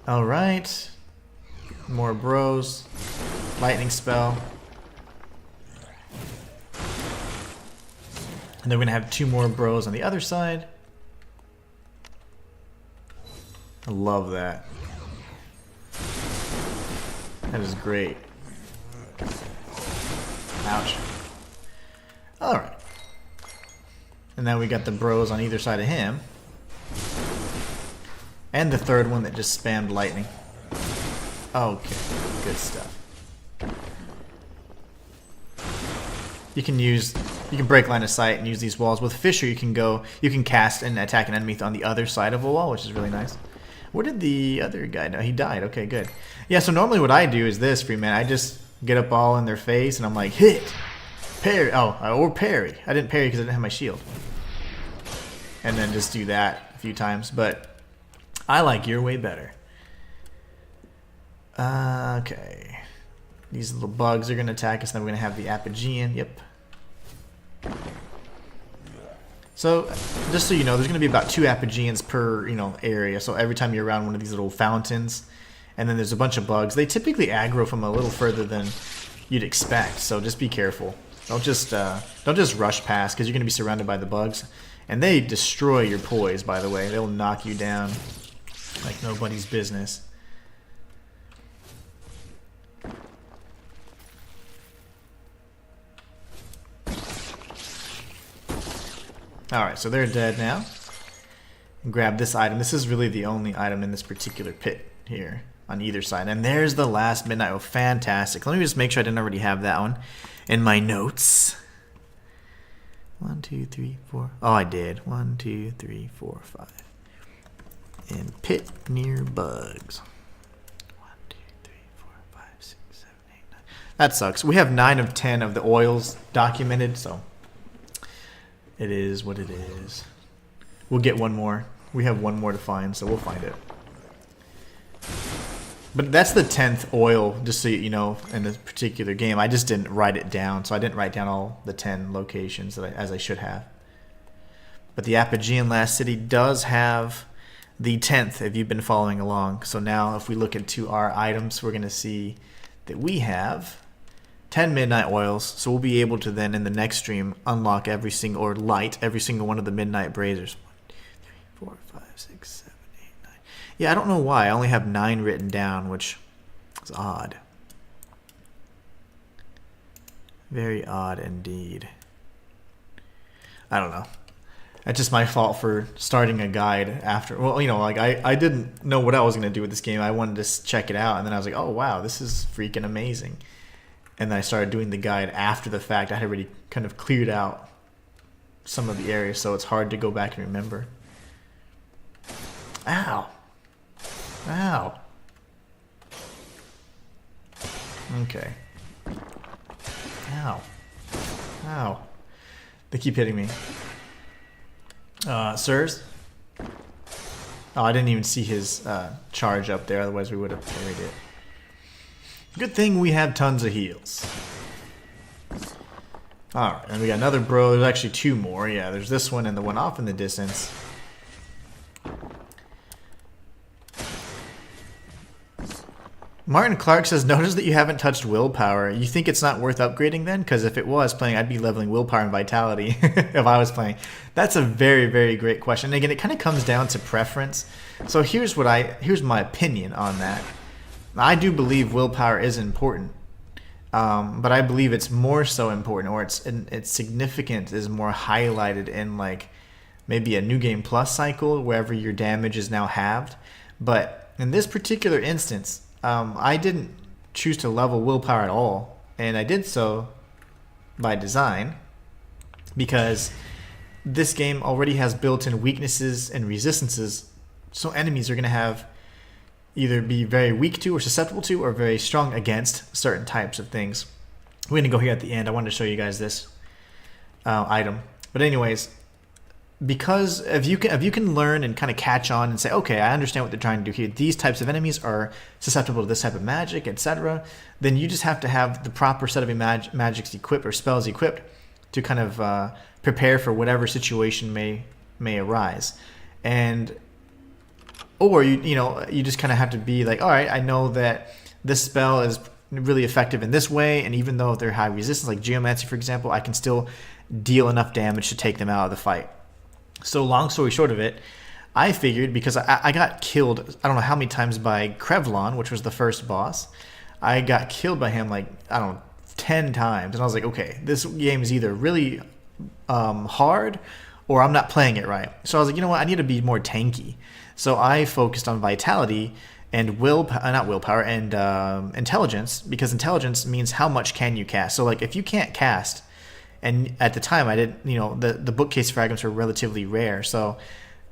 Speaker 1: Alright, more bros, lightning spell. And then we're going to have 2 more bros on the other side. I love that. That is great. Ouch. Alright. And now we got the bros on either side of him. And the third one that just spammed lightning. Okay, good stuff. You can break line of sight and use these walls. With Fisher, you can cast and attack an enemy on the other side of a wall, which is really nice. Where did the other guy know? He died. Okay, good. Yeah, so normally what I do is this, Freeman. I just get up all in their face and I'm like, hit! Parry! Oh, or parry. I didn't parry because I didn't have my shield. And then just do that a few times. But I like your way better. Okay. These little bugs are going to attack us. Then we're going to have the Apogean. Yep. So, just so you know, there's going to be about 2 Apogeans per, area. So every time you're around one of these little fountains, and then there's a bunch of bugs. They typically aggro from a little further than you'd expect. So just be careful. Don't just rush past, because you're going to be surrounded by the bugs, and they destroy your poise. By the way, they'll knock you down like nobody's business. Alright, so they're dead now. Grab this item. This is really the only item in this particular pit here on either side. And there's the last midnight. Oh, fantastic. Let me just make sure I didn't already have that one in my notes. 1, 2, 3, 4. Oh, I did. 1, 2, 3, 4, 5. And pit near bugs. 1, 2, 3, 4, 5, 6, 7, 8, 9. That sucks. We have 9 of 10 of the oils documented, so it is what it is. We'll get one more. We have one more to find, so we'll find it. But that's the 10th oil, just so you know, in this particular game. I just didn't write it down, so I didn't write down all the 10 locations as I should have. But the Apogean Last City does have the 10th, if you've been following along. So now, if we look into our items, we're going to see that we have 10 midnight oils, so we'll be able to then in the next stream unlock every single, or light every single one of the midnight braziers. 1, 2, 3, 4, 5, 6, 7, 8, 9. Yeah, I don't know why. I only have 9 written down, which is odd. Very odd indeed. I don't know. That's just my fault for starting a guide after. Well, like I didn't know what I was going to do with this game. I wanted to check it out, and then I was like, oh wow, this is freaking amazing. And then I started doing the guide after the fact. I had already kind of cleared out some of the areas, so it's hard to go back and remember. Ow. Ow. Okay. Ow. Ow. They keep hitting me. Sirs? Oh, I didn't even see his charge up there, otherwise we would have parried it. Good thing we have tons of heals. Alright, and we got another bro. There's actually 2 more. Yeah, there's this one and the one off in the distance. Martin Clark says, notice that you haven't touched willpower. You think it's not worth upgrading then? Because if it was playing, I'd be leveling willpower and vitality if I was playing. That's a very, very great question. And again, it kind of comes down to preference. So here's my opinion on that. I do believe willpower is important, but I believe it's more so important, or its significance is more highlighted in like maybe a New Game Plus cycle, wherever your damage is now halved. But in this particular instance, I didn't choose to level willpower at all, and I did so by design because this game already has built-in weaknesses and resistances, so enemies are going to have either be very weak to or susceptible to or very strong against certain types of things. We're going to go here at the end. I wanted to show you guys this item. But anyways, because if you can learn and kind of catch on and say, okay, I understand what they're trying to do here. These types of enemies are susceptible to this type of magic, etc. Then you just have to have the proper set of magics equipped or spells equipped to kind of prepare for whatever situation may arise. Or you just kind of have to be like, all right, I know that this spell is really effective in this way, and even though they're high resistance, like Geomancy, for example, I can still deal enough damage to take them out of the fight. So long story short of it, I figured, because I got killed, I don't know how many times by Krevlon, which was the first boss. I got killed by him like, I don't know, 10 times. And I was like, okay, this game is either really hard or I'm not playing it right. So I was like, you know what, I need to be more tanky. So I focused on vitality and willpower and intelligence, because intelligence means how much can you cast. So like if you can't cast, and at the time I didn't, the bookcase fragments were relatively rare. So,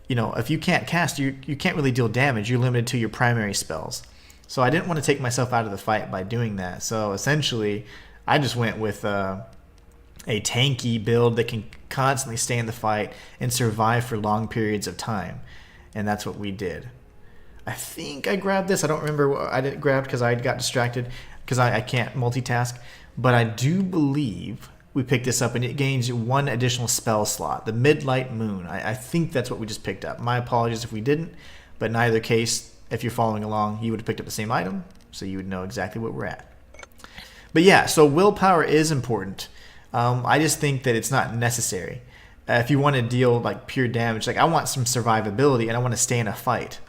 Speaker 1: if you can't cast, you can't really deal damage. You're limited to your primary spells. So I didn't want to take myself out of the fight by doing that. So essentially, I just went with a tanky build that can constantly stay in the fight and survive for long periods of time. And that's what we did. I think I grabbed this. I don't remember what I didn't grab because I got distracted because I can't multitask. But I do believe we picked this up, and it gains one additional spell slot, the Midlight Moon. I think that's what we just picked up. My apologies if we didn't, but in either case, if you're following along, you would have picked up the same item, so you would know exactly what we're at. But yeah, so willpower is important. I just think that it's not necessary. If you want to deal like pure damage, like I want some survivability, and I want to stay in a fight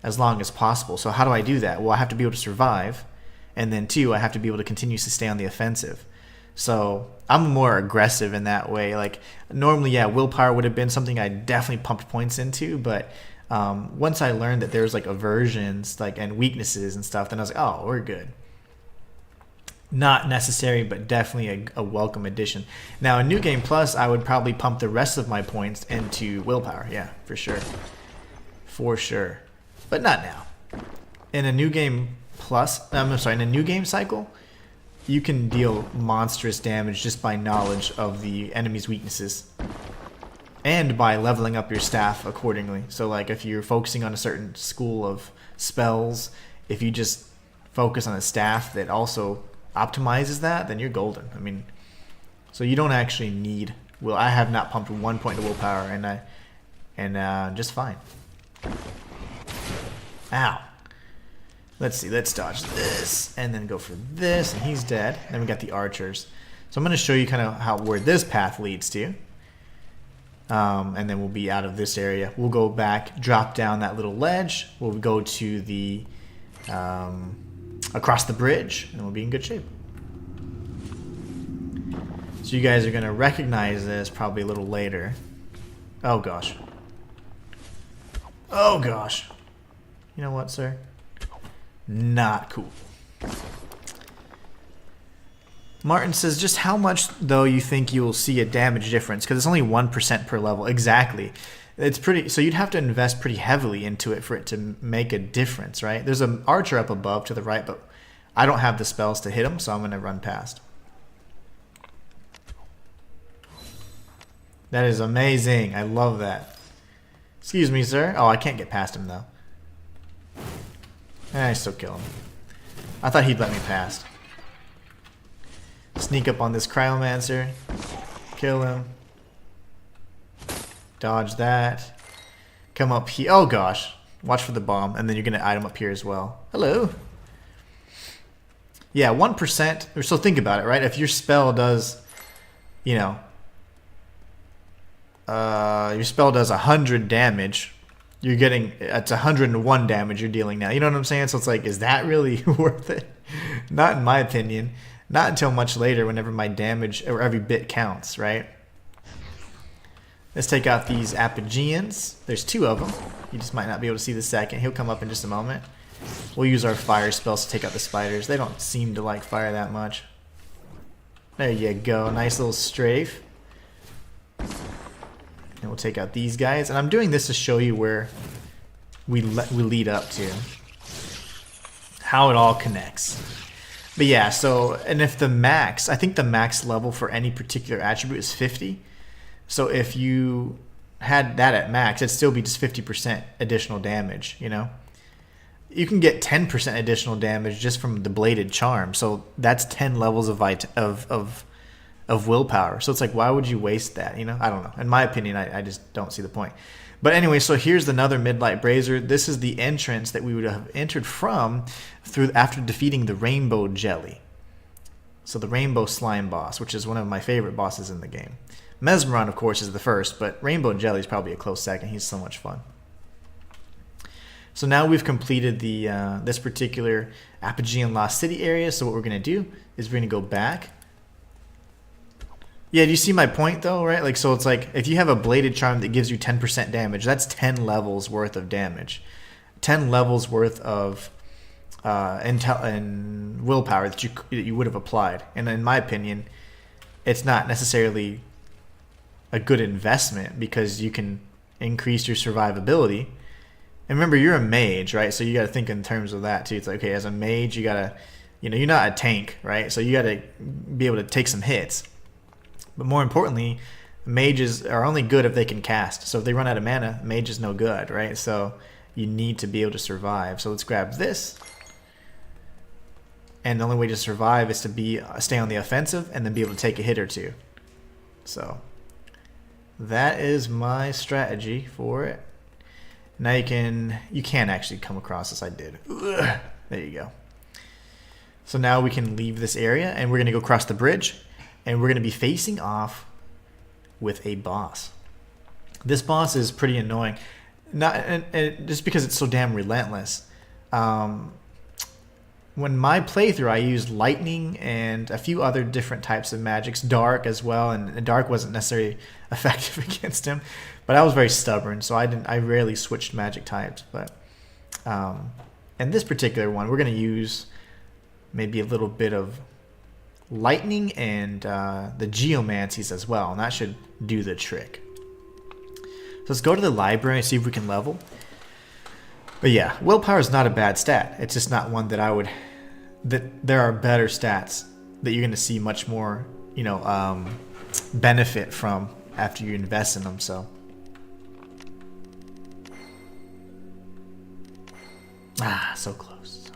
Speaker 1: as long as possible. So how do I do that? Well, I have to be able to survive, and then two, I have to be able to continue to stay on the offensive. So I'm more aggressive in that way. Like normally, yeah, willpower would have been something I definitely pumped points into, but once I learned that there's like aversions and weaknesses and stuff, then I was like, oh, we're good. Not necessary, but definitely a welcome addition. Now in New Game Plus, I would probably pump the rest of my points into willpower. Yeah, for sure, but not now. In a New Game Plus, in a New Game cycle, you can deal monstrous damage just by knowledge of the enemy's weaknesses and by leveling up your staff accordingly. So like if you're focusing on a certain school of spells, if you just focus on a staff that also optimizes that, then you're golden. I mean, so you don't actually need I have not pumped 1 point to willpower, and just fine. Ow. Let's see, let's dodge this, and then go for this, and he's dead. Then we got the archers. So I'm going to show you kind of where this path leads to. And then we'll be out of this area. We'll go back, drop down that little ledge. We'll go to the, across the bridge, and we'll be in good shape. So you guys are going to recognize this probably a little later. Oh gosh. Oh gosh. You know what, sir? Not cool. Martin says, just how much, though, you think you will see a damage difference? Because it's only 1% per level. Exactly. It's pretty. So you'd have to invest pretty heavily into it for it to make a difference, right? There's an archer up above to the right, but I don't have the spells to hit him, so I'm going to run past. That is amazing. I love that. Excuse me, sir. Oh, I can't get past him, though. I still kill him. I thought he'd let me past. Sneak up on this Cryomancer. Kill him. Dodge that. Come up here. Oh gosh. Watch for the bomb. And then you're going to item up here as well. Hello. Yeah, 1%. So think about it, right? If your spell does, you know, your spell does 100 damage, you're getting, it's 101 damage you're dealing now. You know what I'm saying? So it's like, is that really worth it? Not in my opinion. Not until much later, whenever my damage or every bit counts, right? Let's take out these Apogeans. There's 2 of them. You just might not be able to see the second. He'll come up in just a moment. We'll use our fire spells to take out the spiders. They don't seem to like fire that much. There you go. Nice little strafe. And we'll take out these guys. And I'm doing this to show you where we lead up to. How it all connects. But yeah, so, and if the max, I think the max level for any particular attribute is 50. So if you had that at max, it'd still be just 50% additional damage, you know? You can get 10% additional damage just from the bladed charm. So that's 10 levels of willpower. So it's like, why would you waste that? You know, I don't know. In my opinion, I just don't see the point. But anyway, so here's another Midlight Brazier. This is the entrance that we would have entered from after defeating the Rainbow Jelly. So the Rainbow Slime boss, which is one of my favorite bosses in the game. Mesmeron, of course, is the first, but Rainbow Jelly is probably a close second. He's so much fun. So now we've completed the this particular Apogean Lost City area. So what we're going to do is we're going to go back. Yeah, do you see my point though, right? Like, so it's like if you have a bladed charm that gives you 10% damage, that's 10 levels worth of damage. 10 levels worth of intel and willpower that you would have applied. And in my opinion, it's not necessarily a good investment because you can increase your survivability. And remember, you're a mage, right? So you got to think in terms of that too. It's like, okay, as a mage, you got to, you know, you're not a tank, right? So you got to be able to take some hits. But more importantly, mages are only good if they can cast. So if they run out of mana, mage is no good, right? So you need to be able to survive. So let's grab this. And the only way to survive is to stay on the offensive and then be able to take a hit or two. So that is my strategy for it. Now you can actually come across this. I did. Ugh. There you go. So now we can leave this area and we're going to go across the bridge and we're going to be facing off with a boss. This boss is pretty annoying. Just because it's so damn relentless. When my playthrough, I used lightning and a few other different types of magics, dark as well, and dark wasn't necessarily effective against him. But I was very stubborn, so I rarely switched magic types. But in this particular one, we're going to use maybe a little bit of lightning and the geomancies as well, and that should do the trick. So let's go to the library and see if we can level. But yeah, willpower is not a bad stat. It's just not one that I would. That there are better stats that you're going to see much more, you know, benefit from after you invest in them. So. So close.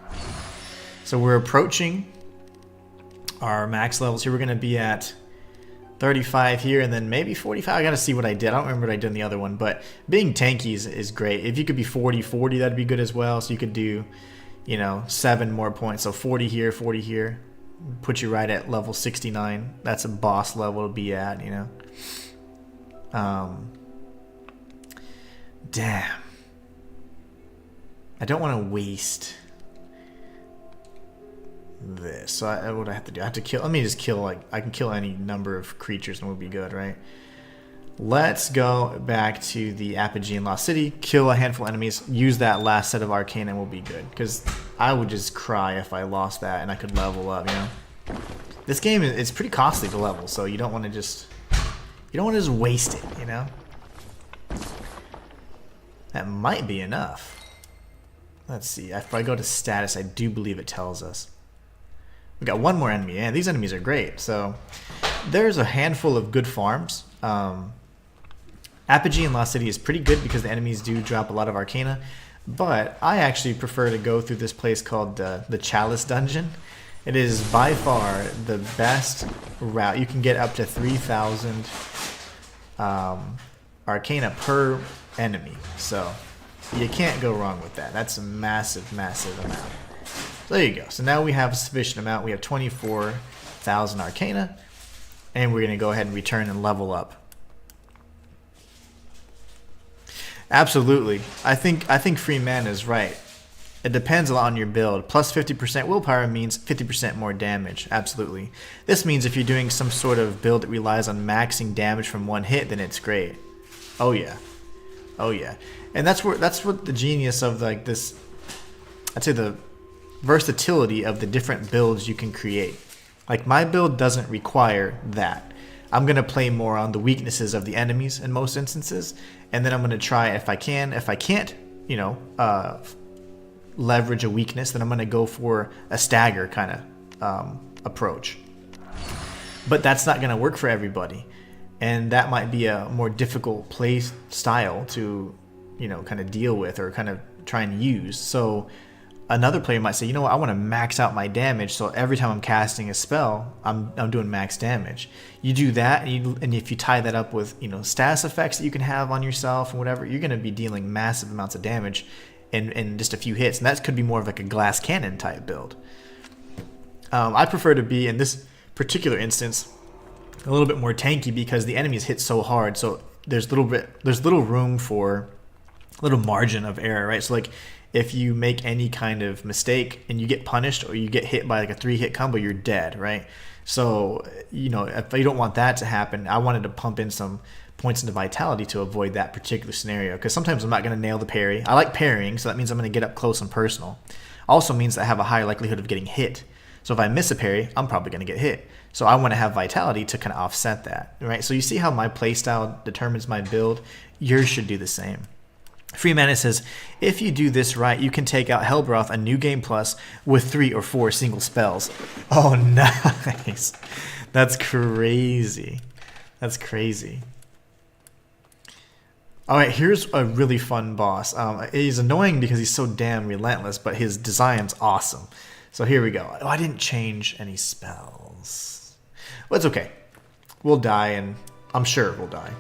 Speaker 1: So we're approaching our max levels here. We're going to be at 35 here and then maybe 45. I got to see what I did. I don't remember what I did in the other one, but being tanky is great. If you could be 40, that'd be good as well. So you could do, you know, 7 more points. So 40 here, 40 here. Put you right at level 69. That's a boss level to be at, you know. Damn. I don't want to waste this. So what do I have to do? I have to kill. Let me just kill, like, I can kill any number of creatures and we'll be good, right? Let's go back to the Apogean Lost City, kill a handful of enemies, use that last set of arcane and we'll be good. Because I would just cry if I lost that and I could level up, you know? This game is pretty costly to level, so you don't want to just waste it, you know? That might be enough. Let's see. If I go to status, I do believe it tells us. We got one more enemy. Yeah, these enemies are great. So there's a handful of good farms. Apogean Lost City is pretty good because the enemies do drop a lot of arcana. But I actually prefer to go through this place called the Chalice Dungeon. It is by far the best route. You can get up to 3,000 arcana per enemy. So you can't go wrong with that. That's a massive, massive amount. So there you go. So now we have a sufficient amount. We have 24,000 Arcana. And we're going to go ahead and return and level up. Absolutely. I think free mana is right. It depends a lot on your build. Plus 50% willpower means 50% more damage. Absolutely. This means if you're doing some sort of build that relies on maxing damage from one hit, then it's great. Oh yeah. Oh yeah. And that's what the genius of like this, I'd say the versatility of the different builds you can create. Like my build doesn't require that. I'm going to play more on the weaknesses of the enemies in most instances, and then I'm going to try if I can. If I can't, you know, leverage a weakness, then I'm going to go for a stagger kind of approach. But that's not going to work for everybody, and that might be a more difficult play style to, you know, kind of deal with or kind of try and use. So another player might say, you know what, I want to max out my damage, so every time I'm casting a spell, I'm doing max damage. You do that, and if you tie that up with, you know, status effects that you can have on yourself and whatever, you're going to be dealing massive amounts of damage in just a few hits, and that could be more of like a glass cannon type build. I prefer to be, in this particular instance, a little bit more tanky because the enemies hit so hard, so there's little room for little margin of error, right? So like, if you make any kind of mistake and you get punished or you get hit by like a 3-hit combo, you're dead, right? So, you know, if you don't want that to happen, I wanted to pump in some points into vitality to avoid that particular scenario, because sometimes I'm not going to nail the parry. I like parrying, so that means I'm going to get up close and personal. Also means that I have a higher likelihood of getting hit. So if I miss a parry, I'm probably going to get hit. So I want to have vitality to kind of offset that, right? So you see how my playstyle determines my build? Yours should do the same. Free Mana says, if you do this right, you can take out Hellbroth, a new game plus, with 3 or 4 single spells. Oh, nice. That's crazy. That's crazy. Alright, here's a really fun boss. He's annoying because he's so damn relentless, but his design's awesome. So here we go. Oh, I didn't change any spells. Well, it's okay. We'll die, and I'm sure we'll die.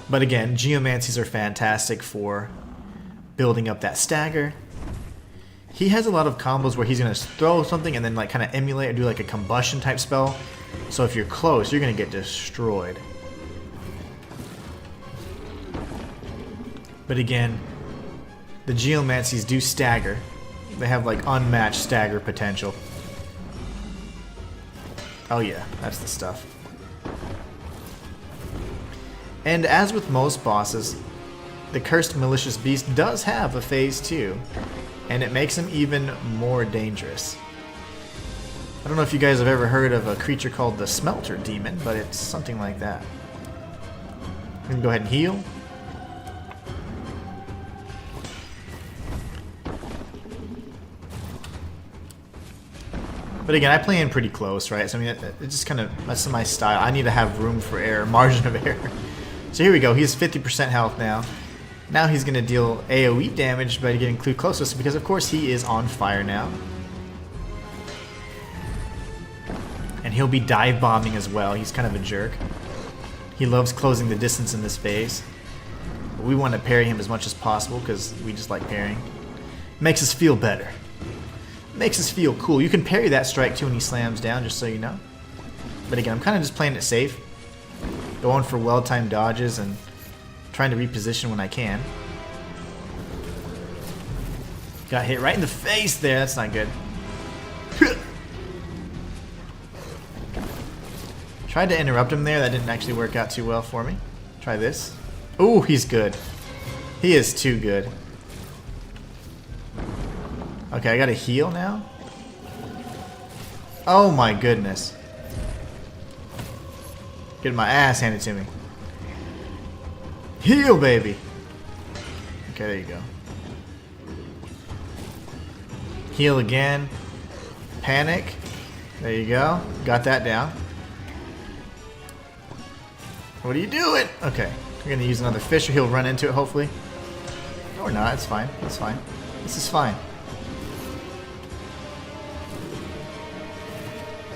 Speaker 1: But again, geomancies are fantastic for building up that stagger. He has a lot of combos where he's going to throw something and then like kind of emulate or do like a combustion type spell. So if you're close, you're going to get destroyed. But again, the geomancies do stagger. They have like unmatched stagger potential. Oh yeah, that's the stuff. And as with most bosses, the Cursed Malicious Beast does have a phase 2, and it makes him even more dangerous. I don't know if you guys have ever heard of a creature called the Smelter Demon, but it's something like that. We can go ahead and heal. But again, I play in pretty close, right? So I mean, it just kind of, that's my style. I need to have room for error, margin of error. So here we go. He has 50% health now. Now he's going to deal AoE damage by getting clued closest because, of course, he is on fire now. And he'll be dive bombing as well. He's kind of a jerk. He loves closing the distance in this phase. But we want to parry him as much as possible because we just like parrying. Makes us feel better. Makes us feel cool. You can parry that strike too when he slams down, just so you know. But again, I'm kind of just playing it safe. Going for well-timed dodges and trying to reposition when I can. Got hit right in the face there. That's not good. Tried to interrupt him there. That didn't actually work out too well for me. Try this. Ooh, he's good. He is too good. Okay, I gotta heal now. Oh my goodness. Getting my ass handed to me. Heal, baby. Okay, there you go. Heal again. Panic. There you go. Got that down. What are you doing? Okay, we're gonna use another fish, or he'll run into it, hopefully. Or not, it's fine. It's fine. This is fine.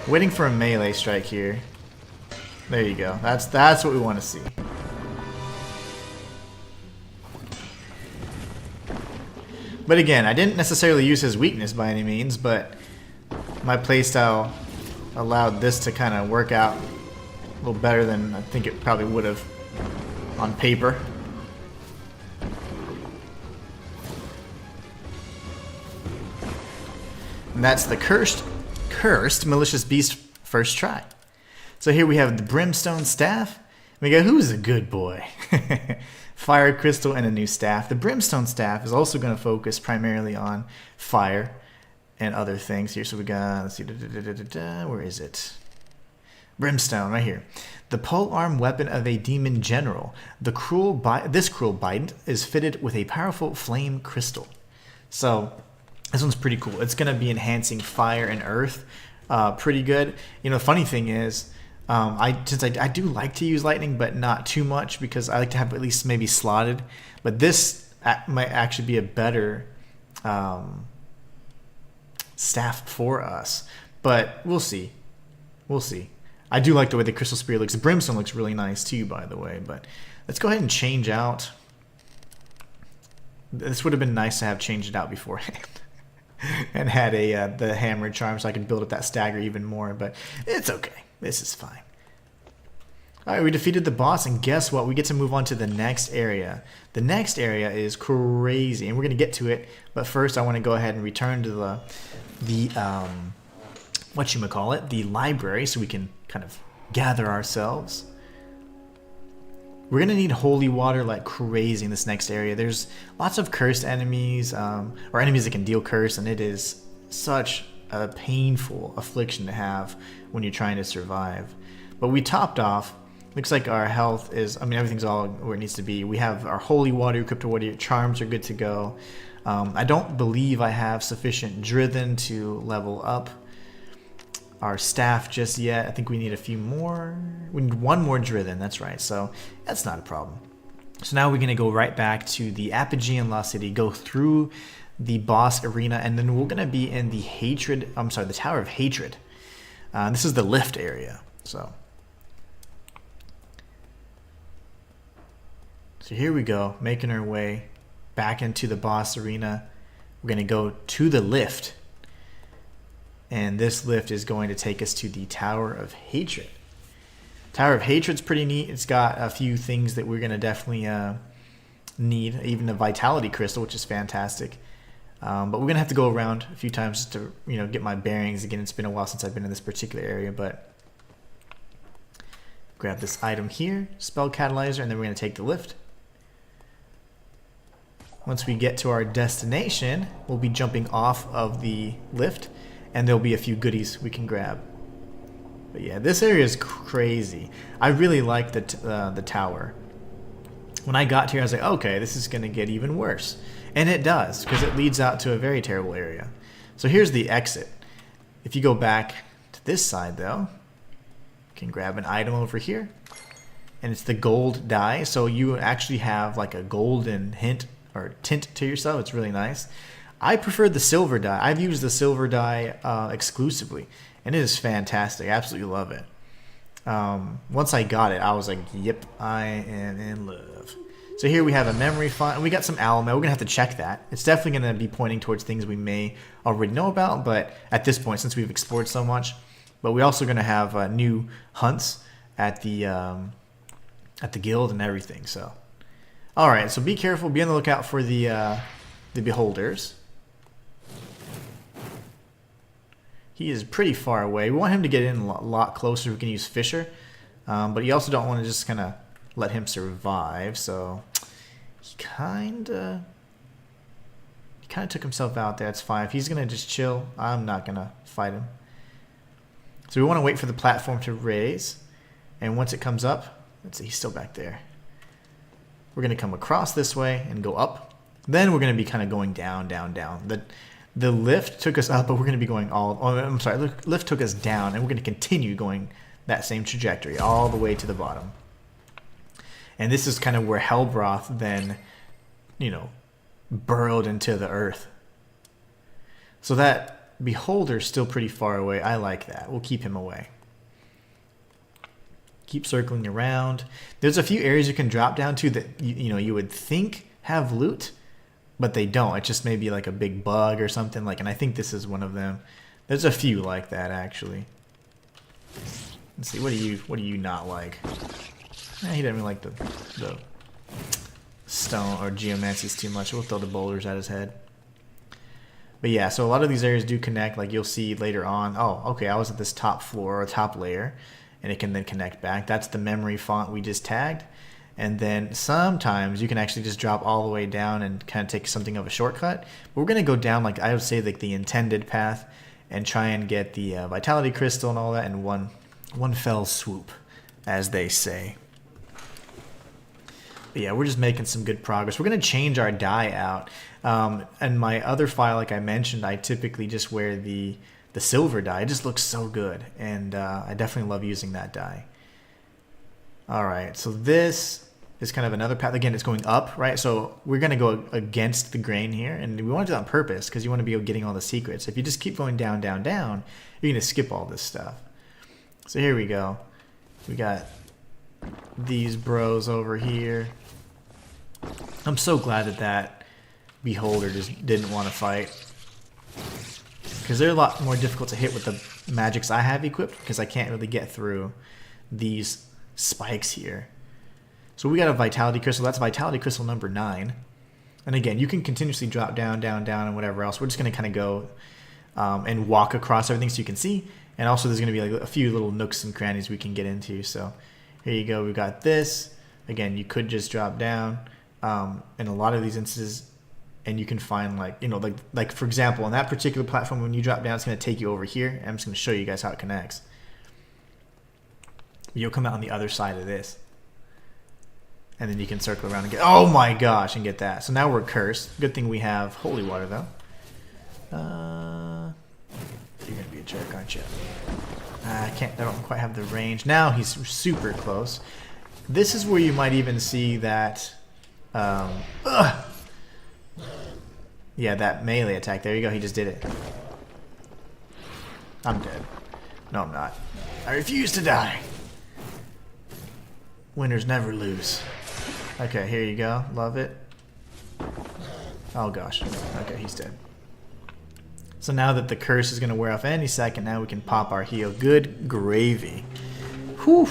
Speaker 1: Waiting for a melee strike here. There you go. That's what we want to see. But again, I didn't necessarily use his weakness by any means, but my playstyle allowed this to kind of work out a little better than I think it probably would have on paper. And that's the cursed malicious beast first try. So here we have the brimstone staff. We go, who's a good boy? Fire crystal and a new staff. The brimstone staff is also going to focus primarily on fire and other things here. So we got, let's see, where is it? Brimstone, right here. The polearm weapon of a demon general. This cruel bind is fitted with a powerful flame crystal. So this one's pretty cool. It's going to be enhancing fire and earth pretty good. You know, the funny thing is, since I do like to use lightning, but not too much because I like to have at least maybe slotted. But this might actually be a better staff for us. But we'll see. We'll see. I do like the way the crystal spear looks. The brimstone looks really nice too, by the way. But let's go ahead and change out. This would have been nice to have changed it out beforehand. And had the hammer charm so I could build up that stagger even more. But it's okay. This is fine. Alright, we defeated the boss, and guess what? We get to move on to the next area. The next area is crazy, and we're going to get to it. But first, I want to go ahead and return to the whatchamacallit, the library, so we can kind of gather ourselves. We're going to need holy water like crazy in this next area. There's lots of cursed enemies, or enemies that can deal curse, and it is such a painful affliction to have when you're trying to survive. But we topped off. Looks like our health is, I mean, everything's all where it needs to be. We have our holy water, equipped water, charms are good to go. I don't believe I have sufficient drithen to level up our staff just yet. I think we need a few more. We need one more drithen, that's right. So that's not a problem. So now we're going to go right back to the Apogean Lost City, go through the boss arena, and then we're going to be in the the Tower of Hatred. This is the lift area. So here we go, making our way back into the boss arena. We're going to go to the lift, and this lift is going to take us to the Tower of Hatred. Tower of Hatred's pretty neat. It's got a few things that we're going to definitely need, even the Vitality Crystal, which is fantastic. But we're going to have to go around a few times just to, get my bearings. Again, it's been a while since I've been in this particular area, but grab this item here, Spell Catalyzer, and then we're going to take the lift. Once we get to our destination, we'll be jumping off of the lift, and there'll be a few goodies we can grab. But yeah, this area is crazy. I really like the tower. When I got here, I was like, okay, this is going to get even worse. And it does, because it leads out to a very terrible area. So here's the exit. If you go back to this side, though, you can grab an item over here. And it's the gold dye. So you actually have like a golden hint or tint to yourself. It's really nice. I prefer the silver dye. I've used the silver dye exclusively. And it is fantastic. I absolutely love it. Once I got it, I was like, yep, I am in love. So here we have a memory font. We got some alamo. We're going to have to check that. It's definitely going to be pointing towards things we may already know about, but at this point, since we've explored so much. But we're also going to have new hunts at the guild and everything. So, all right. So be careful. Be on the lookout for the beholders. He is pretty far away. We want him to get in a lot closer. We can use Fisher, but you also don't want to just kind of let him survive. So he kind of took himself out there. That's fine. If he's gonna just chill, I'm not gonna fight him. So we want to wait for the platform to raise, and once it comes up, let's see, he's still back there. We're gonna come across this way and go up. Then we're gonna be kind of going down, down, down. The lift took us up, but we're going to be going lift took us down, and we're going to continue going that same trajectory all the way to the bottom. And this is kind of where Hellbroth then, burrowed into the earth. So that beholder's still pretty far away. I like that. We'll keep him away. Keep circling around. There's a few areas you can drop down to that you would think have loot, but they don't. It just may be like a big bug or something. Like, and I think this is one of them. There's a few like that actually. Let's see. What do you not like? He didn't really like the stone or geomancies too much. We'll throw the boulders at his head. But yeah, so a lot of these areas do connect. Like you'll see later on. Oh, okay. I was at this top floor or top layer, and it can then connect back. That's the memory font we just tagged. And then sometimes you can actually just drop all the way down and kind of take something of a shortcut. But we're going to go down, like I would say, like the intended path and try and get the vitality crystal and all that in one fell swoop, as they say. But yeah, we're just making some good progress. We're going to change our dye out. And my other file, like I mentioned, I typically just wear the silver dye. It just looks so good. And I definitely love using that dye. Alright, so this is kind of another path. Again, it's going up, right? So we're going to go against the grain here. And we want to do that on purpose because you want to be getting all the secrets. If you just keep going down, down, down, you're going to skip all this stuff. So here we go. We got these bros over here. I'm so glad that beholder just didn't want to fight. Because they're a lot more difficult to hit with the magics I have equipped. Because I can't really get through these spikes here. So we got a vitality crystal. That's vitality crystal number 9. And again, you can continuously drop down, down, down, and whatever else. We're just going to kind of go and walk across everything so you can see. And also there's going to be like a few little nooks and crannies we can get into. So here you go. We've got this. Again, you could just drop down. In a lot of these instances, and you can find like, you know, like for example, on that particular platform, when you drop down, it's going to take you over here. And I'm just going to show you guys how it connects. You'll come out on the other side of this. And then you can circle around and get, oh my gosh, and get that. So now we're cursed. Good thing we have holy water though. You're going to be a jerk, aren't you? I don't quite have the range. Now he's super close. This is where you might even see that, yeah, that melee attack. There you go. He just did it. I'm dead. No, I'm not. I refuse to die. Winners never lose. Okay, here you go. Love it. Oh gosh. Okay, he's dead. So now that the curse is going to wear off any second, now we can pop our heal. Good gravy. Whew.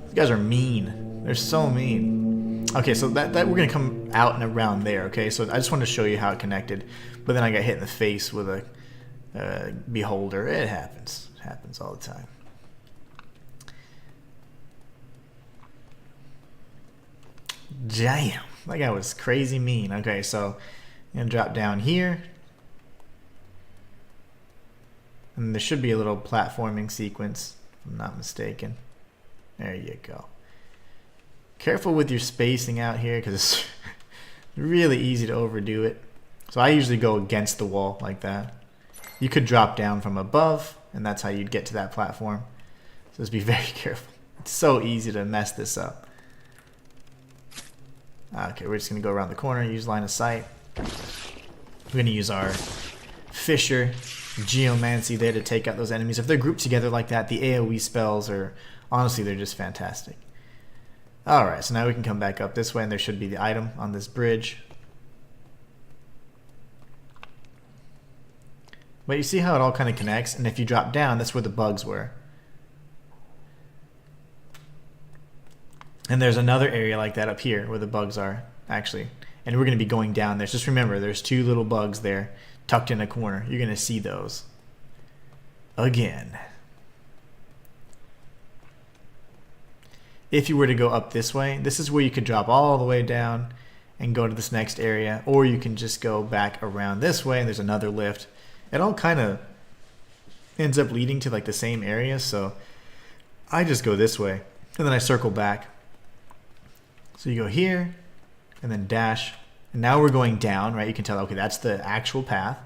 Speaker 1: These guys are mean. They're so mean. Okay, so that we're going to come out and around there, okay? So I just wanted to show you how it connected. But then I got hit in the face with a beholder. It happens. It happens all the time. Damn. That guy was crazy mean. Okay, so I'm going to drop down here. And there should be a little platforming sequence, if I'm not mistaken. There you go. Careful with your spacing out here because it's really easy to overdo it. So I usually go against the wall like that. You could drop down from above, and that's how you'd get to that platform. So just be very careful. It's so easy to mess this up. Okay, we're just going to go around the corner, use line of sight. We're going to use our Fisher Geomancy there to take out those enemies. If they're grouped together like that, the AoE spells are, honestly, they're just fantastic. Alright, so now we can come back up this way, and there should be the item on this bridge. But you see how it all kind of connects, and if you drop down, that's where the bugs were. And there's another area like that up here where the bugs are, actually. And we're going to be going down there. Just remember, there's 2 little bugs there tucked in a corner. You're going to see those again. If you were to go up this way, this is where you could drop all the way down and go to this next area. Or you can just go back around this way and there's another lift. It all kind of ends up leading to like the same area. So I just go this way and then I circle back. So you go here and then dash. And now we're going down, right? You can tell, okay, that's the actual path.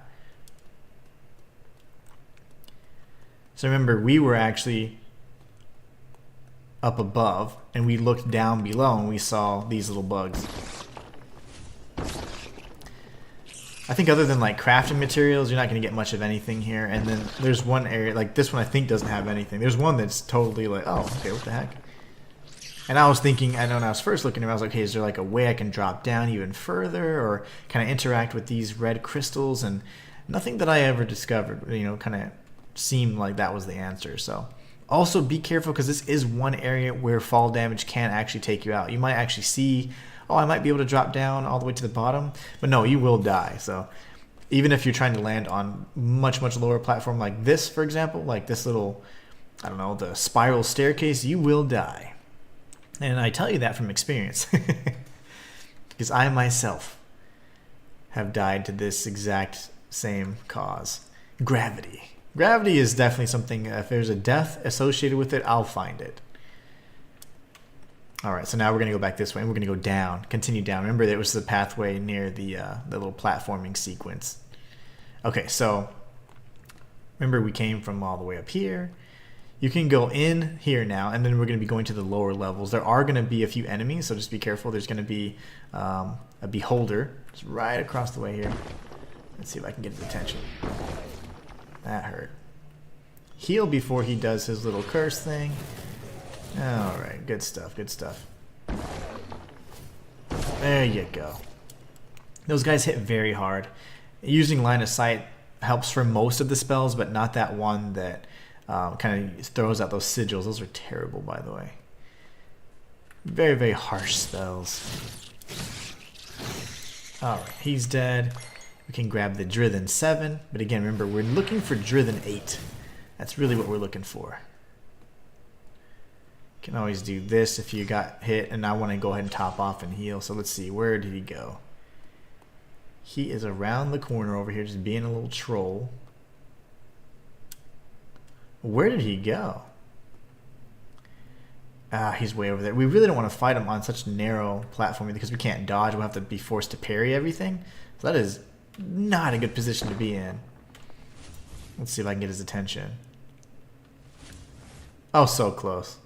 Speaker 1: So remember, we were actually up above, and we looked down below, and we saw these little bugs. I think other than like crafting materials, you're not going to get much of anything here. And then there's one area, like this one I think doesn't have anything. There's one that's totally like, oh, okay, what the heck? And I was thinking, I know when I was first looking at it, I was like, hey, is there like a way I can drop down even further or kind of interact with these red crystals? And nothing that I ever discovered, you know, kind of seemed like that was the answer. So also be careful because this is one area where fall damage can actually take you out. You might actually see, oh, I might be able to drop down all the way to the bottom, but no, you will die. So even if you're trying to land on much lower platform like this, for example, like this little, I don't know, the spiral staircase, you will die. And I tell you that from experience because I myself have died to this exact same cause. Gravity. Gravity is definitely something, if there's a death associated with it, I'll find it. Alright, so now we're going to go back this way and we're going to go down, continue down. Remember, there was the pathway near the little platforming sequence. Okay, so remember we came from all the way up here. You can go in here now, and then we're going to be going to the lower levels. There are going to be a few enemies, so just be careful. There's going to be a beholder. It's right across the way here. Let's see if I can get his attention. That hurt. Heal before he does his little curse thing. Alright, good stuff, good stuff. There you go. Those guys hit very hard. Using line of sight helps for most of the spells, but not that one that kind of throws out those sigils. Those are terrible, by the way. Very harsh spells. Alright, he's dead. We can grab the Drithen 7. But again, remember, we're looking for Drithen 8. That's really what we're looking for. Can always do this if you got hit. And I want to go ahead and top off and heal. So let's see. Where did he go? He is around the corner over here, just being a little troll. Where did he go? Ah, he's way over there. We really don't want to fight him on such narrow platform because we can't dodge. We'll have to be forced to parry everything. So that is not a good position to be in. Let's see if I can get his attention. Oh, so close.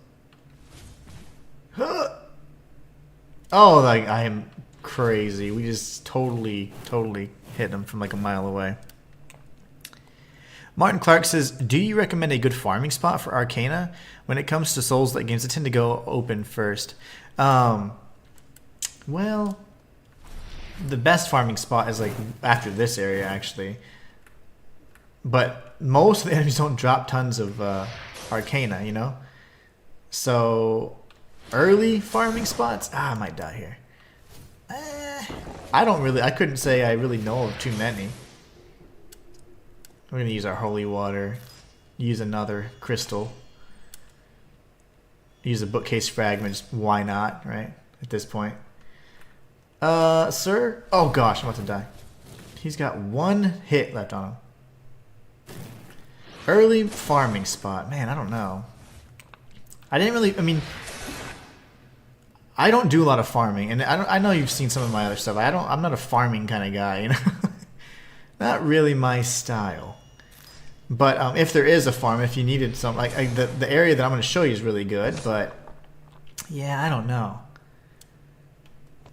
Speaker 1: Oh, like I am crazy. We just totally hit him from like a mile away. Martin Clark says, do you recommend a good farming spot for Arcana? When it comes to Souls-like games, I tend to go open first. Well, the best farming spot is like after this area, actually. But most of the enemies don't drop tons of Arcana, you know? So, early farming spots? Ah, I might die here. I couldn't say I really know of too many. We're going to use our holy water. Use another crystal. Use a bookcase fragment. Just why not, right? At this point. Sir? Oh gosh, I'm about to die. He's got one hit left on him. Early farming spot. Man, I don't know. I mean, I don't do a lot of farming, and I know you've seen some of my other stuff. I'm not a farming kind of guy, you know. Not really my style. But if there is a farm, if you needed some, like the area that I'm going to show you is really good. But yeah, I don't know.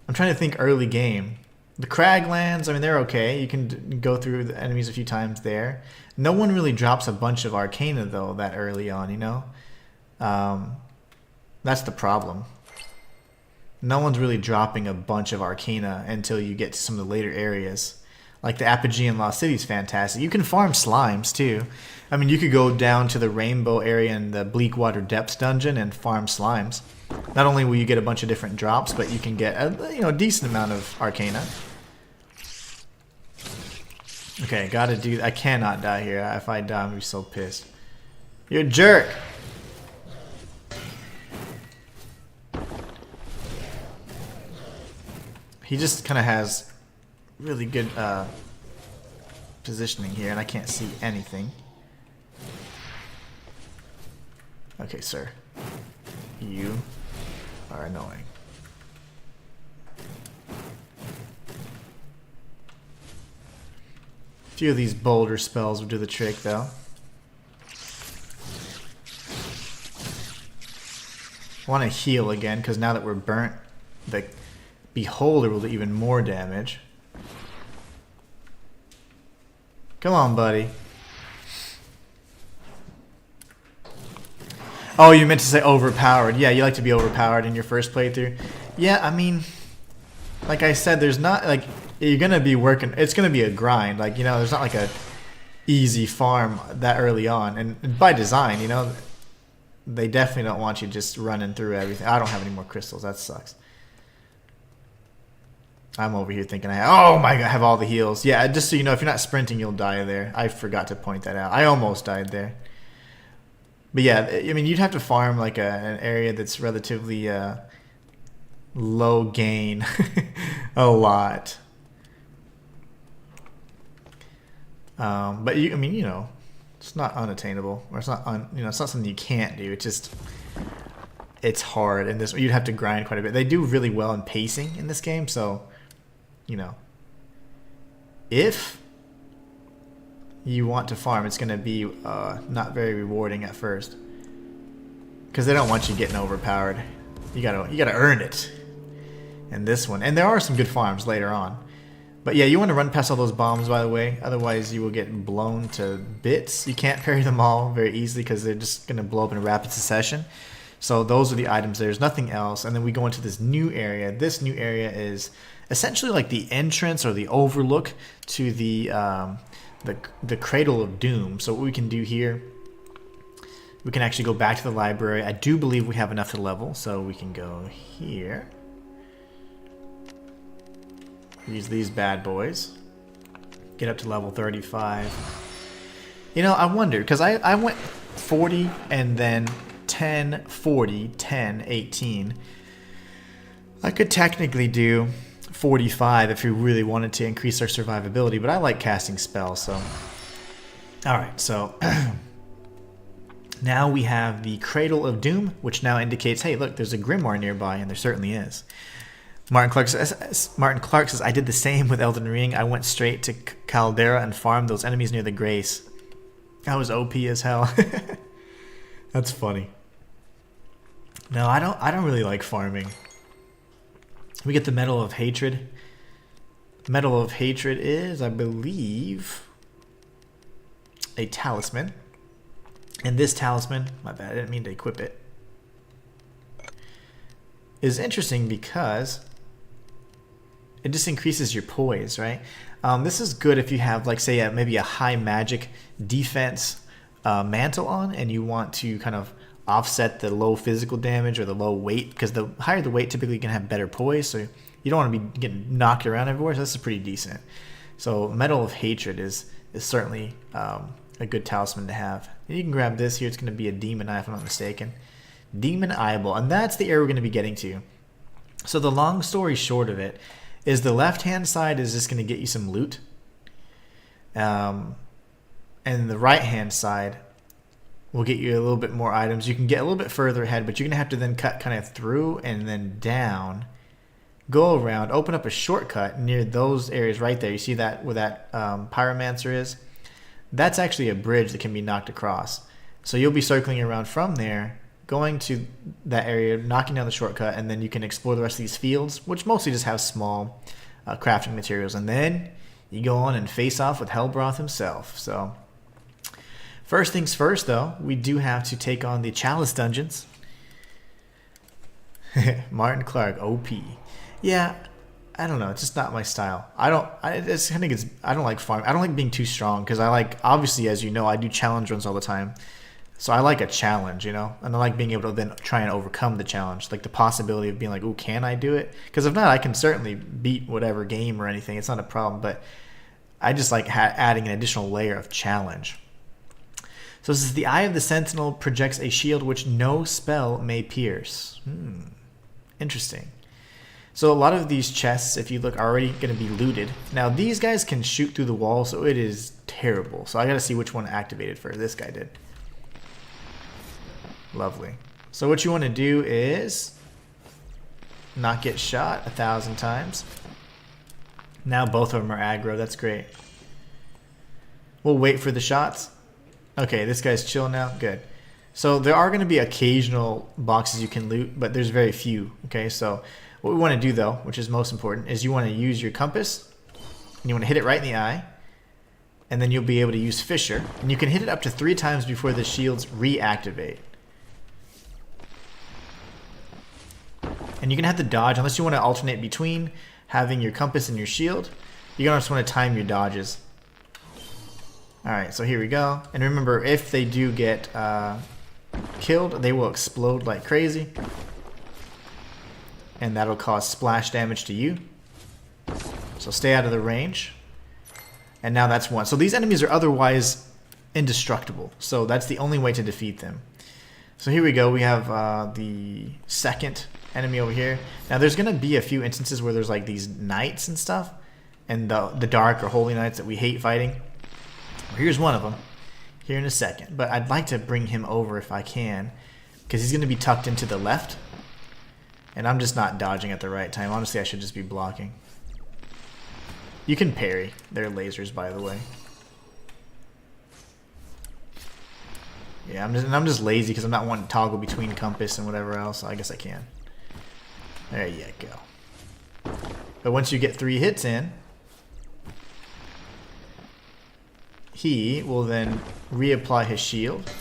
Speaker 1: I'm trying to think early game. The Craglands, I mean, they're okay. You can go through the enemies a few times there. No one really drops a bunch of Arcana though that early on, you know. That's the problem. No one's really dropping a bunch of Arcana until you get to some of the later areas. Like the Apogean Lost City is fantastic. You can farm slimes too. I mean, you could go down to the Rainbow area in the Bleakwater Depths dungeon and farm slimes. Not only will you get a bunch of different drops, but you can get a decent amount of Arcana. Okay, gotta do. I cannot die here. If I die, I'm gonna be so pissed. You're a jerk. He just kind of has really good positioning here, and I can't see anything. Okay, sir. You are annoying. A few of these boulder spells will do the trick, though. I want to heal again, because now that we're burnt, the Beholder will do even more damage. Come on, buddy. Oh, you meant to say overpowered. Yeah, you like to be overpowered in your first playthrough. Yeah, I mean, like I said, there's not, like, you're going to be working, it's going to be a grind. Like, you know, there's not like a easy farm that early on. And by design, you know, they definitely don't want you just running through everything. I don't have any more crystals. That sucks. I'm over here thinking, oh my god, I have all the heals. Yeah, just so you know, if you're not sprinting, you'll die there. I forgot to point that out. I almost died there. But yeah, I mean, you'd have to farm like an area that's relatively low gain a lot. But I mean, you know, it's not unattainable, or it's not you know, it's not something you can't do. It's just, it's hard, and this you'd have to grind quite a bit. They do really well in pacing in this game, so you know, if you want to farm, it's going to be not very rewarding at first, because they don't want you getting overpowered. You gotta earn it in this one. And there are some good farms later on, but yeah, you want to run past all those bombs, by the way, otherwise you will get blown to bits. You can't parry them all very easily because they're just going to blow up in rapid succession. So those are the items. There's nothing else. And then we go into this new area. This new area is essentially like the entrance or the overlook to the Cradle of Doom. So what we can do here, we can actually go back to the library. I do believe we have enough to level, so we can go here. Use these bad boys. Get up to level 35. You know, I wonder, because I went 40 and then 10, 40, 10, 18. I could technically do 45 if we really wanted to increase our survivability, but I like casting spells, so. Alright, so now we have the Cradle of Doom, which now indicates, hey, look, there's a grimoire nearby, and there certainly is. Martin Clark says, I did the same with Elden Ring. I went straight to Caldera and farmed those enemies near the Grace. I was OP as hell. That's funny. No, I don't really like farming. We get the Medal of Hatred. Medal of Hatred is, I believe, a talisman. And this talisman, my bad, I didn't mean to equip it, is interesting because it just increases your poise, right? This is good if you have, like, say, maybe a high magic defense mantle on, and you want to kind of offset the low physical damage or the low weight, because the higher the weight, typically you can have better poise, so you don't want to be getting knocked around everywhere. So this is pretty decent. So Medal of Hatred is certainly a good talisman to have. And you can grab this here. It's going to be a demon eye, if I'm not mistaken. Demon eyeball, and that's the area we're going to be getting to. So the long story short of it is the left hand side is just going to get you some loot, and the right hand side will get you a little bit more items. You can get a little bit further ahead, but you're going to have to then cut kind of through and then down, go around, open up a shortcut near those areas right there. You see that where that pyromancer is? That's actually a bridge that can be knocked across. So you'll be circling around from there, going to that area, knocking down the shortcut, and then you can explore the rest of these fields, which mostly just have small crafting materials. And then you go on and face off with Hellbroth himself. So first things first, though, we do have to take on the Chalice dungeons. Martin Clark, OP. Yeah, I don't know. It's just not my style. I don't like farming. I don't like being too strong, because I like, obviously, as you know, I do challenge runs all the time. So I like a challenge, you know, and I like being able to then try and overcome the challenge, like the possibility of being like, ooh, can I do it? Because if not, I can certainly beat whatever game or anything. It's not a problem, but I just like adding an additional layer of challenge. So this is the Eye of the Sentinel projects a shield which no spell may pierce. Interesting. So a lot of these chests, if you look, are already going to be looted. Now these guys can shoot through the wall, so it is terrible. So I got to see which one activated first. This guy did. Lovely. So what you want to do is not get shot 1,000 times. Now both of them are aggro. That's great. We'll wait for the shots. Okay, this guy's chill now. Good. So there are going to be occasional boxes you can loot, but there's very few. Okay, so what we want to do, though, which is most important, is you want to use your compass, and you want to hit it right in the eye, and then you'll be able to use Fissure, and you can hit it up to 3 times before the shields reactivate. And you're going to have to dodge, unless you want to alternate between having your compass and your shield. You're going to just want to time your dodges. Alright, so here we go. And remember, if they do get killed, they will explode like crazy. And that'll cause splash damage to you. So stay out of the range. And now that's one. So these enemies are otherwise indestructible. So that's the only way to defeat them. So here we go. We have the second enemy over here. Now there's going to be a few instances where there's like these knights and stuff. And the dark or holy knights that we hate fighting. Here's one of them here in a second. But I'd like to bring him over if I can. Because he's going to be tucked into the left. And I'm just not dodging at the right time. Honestly, I should just be blocking. You can parry their lasers, by the way. Yeah, I'm just lazy because I'm not wanting to toggle between compass and whatever else. So I guess I can. There you go. But once you get 3 hits in, he will then reapply his shield.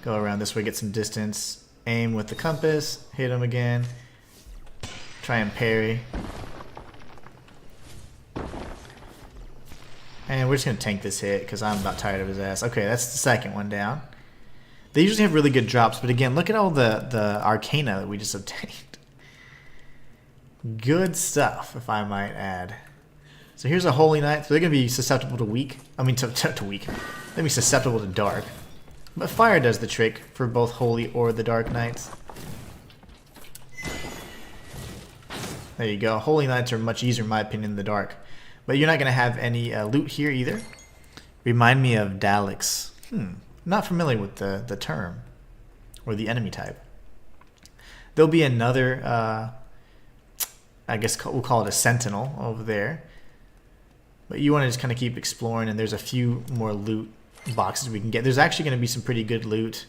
Speaker 1: Go around this way, get some distance. Aim with the compass, hit him again. Try and parry. And we're just going to tank this hit because I'm about tired of his ass. Okay, that's the second one down. They usually have really good drops, but again, look at all the arcana that we just obtained. Good stuff, if I might add. So here's a holy knight. So they're going to be susceptible to weak. I mean, to weak. They're going to be susceptible to dark. But fire does the trick for both holy or the dark knights. There you go. Holy knights are much easier in my opinion in the dark. But you're not going to have any loot here either. Remind me of Daleks. Not familiar with the term. Or the enemy type. There'll be another, I guess we'll call it a sentinel over there. But you want to just kind of keep exploring, and there's a few more loot boxes we can get. There's actually going to be some pretty good loot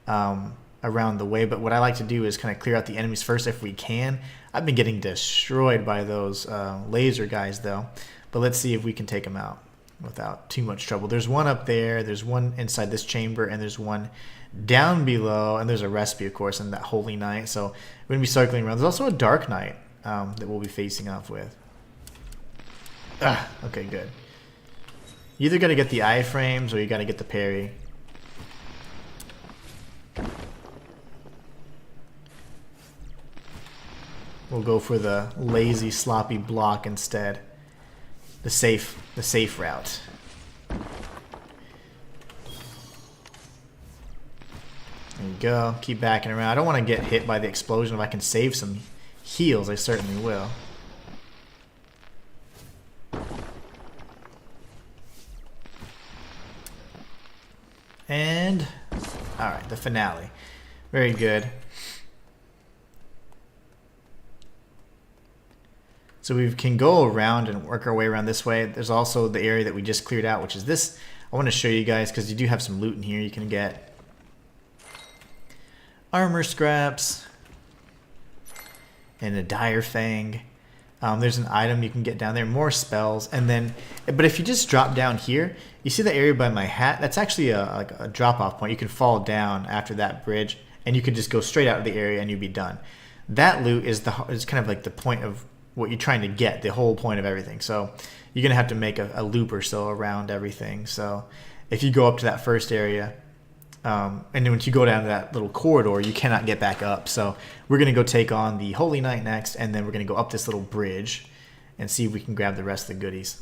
Speaker 1: around the way, but what I like to do is kind of clear out the enemies first if we can. I've been getting destroyed by those laser guys though, but let's see if we can take them out without too much trouble. There's one up there, there's one inside this chamber, and there's one down below, and there's a recipe of course, and that holy knight, so we're going to be circling around. There's also a dark knight that we'll be facing off with. Okay, good. You either got to get the iframes or you got to get the parry. We'll go for the lazy, sloppy block instead. The safe route. There you go. Keep backing around. I don't want to get hit by the explosion. If I can save some heals, I certainly will. And, alright, the finale. Very good. So we can go around and work our way around this way. There's also the area that we just cleared out, which is this. I want to show you guys because you do have some loot in here. You can get armor scraps and a dire fang. There's an item you can get down there, more spells, and then, but if you just drop down here, you see the area by my hat? That's actually like a drop-off point. You can fall down after that bridge, and you could just go straight out of the area and you'd be done. That loot is kind of like the point of what you're trying to get, the whole point of everything. So you're gonna have to make a loop or so around everything. So if you go up to that first area, and then once you go down to that little corridor, you cannot get back up. So we're going to go take on the Holy Knight next, and then we're going to go up this little bridge and see if we can grab the rest of the goodies.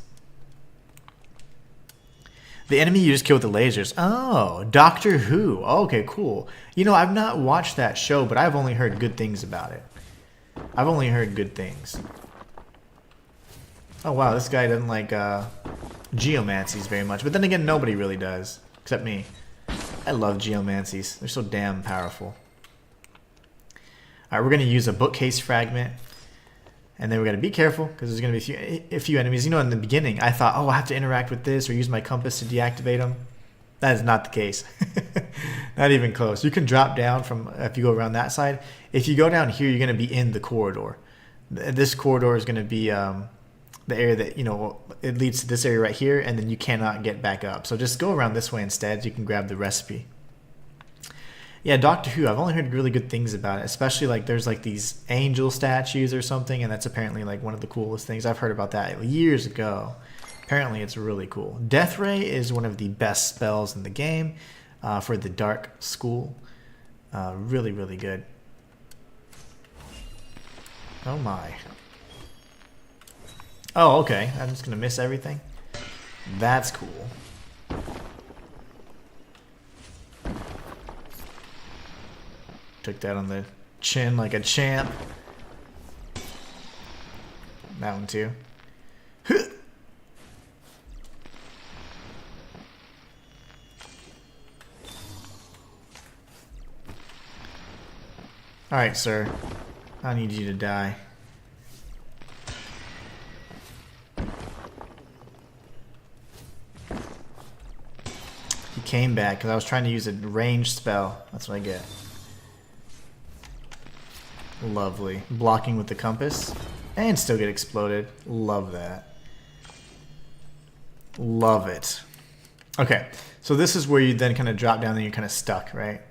Speaker 1: The enemy you just killed with the lasers. Oh, Doctor Who. Okay, cool. You know, I've not watched that show, but I've only heard good things about it. I've only heard good things. Oh, wow, this guy doesn't like geomancies very much. But then again, nobody really does, except me. I love geomancies. They're so damn powerful. Alright, we're going to use a bookcase fragment. And then we're going to be careful, because there's going to be a few enemies. You know, in the beginning, I thought, oh, I have to interact with this or use my compass to deactivate them. That is not the case. Not even close. You can drop down from, if you go around that side. If you go down here, you're going to be in the corridor. This corridor is going to be the area that, you know, it leads to this area right here, and then you cannot get back up. So just go around this way instead. You can grab the recipe. Yeah, Doctor Who, I've only heard really good things about it, especially like there's like these angel statues or something, and that's apparently like one of the coolest things. I've heard about that years ago. Apparently it's really cool. Death Ray is one of the best spells in the game for the Dark School. Really, really good. Oh my. Oh, okay. I'm just going to miss everything. That's cool. Took that on the chin like a champ. That one too. Alright, sir. I need you to die. He came back because I was trying to use a ranged spell. That's what I get. Lovely. Blocking with the compass. And still get exploded. Love that. Love it. Okay, so this is where you then kind of drop down and you're kind of stuck, right?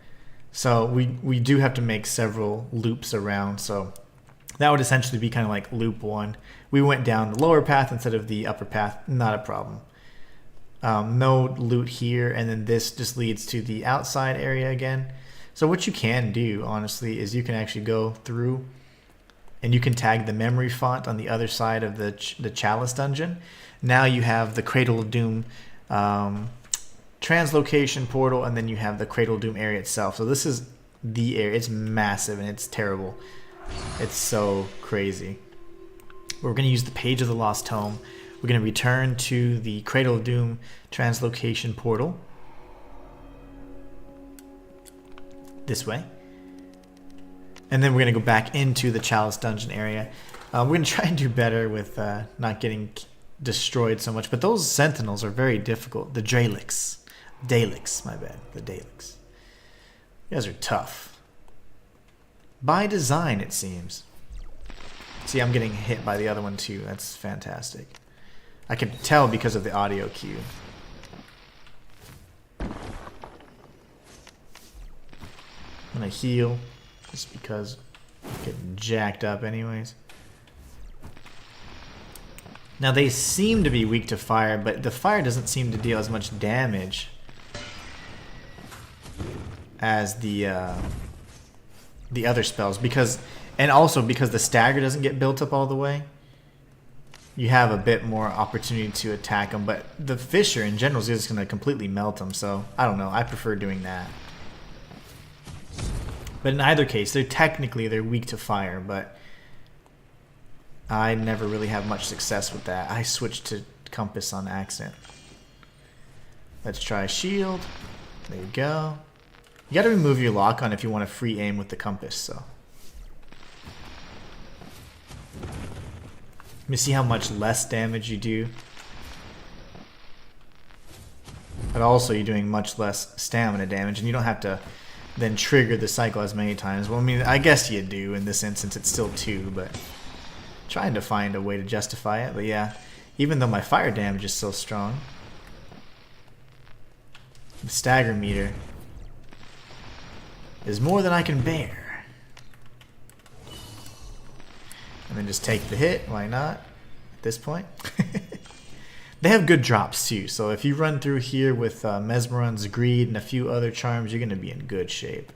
Speaker 1: So we do have to make several loops around. So that would essentially be kind of like loop 1. We went down the lower path instead of the upper path. Not a problem. No loot here, and then this just leads to the outside area again. So what you can do, honestly, is you can actually go through and you can tag the memory font on the other side of the Chalice dungeon. Now you have the Cradle of Doom translocation portal, and then you have the Cradle of Doom area itself. So this is the area. It's massive and it's terrible. It's so crazy. We're going to use the Page of the Lost Tome. We're going to return to the Cradle of Doom translocation portal. This way. And then we're going to go back into the Chalice dungeon area. We're going to try and do better with not getting destroyed so much. But those sentinels are very difficult. The Daleks. Daleks, my bad. The Daleks. You guys are tough. By design, it seems. See, I'm getting hit by the other one too. That's fantastic. I can tell because of the audio cue. I'm gonna heal just because I'm getting jacked up anyways. Now they seem to be weak to fire, but the fire doesn't seem to deal as much damage as the other spells, and also because the stagger doesn't get built up all the way. You have a bit more opportunity to attack them, but the Fissure in general is just going to completely melt them, so I don't know. I prefer doing that. But in either case, they're weak to fire, but I never really have much success with that. I switched to compass on accident. Let's try shield. There you go. You got to remove your lock on if you want to free aim with the compass, so. Let me see how much less damage you do. But also you're doing much less stamina damage, and you don't have to then trigger the cycle as many times. Well, I mean, I guess you do in this instance. It's still 2, but trying to find a way to justify it. But yeah, even though my fire damage is so strong, the stagger meter is more than I can bear. And then just take the hit, why not? At this point. They have good drops too, so if you run through here with Mesmeron's Greed and a few other charms, you're going to be in good shape.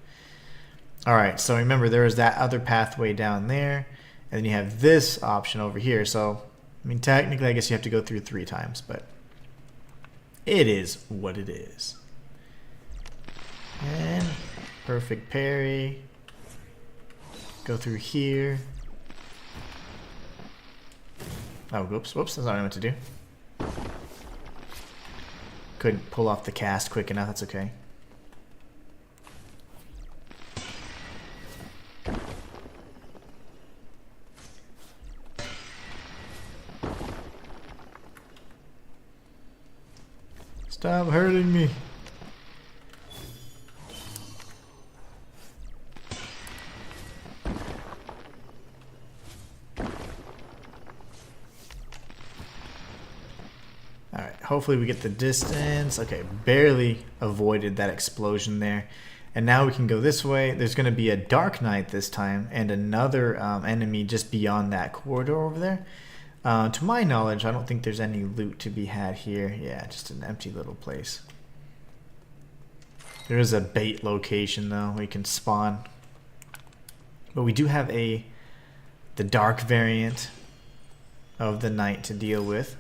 Speaker 1: Alright, so remember there is that other pathway down there, and then you have this option over here, so, I mean technically I guess you have to go through 3 times, but it is what it is. And perfect parry. Go through here. Oh, whoops, that's not what I meant to do. Couldn't pull off the cast quick enough, that's okay. Stop hurting me. Hopefully we get the distance. Okay, barely avoided that explosion there. And now we can go this way. There's going to be a Dark Knight this time and another enemy just beyond that corridor over there. To my knowledge, I don't think there's any loot to be had here. Yeah, just an empty little place. There is a bait location though. We can spawn. But we do have the dark variant of the Knight to deal with.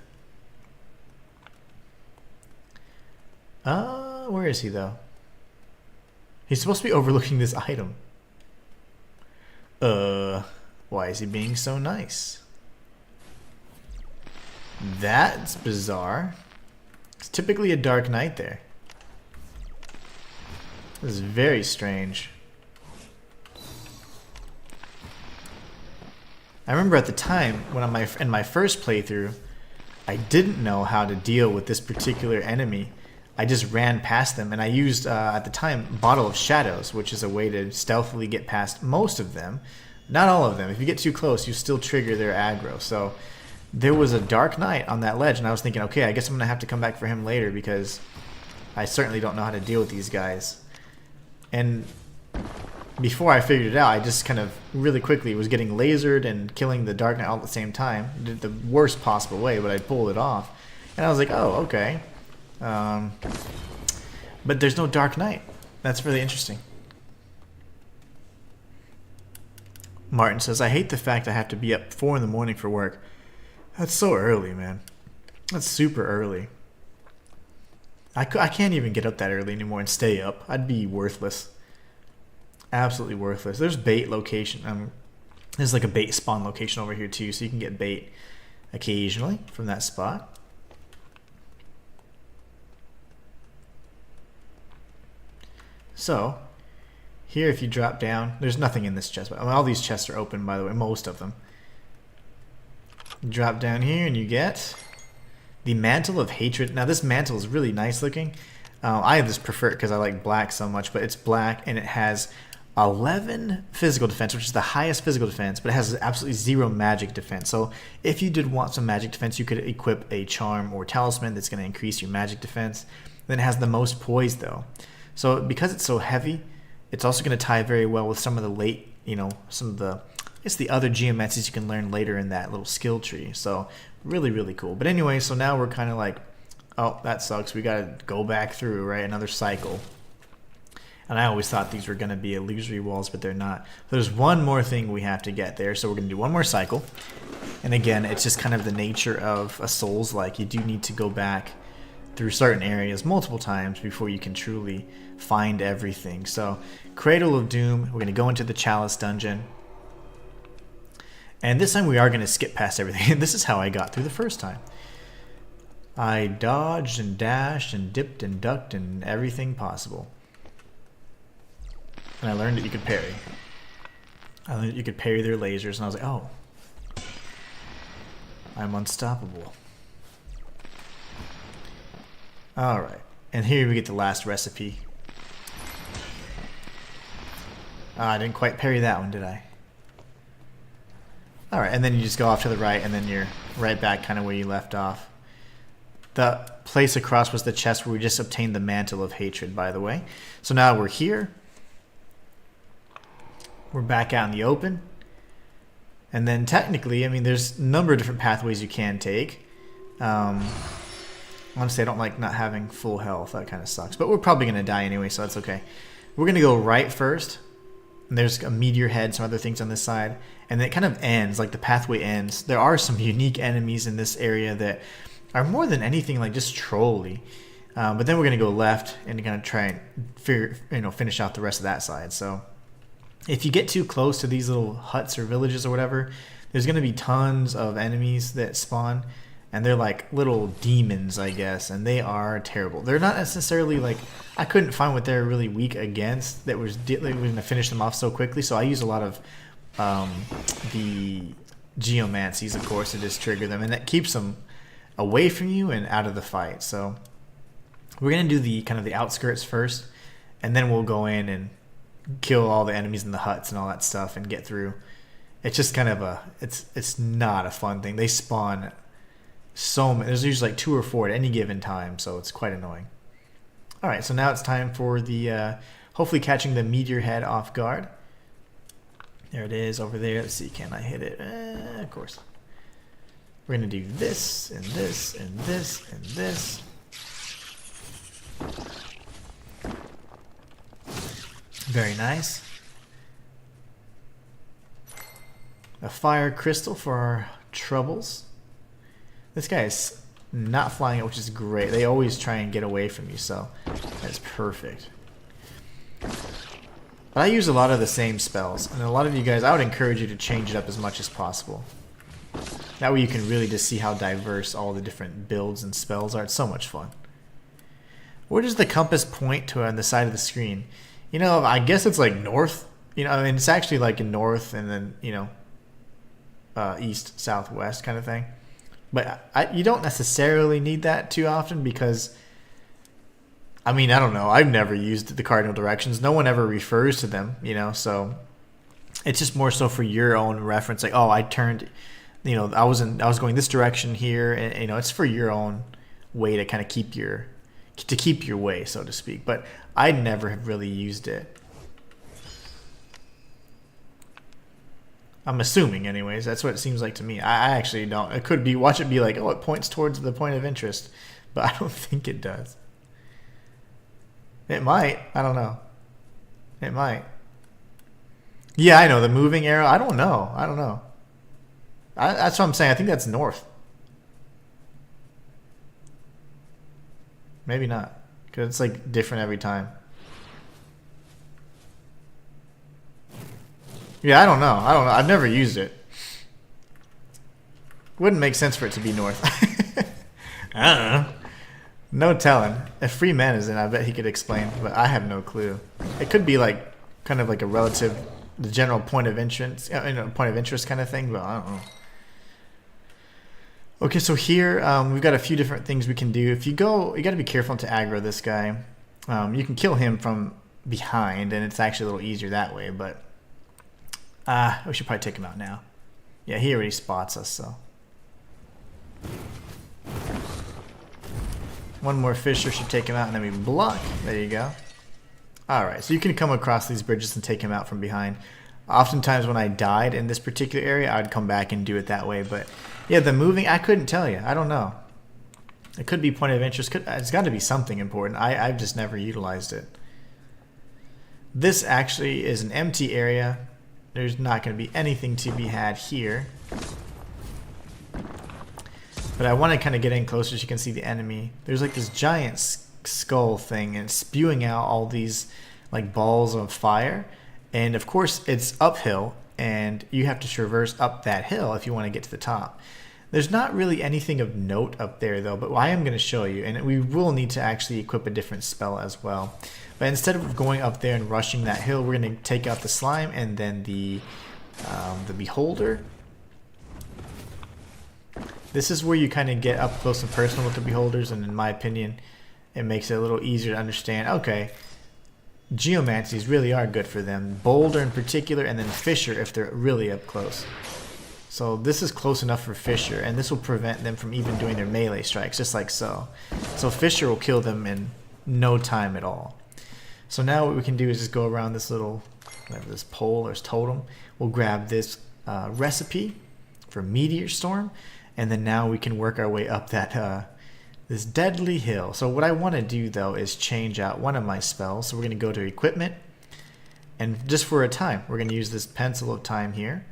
Speaker 1: Where is he though? He's supposed to be overlooking this item. Why is he being so nice? That's bizarre. It's typically a Dark Knight there. This is very strange. I remember at the time when in my first playthrough, I didn't know how to deal with this particular enemy. I just ran past them, and I used at the time Bottle of Shadows, which is a way to stealthily get past most of them. Not all of them. If you get too close, you still trigger their aggro. So there was a Dark Knight on that ledge, and I was thinking, okay, I guess I'm gonna have to come back for him later because I certainly don't know how to deal with these guys. And before I figured it out, I just kind of really quickly was getting lasered and killing the Dark Knight all at the same time. Did the worst possible way, but I pulled it off. And I was like, oh, okay. But there's no Dark Knight. That's really interesting. Martin says, I hate the fact I have to be up 4 in the morning for work. That's so early, man. That's super early. I can't even get up that early anymore and stay up. I'd be worthless. Absolutely worthless. There's bait location. There's like a bait spawn location over here too, so you can get bait occasionally from that spot. So, here if you drop down, there's nothing in this chest. But all these chests are open, by the way, most of them. You drop down here and you get the Mantle of Hatred. Now this mantle is really nice looking. I just prefer it because I like black so much, but it's black and it has 11 physical defense, which is the highest physical defense, but it has absolutely 0 magic defense. So if you did want some magic defense, you could equip a charm or talisman that's going to increase your magic defense. Then it has the most poise though. So because it's so heavy, it's also going to tie very well with some of the late, some of the, it's the other geomancies you can learn later in that little skill tree. So really, really cool. But anyway, so now we're kind of like, oh, that sucks. We got to go back through, right? Another cycle. And I always thought these were going to be illusory walls, but they're not. There's one more thing we have to get there. So we're going to do one more cycle. And again, it's just kind of the nature of a Souls-like. You do need to go back through certain areas multiple times before you can truly find everything. So Cradle of Doom, we're going to go into the Chalice dungeon. And this time we are going to skip past everything. This is how I got through the first time. I dodged and dashed and dipped and ducked and everything possible. And I learned that you could parry. I learned that you could parry their lasers, and I was like, oh, I'm unstoppable. Alright, and here we get the last recipe. I didn't quite parry that one, did I? Alright, and then you just go off to the right, and then you're right back kind of where you left off. The place across was the chest where we just obtained the Mantle of Hatred, by the way. So now we're here. We're back out in the open. And then technically, I mean, there's a number of different pathways you can take. Honestly, I don't like not having full health. That kind of sucks. But we're probably going to die anyway, so that's okay. We're going to go right first. And there's a meteor head, some other things on this side. And then it kind of ends, like the pathway ends. There are some unique enemies in this area that are more than anything like just trolly. But then we're going to go left and kind of try and finish out the rest of that side. So if you get too close to these little huts or villages or whatever, there's going to be tons of enemies that spawn. And they're like little demons, I guess, and they are terrible. They're not necessarily like, I couldn't find what they're really weak against that was going to finish them off so quickly. So I use a lot of the geomancies, of course, to just trigger them, and that keeps them away from you and out of the fight. So we're going to do the kind of the outskirts first, and then we'll go in and kill all the enemies in the huts and all that stuff and get through. It's just kind of it's not a fun thing. They spawn there's usually like 2 or 4 at any given time, so it's quite annoying. Alright, so now it's time for the, hopefully catching the meteor head off guard. There it is over there. Let's see, can I hit it? Of course. We're going to do this, and this, and this, and this. Very nice. A fire crystal for our troubles. This guy is not flying it, which is great. They always try and get away from you, so that's perfect. But I use a lot of the same spells, and a lot of you guys, I would encourage you to change it up as much as possible. That way you can really just see how diverse all the different builds and spells are. It's so much fun. Where does the compass point to on the side of the screen? You know, I guess it's like north. You know, I mean, it's actually like in north and then, you know, east, southwest kind of thing. But you don't necessarily need that too often because, I mean, I don't know. I've never used the cardinal directions. No one ever refers to them, you know, so it's just more so for your own reference. Like, oh, I turned, you know, I was going this direction here, and you know, it's for your own way to kind of keep your way, so to speak. But I never have really used it. I'm assuming, anyways. That's what it seems like to me. I actually don't. It could be, watch it be like, oh, it points towards the point of interest, but I don't think it does. It might. I don't know. It might. Yeah, I know. The moving arrow. I don't know. I don't know. That's what I'm saying. I think that's north. Maybe not. Because it's like different every time. Yeah, I don't know. I don't know. I've never used it. Wouldn't make sense for it to be north. I don't know. No telling. If Freeman is in, I bet he could explain, but I have no clue. It could be like kind of like a relative, the general point of interest, point of interest kind of thing, but I don't know. Okay, so here we've got a few different things we can do. If you go, you got to be careful to aggro this guy. You can kill him from behind, and it's actually a little easier that way, but we should probably take him out now. Yeah, he already spots us, so. One more fisher should take him out, and then we block. There you go. Alright, so you can come across these bridges and take him out from behind. Oftentimes when I died in this particular area, I would come back and do it that way. But yeah, the moving, I couldn't tell you. I don't know. It could be point of interest. It's got to be something important. I've just never utilized it. This actually is an empty area. There's not going to be anything to be had here. But I want to kind of get in closer so you can see the enemy. There's like this giant skull thing, and it's spewing out all these like balls of fire. And of course it's uphill, and you have to traverse up that hill if you want to get to the top. There's not really anything of note up there though, but I am going to show you, and we will need to actually equip a different spell as well. But instead of going up there and rushing that hill, we're going to take out the slime and then the beholder. This is where you kind of get up close and personal with the beholders, and in my opinion, it makes it a little easier to understand. Okay, geomancies really are good for them. Boulder in particular, and then Fisher if they're really up close. So this is close enough for Fisher, and this will prevent them from even doing their melee strikes, just like so. So Fisher will kill them in no time at all. So now what we can do is just go around this little, whatever this pole or totem. We'll grab this recipe for Meteor Storm, and then now we can work our way up that this deadly hill. So what I want to do though is change out one of my spells. So we're going to go to equipment, and just for a time, we're going to use this pencil of time here.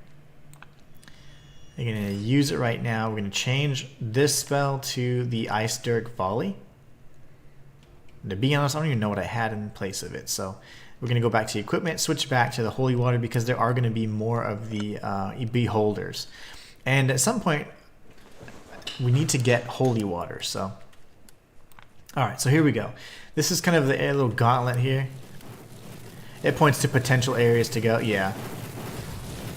Speaker 1: I'm going to use it right now. We're going to change this spell to the Ice Dirk Volley. And to be honest, I don't even know what I had in place of it. So we're going to go back to equipment, switch back to the Holy Water, because there are going to be more of the beholders. And at some point, we need to get Holy Water. So, alright, so here we go. This is kind of the little gauntlet here. It points to potential areas to go. Yeah,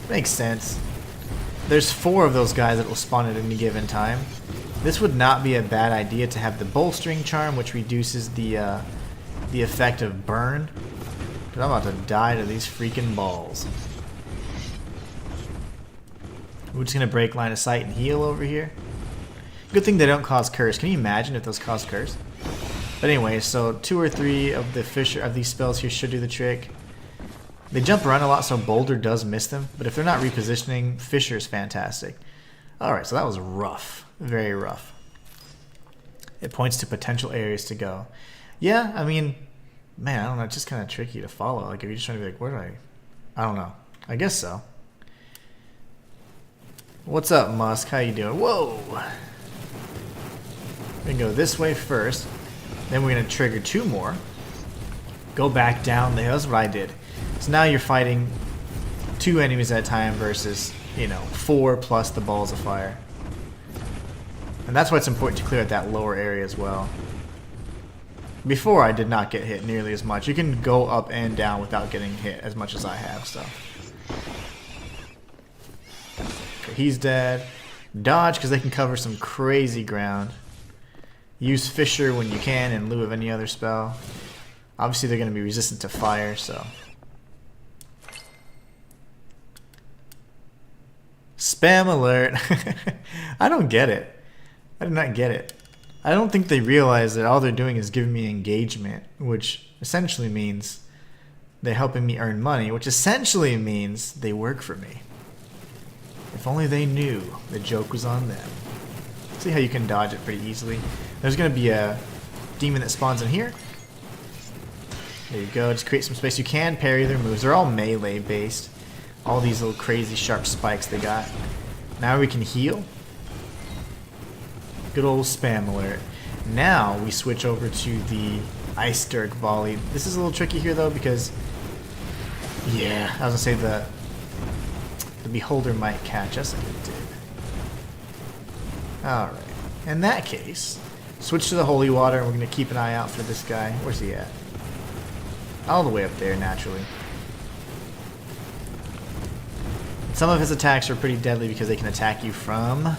Speaker 1: makes sense. There's 4 of those guys that will spawn at any given time. This would not be a bad idea to have the bolstering charm, which reduces the effect of burn. But I'm about to die to these freaking balls. We're just gonna break line of sight and heal over here. Good thing they don't cause curse. Can you imagine if those cause curse? But anyway, so 2 or 3 of these spells here should do the trick. They jump around a lot, so Boulder does miss them. But if they're not repositioning, Fissure is fantastic. Alright, so that was rough. Very rough. It points to potential areas to go. Yeah, I mean, man, I don't know. It's just kind of tricky to follow. Like, if you're just trying to be like, where do I don't know. I guess so. What's up, Musk? How you doing? Whoa! We're going to go this way first. Then we're going to trigger 2 more. Go back down the hill. That's what I did. So now you're fighting 2 enemies at a time versus, you know, 4 plus the balls of fire. And that's why it's important to clear out that lower area as well. Before, I did not get hit nearly as much. You can go up and down without getting hit as much as I have, so. Okay, he's dead. Dodge, because they can cover some crazy ground. Use Fissure when you can in lieu of any other spell. Obviously, they're going to be resistant to fire, so. Spam alert. I don't get it. I do not get it. I don't think they realize that all they're doing is giving me engagement, which essentially means they're helping me earn money, which essentially means they work for me. If only they knew the joke was on them. See how you can dodge it pretty easily. There's going to be a demon that spawns in here. There you go. Just create some space. You can parry their moves. They're all melee based. All these little crazy sharp spikes they got. Now we can heal. Good old spam alert. Now we switch over to the Ice Dirk Volley. This is a little tricky here though because, yeah, I was gonna say the Beholder might catch us like it did. Alright. In that case, switch to the Holy Water and we're gonna keep an eye out for this guy. Where's he at? All the way up there, naturally. Some of his attacks are pretty deadly because they can attack you from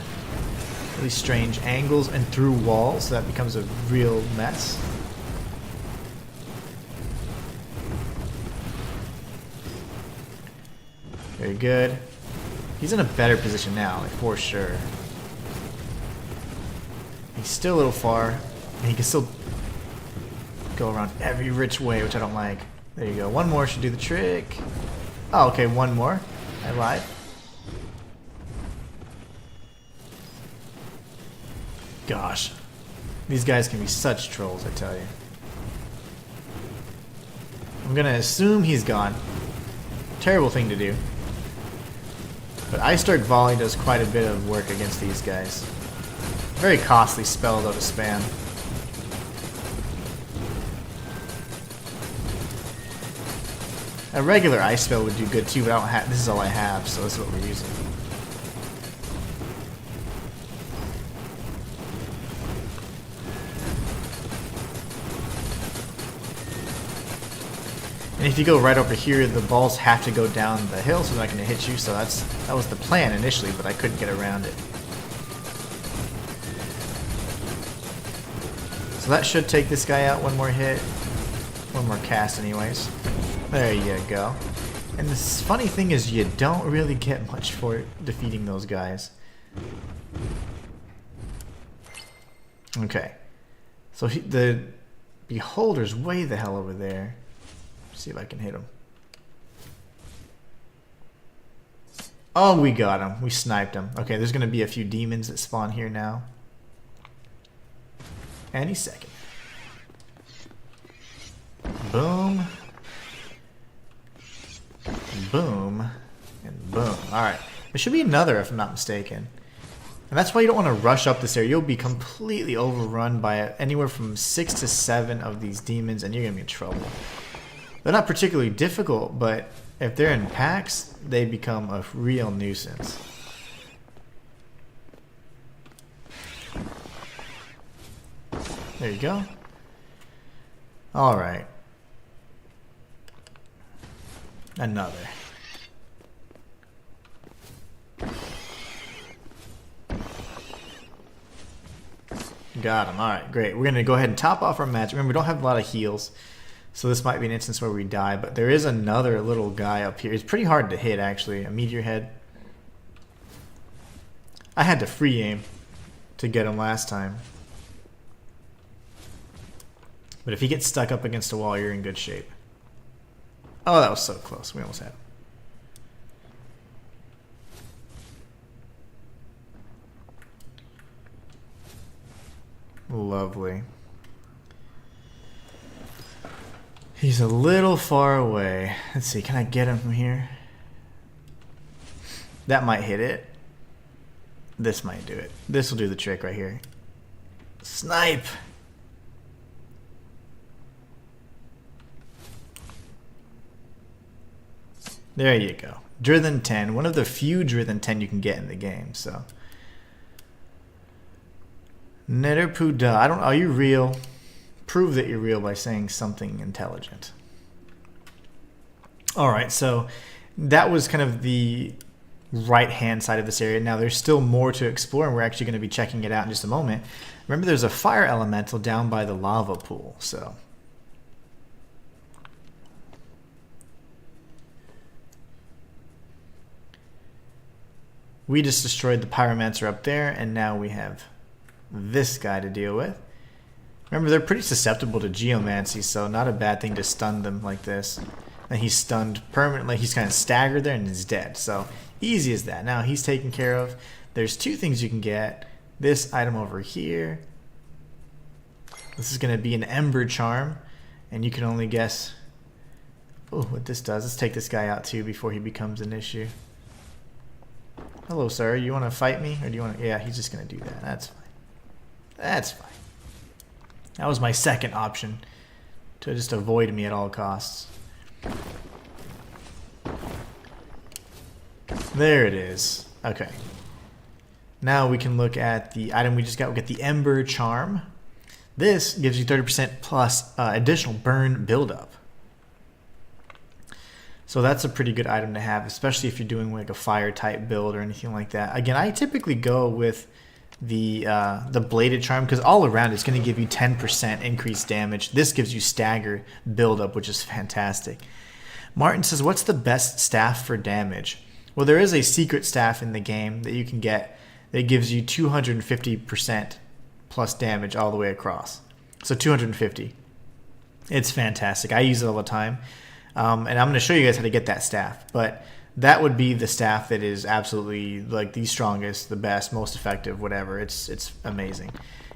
Speaker 1: really strange angles and through walls, so that becomes a real mess. Very good. He's in a better position now, like, for sure. He's still a little far, and he can still go around every rich way, which I don't like. There you go. One more should do the trick. Oh, okay, one more. I lied. Gosh. These guys can be such trolls, I tell you. I'm gonna assume he's gone. Terrible thing to do. But Ice Dirk Volley does quite a bit of work against these guys. Very costly spell though to spam. A regular ice spell would do good too, but I don't have. This is all I have, so this is what we're using. And if you go right over here, the balls have to go down the hill, so they're not going to hit you. So that was the plan initially, but I couldn't get around it. So that should take this guy out. One more hit, one more cast, anyways. There you go. And the funny thing is, you don't really get much for defeating those guys. Okay. So the Beholder's way the hell over there. See if I can hit him. Oh, we got him. We sniped him. Okay, there's going to be a few demons that spawn here now. Any second. Boom. Boom. And boom. Alright. There should be another if I'm not mistaken. And that's why you don't want to rush up this area. You'll be completely overrun by anywhere from 6 to 7 of these demons and you're going to be in trouble. They're not particularly difficult, but if they're in packs, they become a real nuisance. There you go. Alright. Another. Got him. Alright, great. We're going to go ahead and top off our match. Remember, we don't have a lot of heals. So this might be an instance where we die, but there is another little guy up here. It's pretty hard to hit, actually. A meteor head. I had to free aim. to get him last time. But if he gets stuck up against a wall, you're in good shape. Oh, that was so close. We almost had him. Lovely. He's a little far away. Let's see, can I get him from here? That might hit it. This might do it. This will do the trick right here. Snipe! There you go. Drithen 10. One of the few Drithen 10 you can get in the game, so. Netherpuda. I don't. Are you real? Prove that you're real by saying something intelligent. Alright, so that was kind of the right hand side of this area. Now there's still more to explore, and we're actually going to be checking it out in just a moment. Remember, there's a fire elemental down by the lava pool, so. We just destroyed the pyromancer up there, and now we have this guy to deal with. Remember, they're pretty susceptible to geomancy, so not a bad thing to stun them like this. And he's stunned permanently. He's kind of staggered there and he's dead. So easy as that. Now he's taken care of. There's two things you can get. This item over here. This is going to be an Ember Charm. And you can only guess what this does. Let's take this guy out too before he becomes an issue. Hello, sir. You want to fight me? Or do you want to... Yeah, he's just going to do that. That's fine. That's fine. That was my second option, to just avoid me at all costs. There it is. Okay. Now we can look at the item we just got. We get the Ember Charm. This gives you 30% plus additional burn buildup. So that's a pretty good item to have, especially if you're doing like a fire type build or anything like that. Again, I typically go with the bladed charm because all around it's going to give you 10% increased damage. This gives you stagger buildup, which is fantastic. Martin says, what's the best staff for damage? Well, there is a secret staff in the game that you can get that gives you 250% plus damage all the way across. So 250. It's fantastic. I use it all the time. And I'm going to show you guys how to get that staff. But that would be the staff that is absolutely like the strongest, the best, most effective, whatever. It's amazing.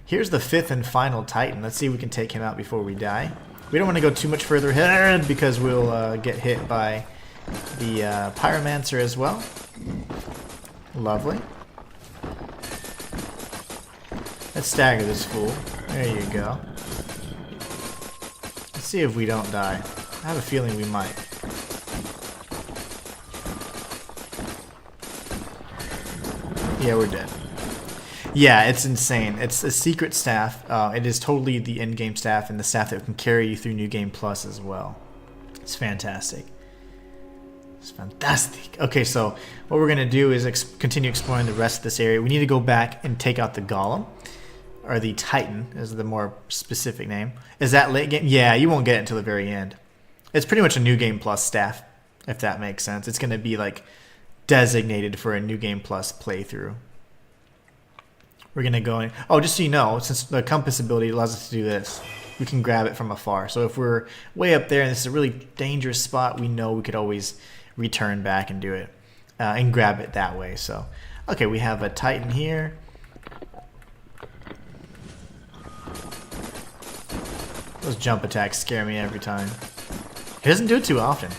Speaker 1: Here's the fifth and final Titan. Let's see if we can take him out before we die. We don't want to go too much further ahead because we'll get hit by the Pyromancer as well. Lovely. Let's stagger this fool. There you go. Let's see if we don't die. I have a feeling we might. Yeah, we're dead. Yeah, it's insane. It's a secret staff. It is totally the in-game staff and the staff that can carry you through New Game Plus as well. It's fantastic. It's fantastic. Okay, so what we're going to do is continue exploring the rest of this area. We need to go back and take out the Golem. Or the Titan is the more specific name. Is that late game? Yeah, you won't get it until the very end. It's pretty much a New Game Plus staff, if that makes sense. It's going to be like designated for a New Game Plus playthrough. We're going to go in. Oh, just so you know, since the compass ability allows us to do this, we can grab it from afar. So if we're way up there and this is a really dangerous spot, we know we could always return back and do it and grab it that way. So, okay, we have a Titan here. Those jump attacks scare me every time. He doesn't do it too often.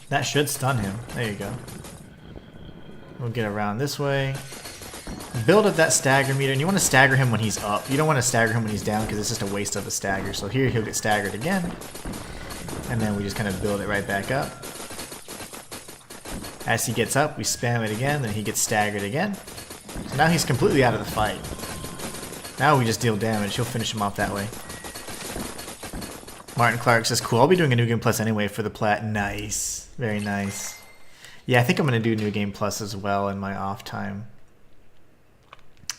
Speaker 1: That should stun him. There you go. We'll get around this way. Build up that stagger meter, and you want to stagger him when he's up. You don't want to stagger him when he's down because it's just a waste of a stagger. So here he'll get staggered again. And then we just kind of build it right back up. As he gets up, we spam it again, then he gets staggered again. So now he's completely out of the fight. Now we just deal damage. He'll finish him off that way. Martin Clark says, cool, I'll be doing a New Game Plus anyway for the plat. Nice. Very nice. Yeah, I think I'm going to do New Game Plus as well in my off time.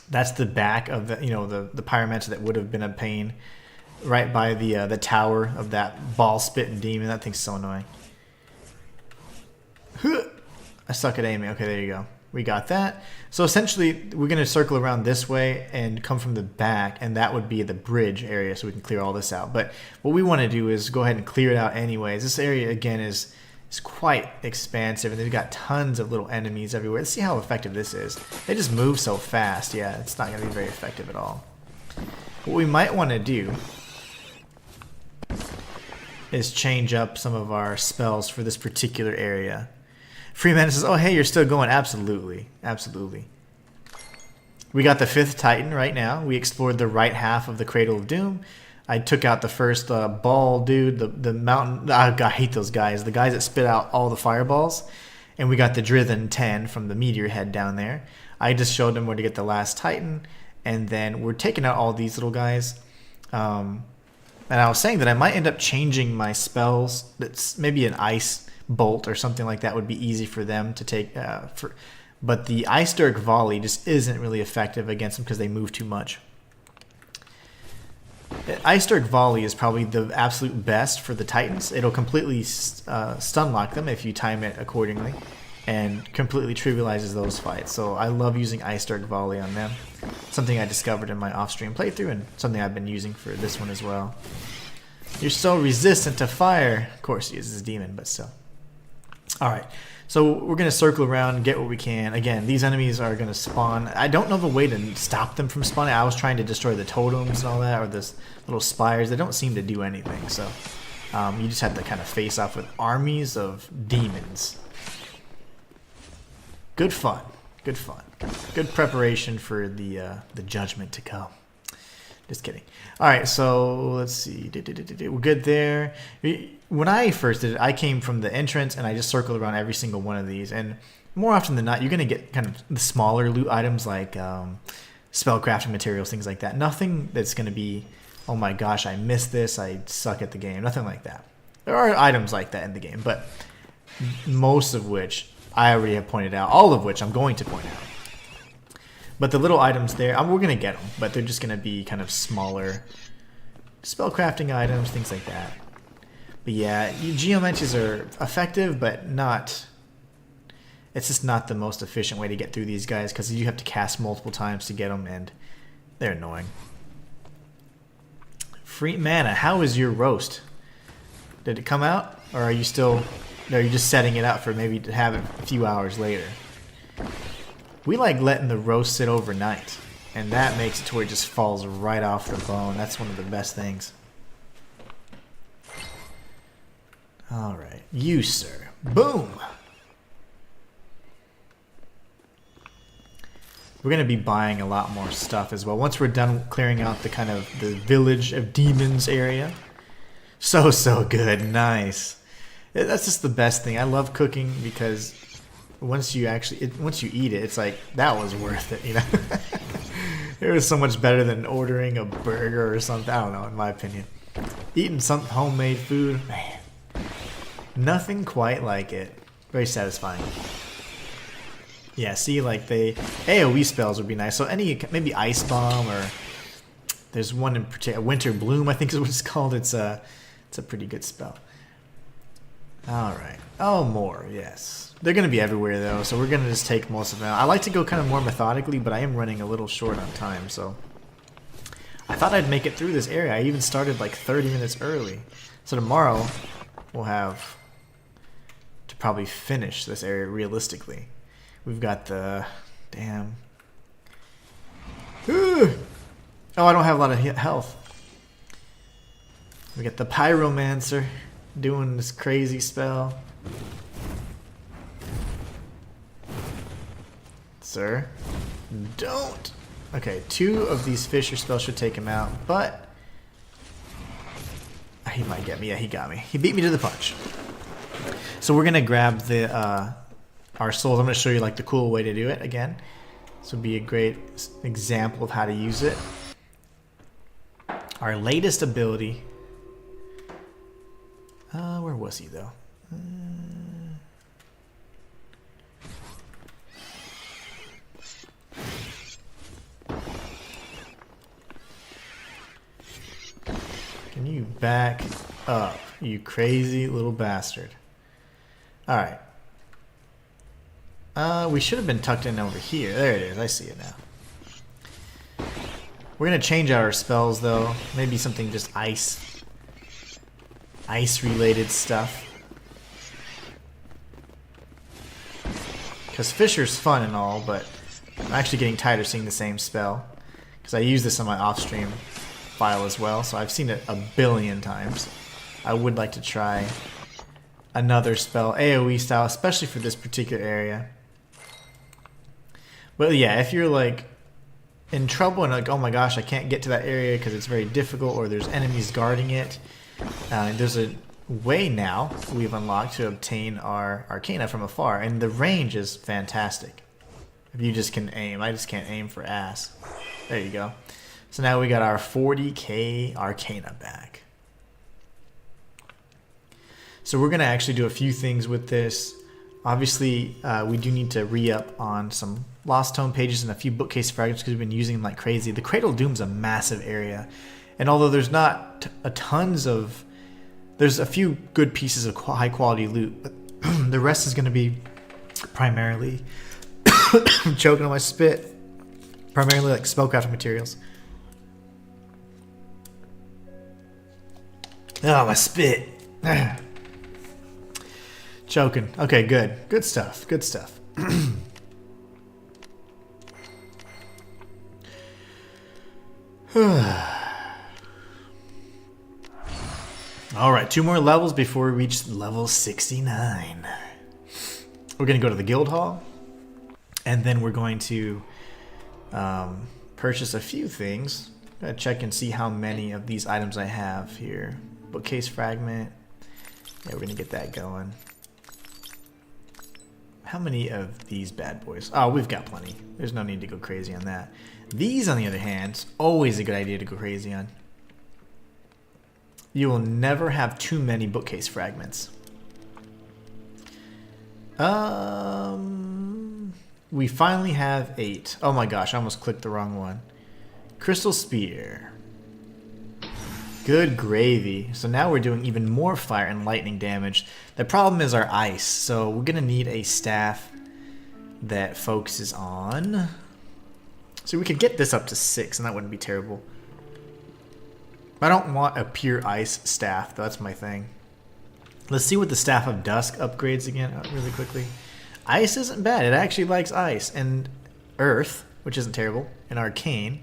Speaker 1: That's the back of the, you know, the Pyromancer that would have been a pain. Right by the tower of that ball-spitting demon. That thing's so annoying. I suck at aiming. Okay, there you go. We got that. So essentially, we're going to circle around this way and come from the back, and that would be the bridge area, so we can clear all this out. But what we want to do is go ahead and clear it out anyways. This area, again, is quite expansive, and they've got tons of little enemies everywhere. Let's see how effective this is. They just move so fast. Yeah, it's not going to be very effective at all. What we might want to do is change up some of our spells for this particular area. Freeman says, oh, hey, you're still going. Absolutely. Absolutely. We got the 5th Titan right now. We explored the right half of the Cradle of Doom. I took out the first ball dude, the mountain. I hate those guys. The guys that spit out all the fireballs. And we got the Drithen 10 from the meteor head down there. I just showed them where to get the last Titan. And then we're taking out all these little guys. And I was saying that I might end up changing my spells. That's maybe an ice bolt or something like that would be easy for them to take. But the Ice Dirk Volley just isn't really effective against them because they move too much. Ice Dirk Volley is probably the absolute best for the Titans. It'll completely stun lock them if you time it accordingly, and completely trivializes those fights. So I love using Ice Dirk Volley on them. Something I discovered in my off-stream playthrough, and something I've been using for this one as well. You're so resistant to fire. Of course, he uses demon, but still. Alright, so we're going to circle around and get what we can. Again, these enemies are going to spawn. I don't know the way to stop them from spawning. I was trying to destroy the totems and all that, or this little spires. They don't seem to do anything, so you just have to kind of face off with armies of demons. Good fun. Good fun. Good preparation for the judgment to come. Just kidding. Alright, so let's see. We're good there. When I first did it, I came from the entrance and I just circled around every single one of these. And more often than not, you're going to get kind of the smaller loot items like spellcrafting materials, things like that. Nothing that's going to be, oh my gosh, I missed this, I suck at the game. Nothing like that. There are items like that in the game, but most of which I already have pointed out. All of which I'm going to point out. But the little items there, we're going to get them, but they're just going to be kind of smaller spellcrafting items, things like that. But yeah, geomancies are effective, but not... It's just not the most efficient way to get through these guys, because you have to cast multiple times to get them, and they're annoying. Free mana, how is your roast? Did it come out? Or are you still... Are you just setting it up for maybe to have it a few hours later? We like letting the roast sit overnight, and that makes it to where it just falls right off the bone. That's one of the best things. Alright, you sir. Boom! We're going to be buying a lot more stuff as well. Once we're done clearing out the kind of the village of demons area. So good. Nice. That's just the best thing. I love cooking because once you eat it, it's like, that was worth it, you know? It was so much better than ordering a burger or something. I don't know, in my opinion. Eating some homemade food, man. Nothing quite like it. Very satisfying. Yeah, see, like the AoE spells would be nice. So maybe Ice Bomb, or there's one in particular, Winter Bloom, I think is what it's called. It's a pretty good spell. All right. Oh, more, yes. They're going to be everywhere, though, so we're going to just take most of them out. I like to go kind of more methodically, but I am running a little short on time, so I thought I'd make it through this area. I even started like 30 minutes early. So tomorrow we'll have to probably finish this area realistically. We've got the... Damn. Ooh. Oh, I don't have a lot of health. We got the Pyromancer doing this crazy spell. Sir, don't. Okay, 2 of these Fisher spells should take him out, but he might get me. Yeah, he got me. He beat me to the punch. So we're gonna grab the our souls. I'm gonna show you like the cool way to do it again. This would be a great example of how to use it. Our latest ability. Where was he though? Can you back up, you crazy little bastard? Alright. We should have been tucked in over here. There it is. I see it now. We're going to change out our spells, though. Maybe something just ice. Ice-related stuff. Because Fisher's fun and all, but I'm actually getting tired of seeing the same spell. Because I use this on my off-stream file as well, so I've seen it a billion times. I would like to try another spell, AoE style, especially for this particular area. But yeah, if you're like in trouble and like, oh my gosh, I can't get to that area because it's very difficult or there's enemies guarding it, there's a way now we've unlocked to obtain our Arcana from afar, and the range is fantastic. If you just can aim. I just can't aim for ass. There you go. So now we got our 40k Arcana back. So we're going to actually do a few things with this. Obviously, we do need to re-up on some Lost Tome pages and a few bookcase fragments because we've been using them like crazy. The Cradle of Doom's a massive area. And although there's not there's a few good pieces of high quality loot, but the rest is going to be primarily I'm choking on my spit. Primarily like spellcasting materials. Oh, my spit. Choking. Okay, good. Good stuff. Good stuff. Alright, 2 more levels before we reach level 69. We're going to go to the guild hall. And then we're going to purchase a few things. I'm going to check and see how many of these items I have here. Bookcase fragment. Yeah, we're going to get that going. How many of these bad boys? Oh, we've got plenty. There's no need to go crazy on that. These, on the other hand, always a good idea to go crazy on. You will never have too many bookcase fragments. We finally have 8. Oh my gosh, I almost clicked the wrong one. Crystal Spear. Good gravy. So now we're doing even more fire and lightning damage. The problem is our ice, so we're gonna need a staff that focuses on. So we could get this up to 6, and that wouldn't be terrible. I don't want a pure ice staff, though. That's my thing. Let's see what the Staff of Dusk upgrades again really quickly. Ice isn't bad. It actually likes ice. And earth, which isn't terrible. And arcane.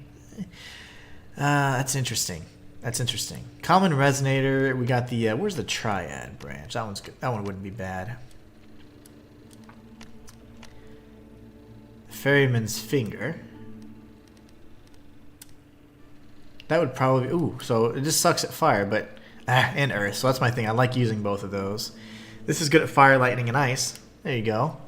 Speaker 1: That's interesting. That's interesting. Common Resonator. We got the... where's the Triad branch? That one's good. That one wouldn't be bad. Ferryman's Finger. That would probably... Ooh, so it just sucks at fire, but... and earth, so that's my thing. I like using both of those. This is good at fire, lightning, and ice. There you go.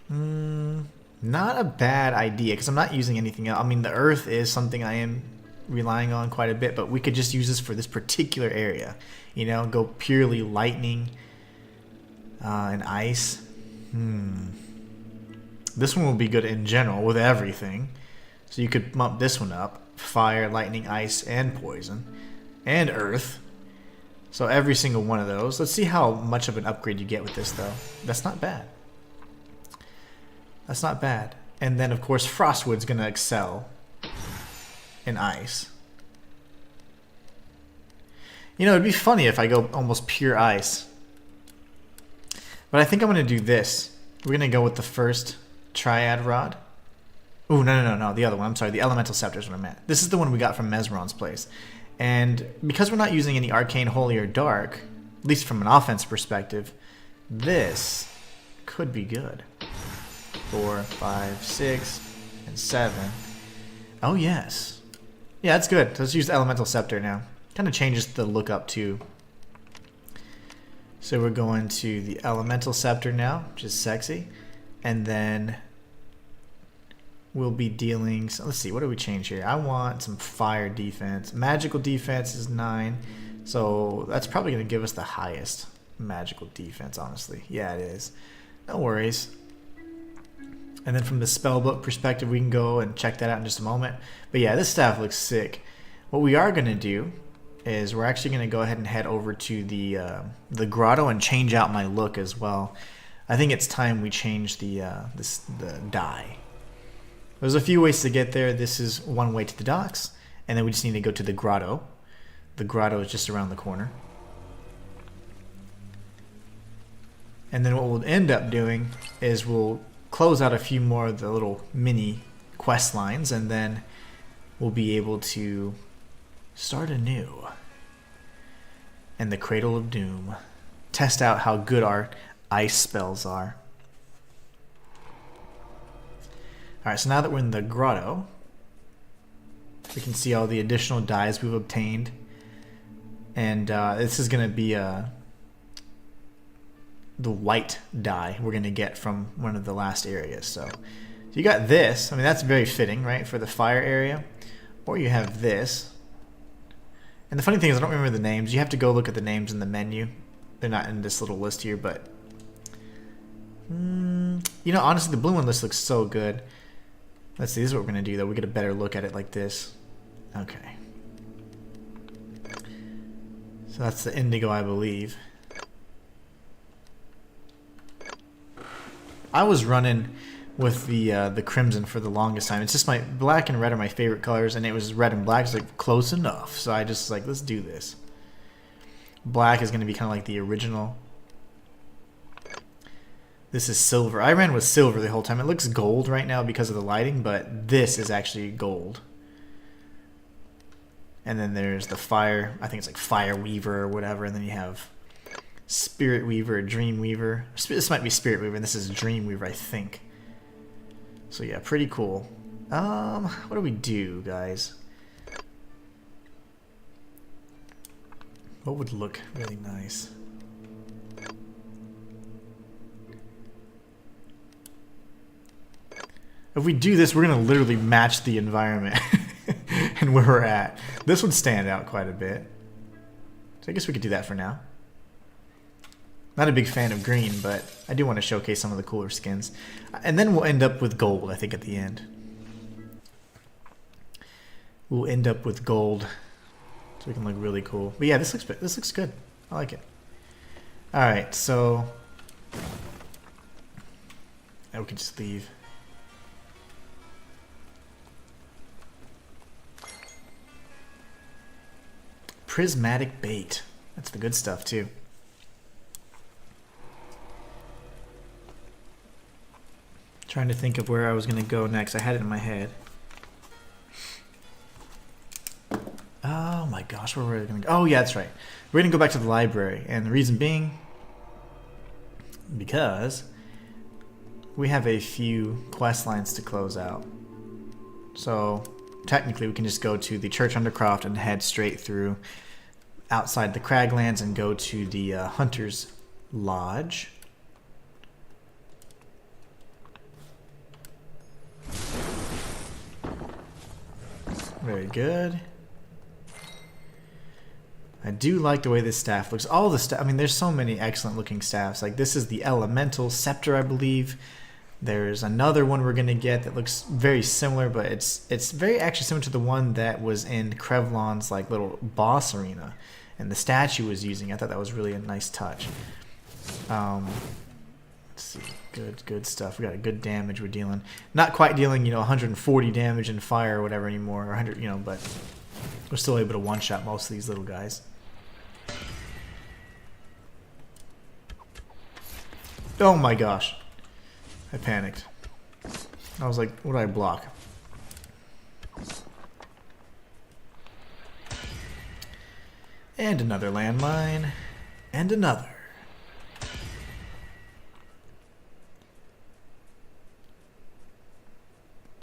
Speaker 1: Not a bad idea, because I'm not using anything else. I mean, the earth is something I am relying on quite a bit, but we could just use this for this particular area. You know, go purely lightning and ice. This one will be good in general with everything. So you could bump this one up. Fire, lightning, ice, and poison. And earth. So every single one of those. Let's see how much of an upgrade you get with this, though. That's not bad. That's not bad. And then, of course, Frostwood's going to excel in ice. You know, it'd be funny if I go almost pure ice. But I think I'm going to do this. We're going to go with the first Triad Rod. Ooh, no, the other one. I'm sorry, the Elemental Scepter is what I meant. This is the one we got from Mesron's place. And because we're not using any Arcane, Holy, or Dark, at least from an offense perspective, this could be good. 4, 5, 6, and 7. Oh, yes. Yeah, that's good. So let's use the Elemental Scepter now. Kind of changes the look up, too. So we're going to the Elemental Scepter now, which is sexy. And then... we'll be dealing... So let's see, what do we change here? I want some fire defense. Magical defense is 9. So that's probably going to give us the highest magical defense, honestly. Yeah, it is. No worries. And then from the spellbook perspective, we can go and check that out in just a moment. But yeah, this staff looks sick. What we are going to do is we're actually going to go ahead and head over to the grotto and change out my look as well. I think it's time we change the the dye. There's a few ways to get there. This is one way to the docks, and then we just need to go to the grotto. The grotto is just around the corner. And then what we'll end up doing is we'll close out a few more of the little mini quest lines, and then we'll be able to start anew. And the Cradle of Doom. Test out how good our ice spells are. Alright, so now that we're in the grotto, we can see all the additional dyes we've obtained. And this is going to be the white dye we're going to get from one of the last areas. So you got this. I mean, that's very fitting, right, for the fire area. Or you have this. And the funny thing is, I don't remember the names. You have to go look at the names in the menu. They're not in this little list here, but... you know, honestly, the blue one list looks so good. Let's see, this is what we're going to do, though. We get a better look at it like this. Okay. So that's the indigo, I believe. I was running with the crimson for the longest time. It's just my black and red are my favorite colors, and it was red and black. It's like close enough, so I just like, let's do this. Black is going to be kind of like the original. This is silver. I ran with silver the whole time. It looks gold right now because of the lighting, but this is actually gold. And then there's the fire. I think it's like Fire Weaver or whatever. And then you have Spirit Weaver or Dream Weaver. This might be Spirit Weaver, and this is Dream Weaver, I think. So yeah, pretty cool. What do we do, guys? What would look really nice? If we do this, we're going to literally match the environment and where we're at. This would stand out quite a bit. So I guess we could do that for now. Not a big fan of green, but I do want to showcase some of the cooler skins. And then we'll end up with gold, I think, at the end. We'll end up with gold, so we can look really cool. But yeah, this looks good. I like it. All right, so we can just leave. Prismatic bait. That's the good stuff too. Trying to think of where I was going to go next. I had it in my head. Oh my gosh, where were we going to go? Oh yeah, that's right. We're going to go back to the library, and the reason being because we have a few quest lines to close out. So technically we can just go to the Church Undercroft and head straight through outside the Craglands and go to the Hunter's Lodge. Very good. I do like the way this staff looks. All the staff, I mean, there's so many excellent looking staffs. Like this is the Elemental Scepter, I believe. There's another one we're going to get that looks very similar, but it's very actually similar to the one that was in Krevlon's like little boss arena, and the statue was using. I thought that was really a nice touch. Let's see, good stuff. We got a good damage we're dealing. Not quite dealing, 140 damage in fire or whatever anymore, or 100, but we're still able to one-shot most of these little guys. Oh my gosh. I panicked. I was like, what do I block? And another landmine. And another.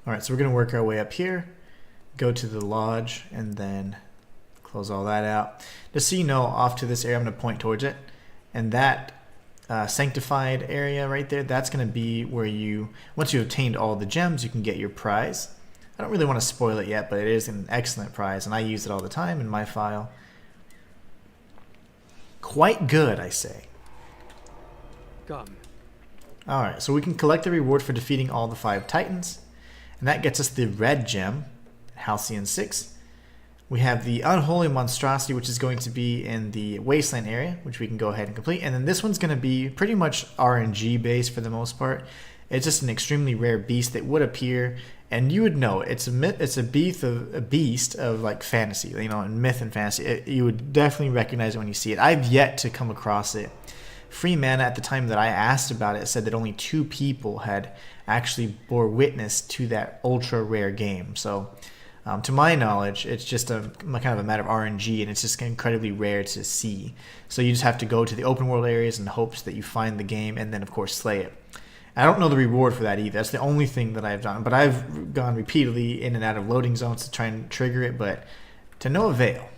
Speaker 1: Alright, so we're going to work our way up here. Go to the lodge and then close all that out. Just so you know, off to this area, I'm going to point towards it. And that sanctified area right there, that's going to be where you, once you've obtained all the gems, you can get your prize. I don't really want to spoil it yet, but it is an excellent prize, and I use it all the time in my file. Quite good, I say.
Speaker 4: Come.
Speaker 1: Alright, so we can collect the reward for defeating all the 5 titans, and that gets us the red gem, Halcyon 6. We have the Unholy Monstrosity, which is going to be in the Wasteland area, which we can go ahead and complete. And then this one's going to be pretty much RNG based for the most part. It's just an extremely rare beast that would appear, and you would know it's a beast of like fantasy, you know, and myth and fantasy. You would definitely recognize it when you see it. I've yet to come across it. Free Mana, at the time that I asked about it, said that only 2 people had actually bore witness to that ultra rare game. So to my knowledge, it's just a kind of a matter of RNG, and it's just incredibly rare to see. So you just have to go to the open world areas in hopes that you find the game, and then of course slay it. I don't know the reward for that either. That's the only thing that I've done. But I've gone repeatedly in and out of loading zones to try and trigger it, but to no avail.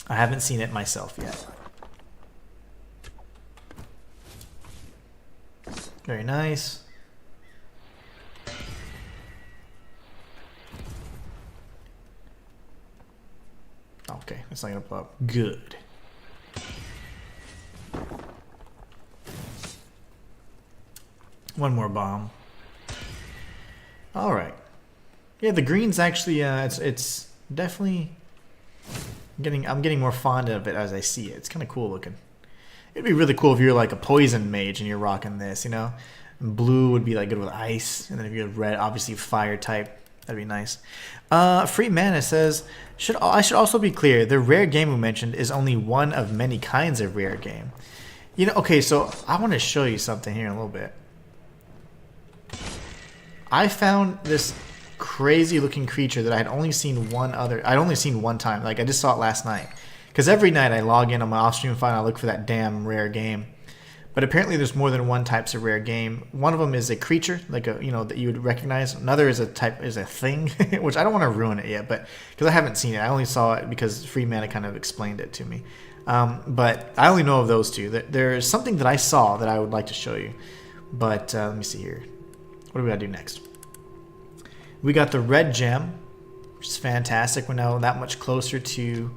Speaker 1: I haven't seen it myself yet. Very nice. Okay, that's not gonna blow up. Good. One more bomb. All right. Yeah, the green's actually it's definitely I'm getting more fond of it as I see it. It's kind of cool looking. It'd be really cool if you're like a poison mage and you're rocking this, you know. And blue would be like good with ice, and then if you had red, obviously fire type. That'd be nice. Free Mana says, I should also be clear, the rare game we mentioned is only one of many kinds of rare game. You know, okay, so I want to show you something here in a little bit. I found this crazy looking creature that I'd only seen one time. Like I just saw it last night. Because every night I log in on my off-stream file and I look for that damn rare game. But apparently there's more than one types of rare game. One of them is a creature, like a that you would recognize. Another is a thing, which I don't want to ruin it yet, but because I haven't seen it, I only saw it because Free Mana kind of explained it to me. But I only know of those two. There's something that I saw that I would like to show you. But let me see here. What do we gotta do next? We got the red gem, which is fantastic. We're now that much closer to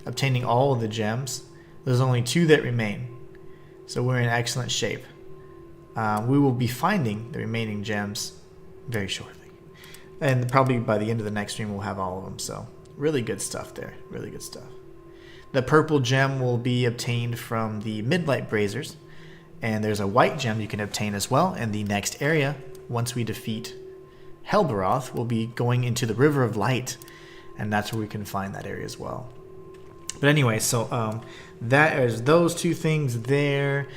Speaker 1: obtaining all of the gems. There's only 2 that remain. So we're in excellent shape. We will be finding the remaining gems very shortly. And probably by the end of the next stream we'll have all of them. So really good stuff there. Really good stuff. The purple gem will be obtained from the Midlight Brazers. And there's a white gem you can obtain as well in the next area. Once we defeat Helbaroth, we'll be going into the River of Light. And that's where we can find that area as well. But anyway, so that is those 2 things there.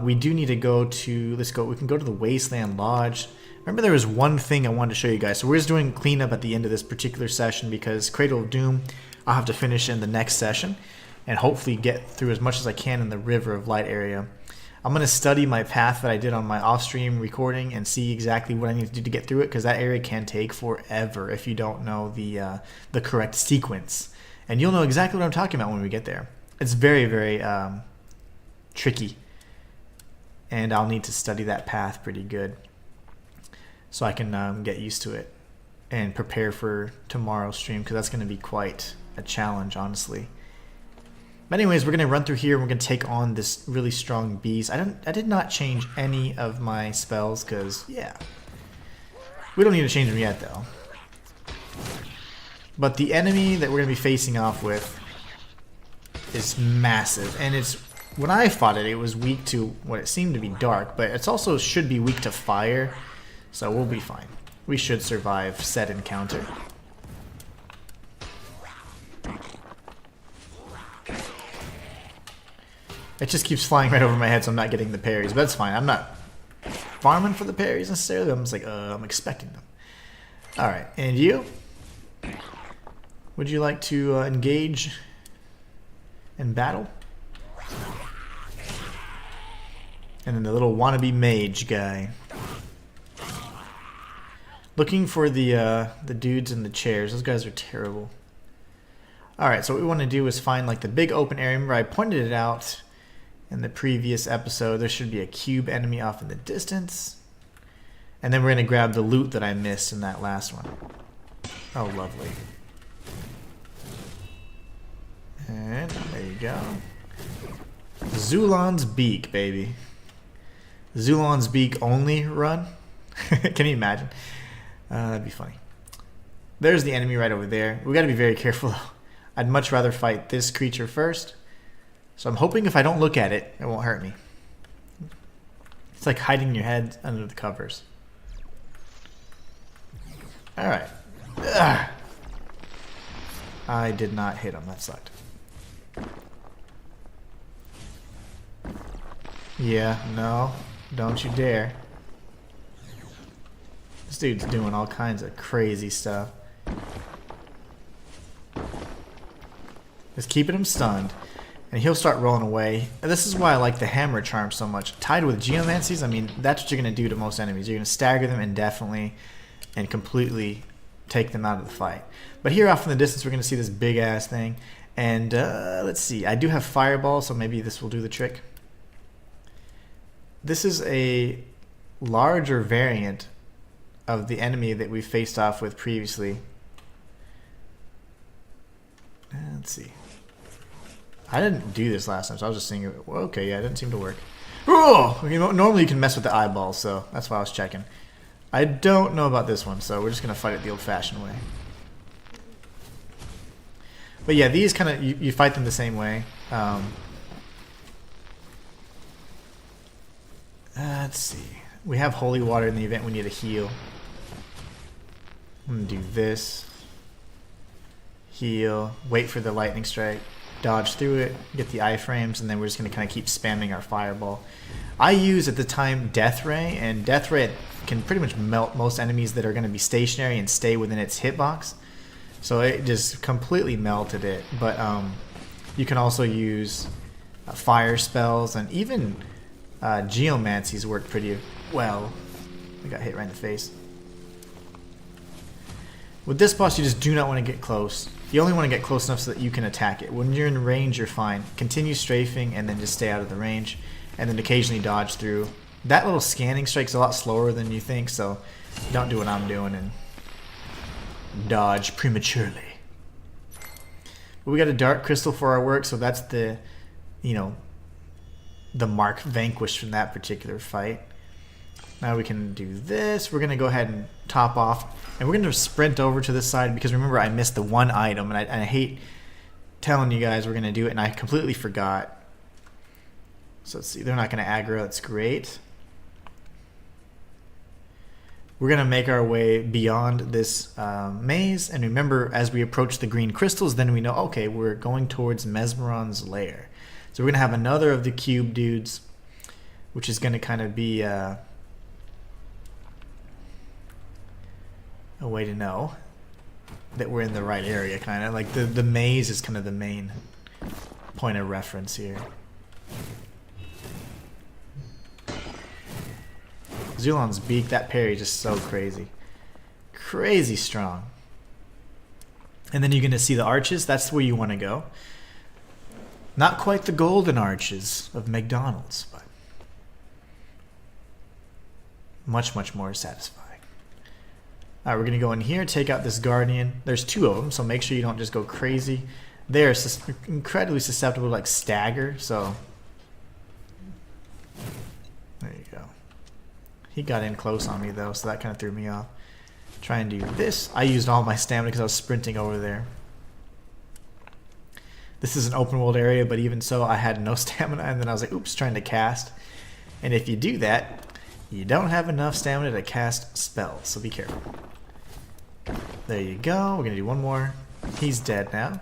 Speaker 1: We do need to go to, we can go to the Wasteland Lodge. Remember there was one thing I wanted to show you guys. So we're just doing cleanup at the end of this particular session because Cradle of Doom I'll have to finish in the next session and hopefully get through as much as I can in the River of Light area. I'm going to study my path that I did on my off-stream recording and see exactly what I need to do to get through it, because that area can take forever if you don't know the correct sequence. And you'll know exactly what I'm talking about when we get there. It's very, very tricky. And I'll need to study that path pretty good so I can get used to it and prepare for tomorrow's stream, because that's going to be quite a challenge, honestly. But anyways, we're going to run through here and we're going to take on this really strong beast. I did not change any of my spells because, yeah. We don't need to change them yet, though. But the enemy that we're going to be facing off with is massive. And it's, when I fought it, it was weak to what it seemed to be dark. But it's also should be weak to fire. So we'll be fine. We should survive said encounter. It just keeps flying right over my head, so I'm not getting the parries. But that's fine. I'm not farming for the parries necessarily. I'm just like, I'm expecting them. Alright, and you? Would you like to engage in battle? And then the little wannabe mage guy. Looking for the dudes in the chairs. Those guys are terrible. Alright, so what we want to do is find like the big open area. Remember I pointed it out in the previous episode. There should be a cube enemy off in the distance. And then we're going to grab the loot that I missed in that last one. Oh, lovely. And there you go. Zulon's Beak, baby. Zulon's Beak only run? Can you imagine? That'd be funny. There's the enemy right over there. We got to be very careful though. I'd much rather fight this creature first. So I'm hoping if I don't look at it, it won't hurt me. It's like hiding your head under the covers. Alright. I did not hit him. That sucked. Yeah, no. Don't you dare. This dude's doing all kinds of crazy stuff. Just keeping him stunned. And he'll start rolling away. And this is why I like the hammer charm so much. Tied with geomancies, I mean, that's what you're going to do to most enemies. You're going to stagger them indefinitely and completely take them out of the fight. But here off in the distance, we're going to see this big ass thing. And let's see. I do have fireball, so maybe this will do the trick. This is a larger variant of the enemy that we faced off with previously. Let's see. I didn't do this last time, so I was just seeing it. Well, okay, yeah, it didn't seem to work. Oh! You know, normally you can mess with the eyeballs, so that's why I was checking. I don't know about this one, so we're just going to fight it the old-fashioned way. But yeah, these kind of, you fight them the same way. Let's see. We have holy water in the event we need a heal. I'm going to do this. Heal. Wait for the lightning strike. Dodge through it. Get the iframes. And then we're just going to kind of keep spamming our fireball. I use at the time Death Ray. And Death Ray can pretty much melt most enemies that are going to be stationary and stay within its hitbox. So it just completely melted it. But you can also use fire spells. And even geomancies work pretty well. I got hit right in the face. With this boss, you just do not want to get close. You only want to get close enough so that you can attack it. When you're in range, you're fine. Continue strafing and then just stay out of the range. And then occasionally dodge through. That little scanning strike's a lot slower than you think, so don't do what I'm doing and dodge prematurely. But we got a dark crystal for our work, so that's the, you know, the mark vanquished from that particular fight. Now we can do this. We're going to go ahead and top off. And we're going to sprint over to this side because remember I missed the one item. And I hate telling you guys we're going to do it. And I completely forgot. So let's see. They're not going to aggro. That's great. We're going to make our way beyond this maze. And remember, as we approach the green crystals, then we know, okay, we're going towards Mesmeron's lair. So we're going to have another of the cube dudes, which is going to kind of be a way to know that we're in the right area, kind of. Like the maze is kind of the main point of reference here. Zulon's beak, that parry is just so crazy. Crazy strong. And then you're going to see the arches. That's where you want to go. Not quite the golden arches of McDonald's, but much, much more satisfying. Alright, we're going to go in here, take out this guardian. There's two of them, so make sure you don't just go crazy. They're incredibly susceptible to like stagger, so there you go. He got in close on me though, so that kind of threw me off. Try and do this. I used all my stamina because I was sprinting over there. This is an open world area, but even so, I had no stamina, and then I was like, oops, trying to cast. And if you do that, you don't have enough stamina to cast spells, so be careful. There you go. We're going to do one more. He's dead now.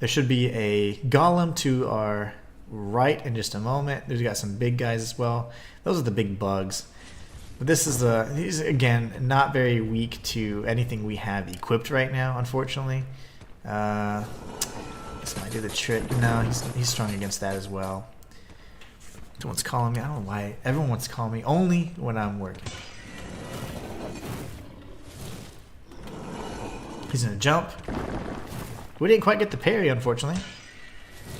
Speaker 1: There should be a golem to our right in just a moment. There's got some big guys as well. Those are the big bugs. But this is he's again not very weak to anything we have equipped right now, unfortunately. This might do the trick. No, he's strong against that as well. Someone's calling me. I don't know why. Everyone wants to call me only when I'm working. He's gonna jump. We didn't quite get the parry, unfortunately.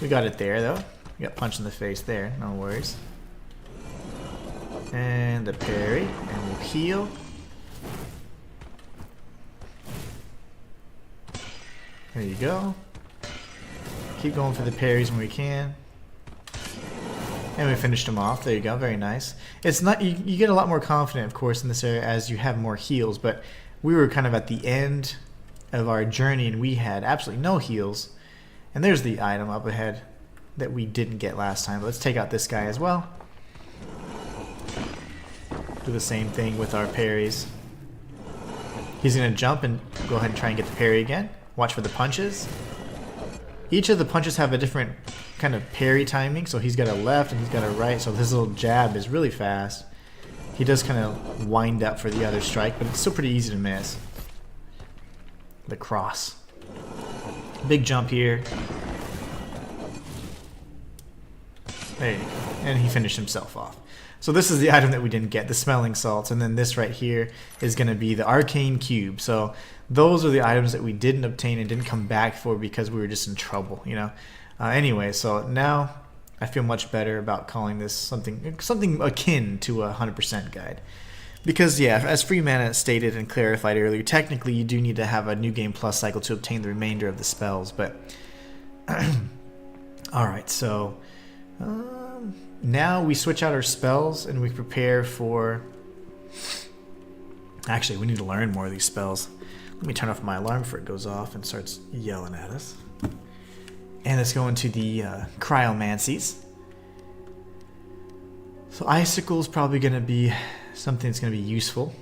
Speaker 1: We got it there, though. We got punched in the face there. No worries. And the parry. And we'll heal. There you go. Keep going for the parries when we can. And we finished him off. There you go. Very nice. It's not you get a lot more confident, of course, in this area as you have more heals. But we were kind of at the end of our journey, and we had absolutely no heals. And there's the item up ahead that we didn't get last time. Let's take out this guy as well. Do the same thing with our parries. He's going to jump and go ahead and try and get the parry again. Watch for the punches. Each of the punches have a different kind of parry timing. So he's got a left and he's got a right. So this little jab is really fast. He does kind of wind up for the other strike, but it's still pretty easy to miss. The cross. Big jump here. There you go. And he finished himself off. So this is the item that we didn't get, the smelling salts, and then this right here is going to be the arcane cube. So those are the items that we didn't obtain and didn't come back for because we were just in trouble, you know. Anyway, so now I feel much better about calling this something akin to a 100% guide. Because yeah, as Freeman stated and clarified earlier, technically you do need to have a New Game Plus cycle to obtain the remainder of the spells, but alright, so now we switch out our spells and we prepare for... Actually, we need to learn more of these spells. Let me turn off my alarm before it goes off and starts yelling at us. And let's go into the cryomancies. So icicle is probably going to be something that's going to be useful.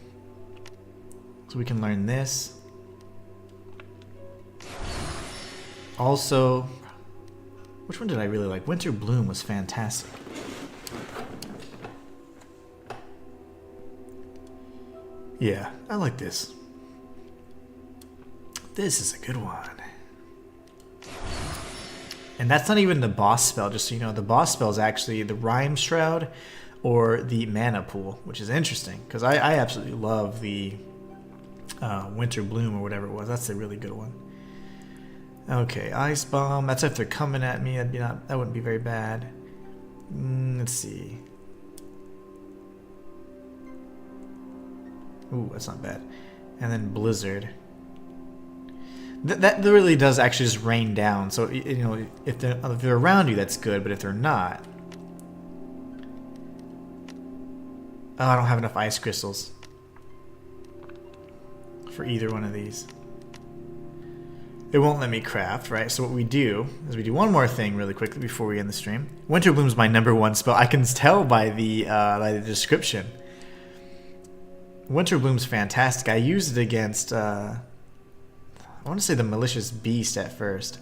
Speaker 1: So we can learn this. Also, which one did I really like? Winter Bloom was fantastic. Yeah, I like this. This is a good one. And that's not even the boss spell, just so you know. The boss spell is actually the Rhyme Shroud or the Mana Pool, which is interesting because I absolutely love the Winter Bloom or whatever it was. That's a really good one. Okay, Ice Bomb. That's if they're coming at me. That wouldn't be very bad. Let's see. Ooh, that's not bad. And then Blizzard. That really does actually just rain down. So you know, if they're around you, that's good. But if they're not, oh, I don't have enough ice crystals for either one of these. It won't let me craft, right? So what we do is we do one more thing really quickly before we end the stream. Winter Bloom's my #1 spell. I can tell by the description. Winter Bloom's fantastic. I used it against, I want to say the Malicious Beast at first.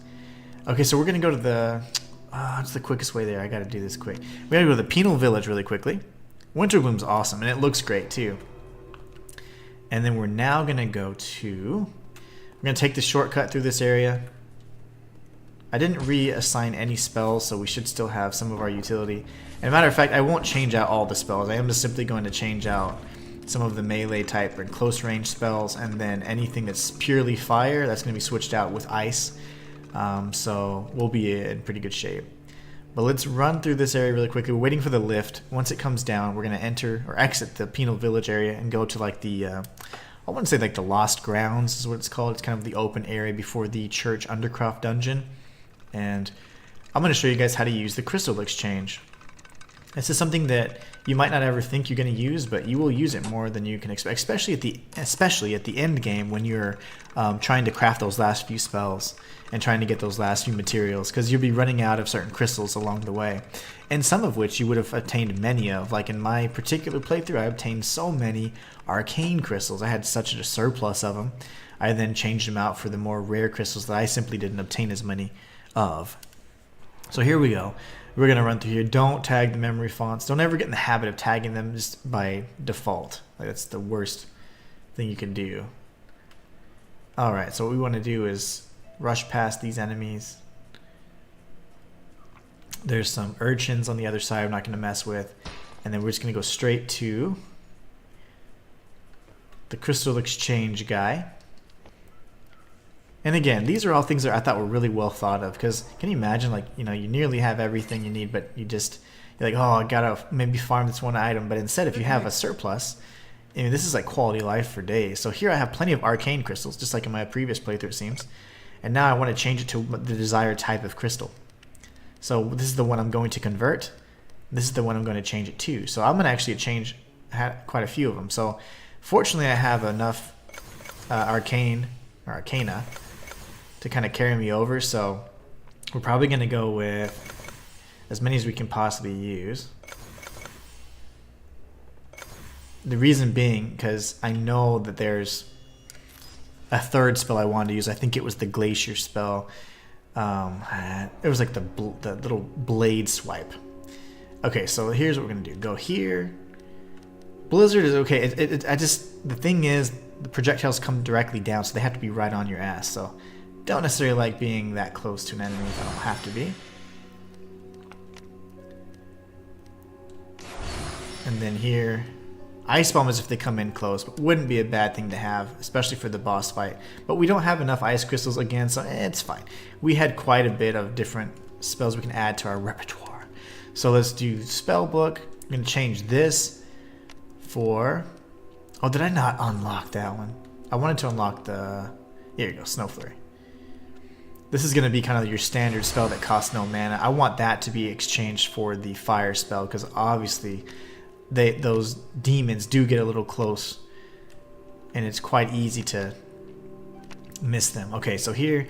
Speaker 1: Okay, so we're going to go to the, what's the quickest way there? I got to do this quick. We got to go to the Penal Village really quickly. Winter Bloom's awesome, and it looks great too. And then we're now going to go to, we're going to take the shortcut through this area. I didn't reassign any spells, so we should still have some of our utility. And as a matter of fact, I won't change out all the spells. I am just simply going to change out some of the melee type and close range spells, and then anything that's purely fire, that's going to be switched out with ice. So we'll be in pretty good shape. But let's run through this area really quickly. We're waiting for the lift. Once it comes down, we're going to enter or exit the Penal Village area and go to like the, I wouldn't say like the Lost Grounds is what it's called. It's kind of the open area before the Church Undercroft dungeon. And I'm going to show you guys how to use the Crystal Exchange. This is something that you might not ever think you're going to use, but you will use it more than you can expect, especially at the end game when you're trying to craft those last few spells and trying to get those last few materials, because you'll be running out of certain crystals along the way, and some of which you would have obtained many of. Like in my particular playthrough, I obtained so many arcane crystals. I had such a surplus of them. I then changed them out for the more rare crystals that I simply didn't obtain as many of. So here we go. We're going to run through here. Don't tag the memory fonts. Don't ever get in the habit of tagging them just by default. Like, that's the worst thing you can do. Alright, so what we want to do is rush past these enemies. There's some urchins on the other side I'm not going to mess with. And then we're just going to go straight to the Crystal Exchange guy. And again, these are all things that I thought were really well thought of, because can you imagine, like, you know, you nearly have everything you need, but you're like, oh, I gotta maybe farm this one item. But instead, if you have a surplus, I mean, this is like quality life for days. So here I have plenty of arcane crystals, just like in my previous playthrough, it seems. And now I want to change it to the desired type of crystal. So this is the one I'm going to convert. This is the one I'm going to change it to. So I'm going to actually change quite a few of them. So fortunately I have enough arcana to kind of carry me over. So we're probably going to go with as many as we can possibly use. The reason being because I know that there's a third spell I wanted to use. I think it was the Glacier spell. It was like the little blade swipe. Okay, so here's what we're gonna do. Go here. Blizzard is okay. The thing is, the projectiles come directly down, so they have to be right on your ass. So, don't necessarily like being that close to an enemy if I don't have to be. And then here, Ice Bomb is if they come in close, but wouldn't be a bad thing to have, especially for the boss fight. But we don't have enough ice crystals again, so it's fine. We had quite a bit of different spells we can add to our repertoire. So let's do spell book. I'm going to change this for... Oh, did I not unlock that one? I wanted to unlock the... Here you go, Snow Flurry. This is going to be kind of your standard spell that costs no mana. I want that to be exchanged for the fire spell, because obviously those demons do get a little close, and it's quite easy to miss them. Okay, so here,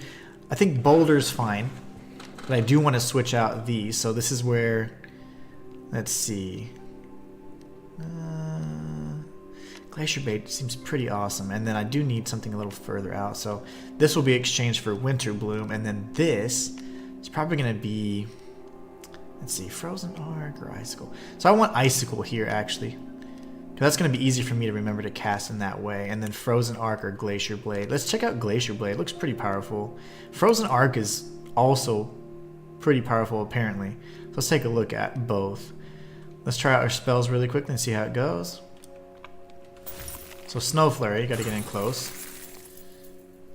Speaker 1: I think Boulder's fine. But I do want to switch out these, so this is where, let's see, Glacier Bait seems pretty awesome, and then I do need something a little further out, so this will be exchanged for Winter Bloom, and then this is probably going to be, let's see, Frozen Arc or Icicle. So I want Icicle here, actually, because that's going to be easy for me to remember to cast in that way, and then Frozen Arc or Glacier Blade. Let's check out Glacier Blade. It looks pretty powerful. Frozen Arc is also pretty powerful, apparently. So let's take a look at both. Let's try out our spells really quickly and see how it goes. So Snow Flurry, you got to get in close.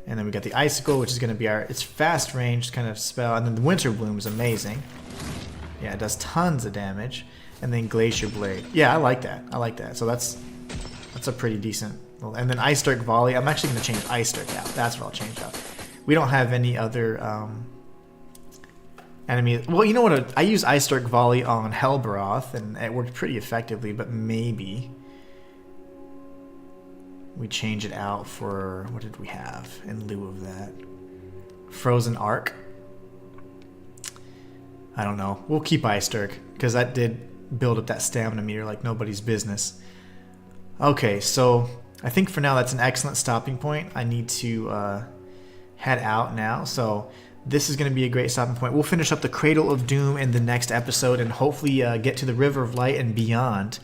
Speaker 1: And then we got the Icicle, which is going to be it's fast range kind of spell. And then the Winter Bloom is amazing. Yeah, it does tons of damage. And then Glacier Blade. Yeah, I like that. I like that. So that's a pretty decent. And then Ice Dark Volley. I'm actually going to change Ice Dark out. That's what I'll change out. We don't have any other enemy. Well, you know what? I used Ice Dark Volley on Helbroth, and it worked pretty effectively. But maybe we change it out for, what did we have in lieu of that? Frozen Arc. I don't know. We'll keep Ice Dark, because that did build up that stamina meter like nobody's business. Okay, so I think for now that's an excellent stopping point. I need to head out now, so this is going to be a great stopping point. We'll finish up the Cradle of Doom in the next episode and hopefully get to the River of Light and beyond.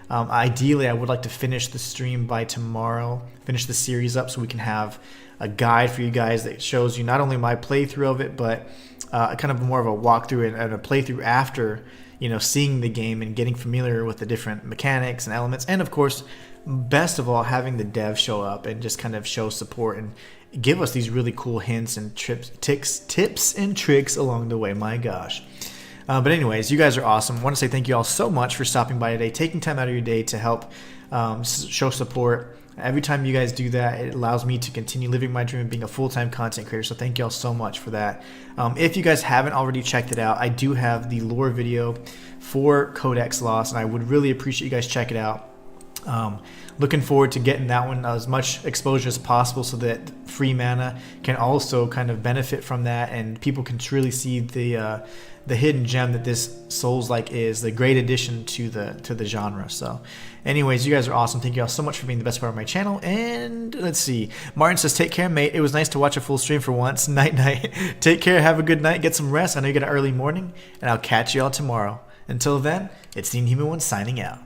Speaker 1: Ideally, I would like to finish the stream by tomorrow, finish the series up so we can have a guide for you guys that shows you not only my playthrough of it, but kind of more of a walkthrough and a playthrough after, you know, seeing the game and getting familiar with the different mechanics and elements. And of course, best of all, having the devs show up and just kind of show support and give us these really cool hints and tips and tricks along the way. My gosh. But anyways, you guys are awesome. I want to say thank you all so much for stopping by today, taking time out of your day to help show support. Every time you guys do that, it allows me to continue living my dream of being a full-time content creator. So thank you all so much for that. If you guys haven't already checked it out, I do have the lore video for Codex Lost, and I would really appreciate you guys check it out. Looking forward to getting that one as much exposure as possible so that free mana can also kind of benefit from that, and people can truly see the hidden gem that this Souls-like is, the great addition to the genre. So anyways, you guys are awesome. Thank you all so much for being the best part of my channel. And let's see, Martin says, take care, mate. It was nice to watch a full stream for once. Night night. Take care, have a good night, get some rest. I know you got an early morning, and I'll catch you all tomorrow. Until then, it's the Inhuman One signing out.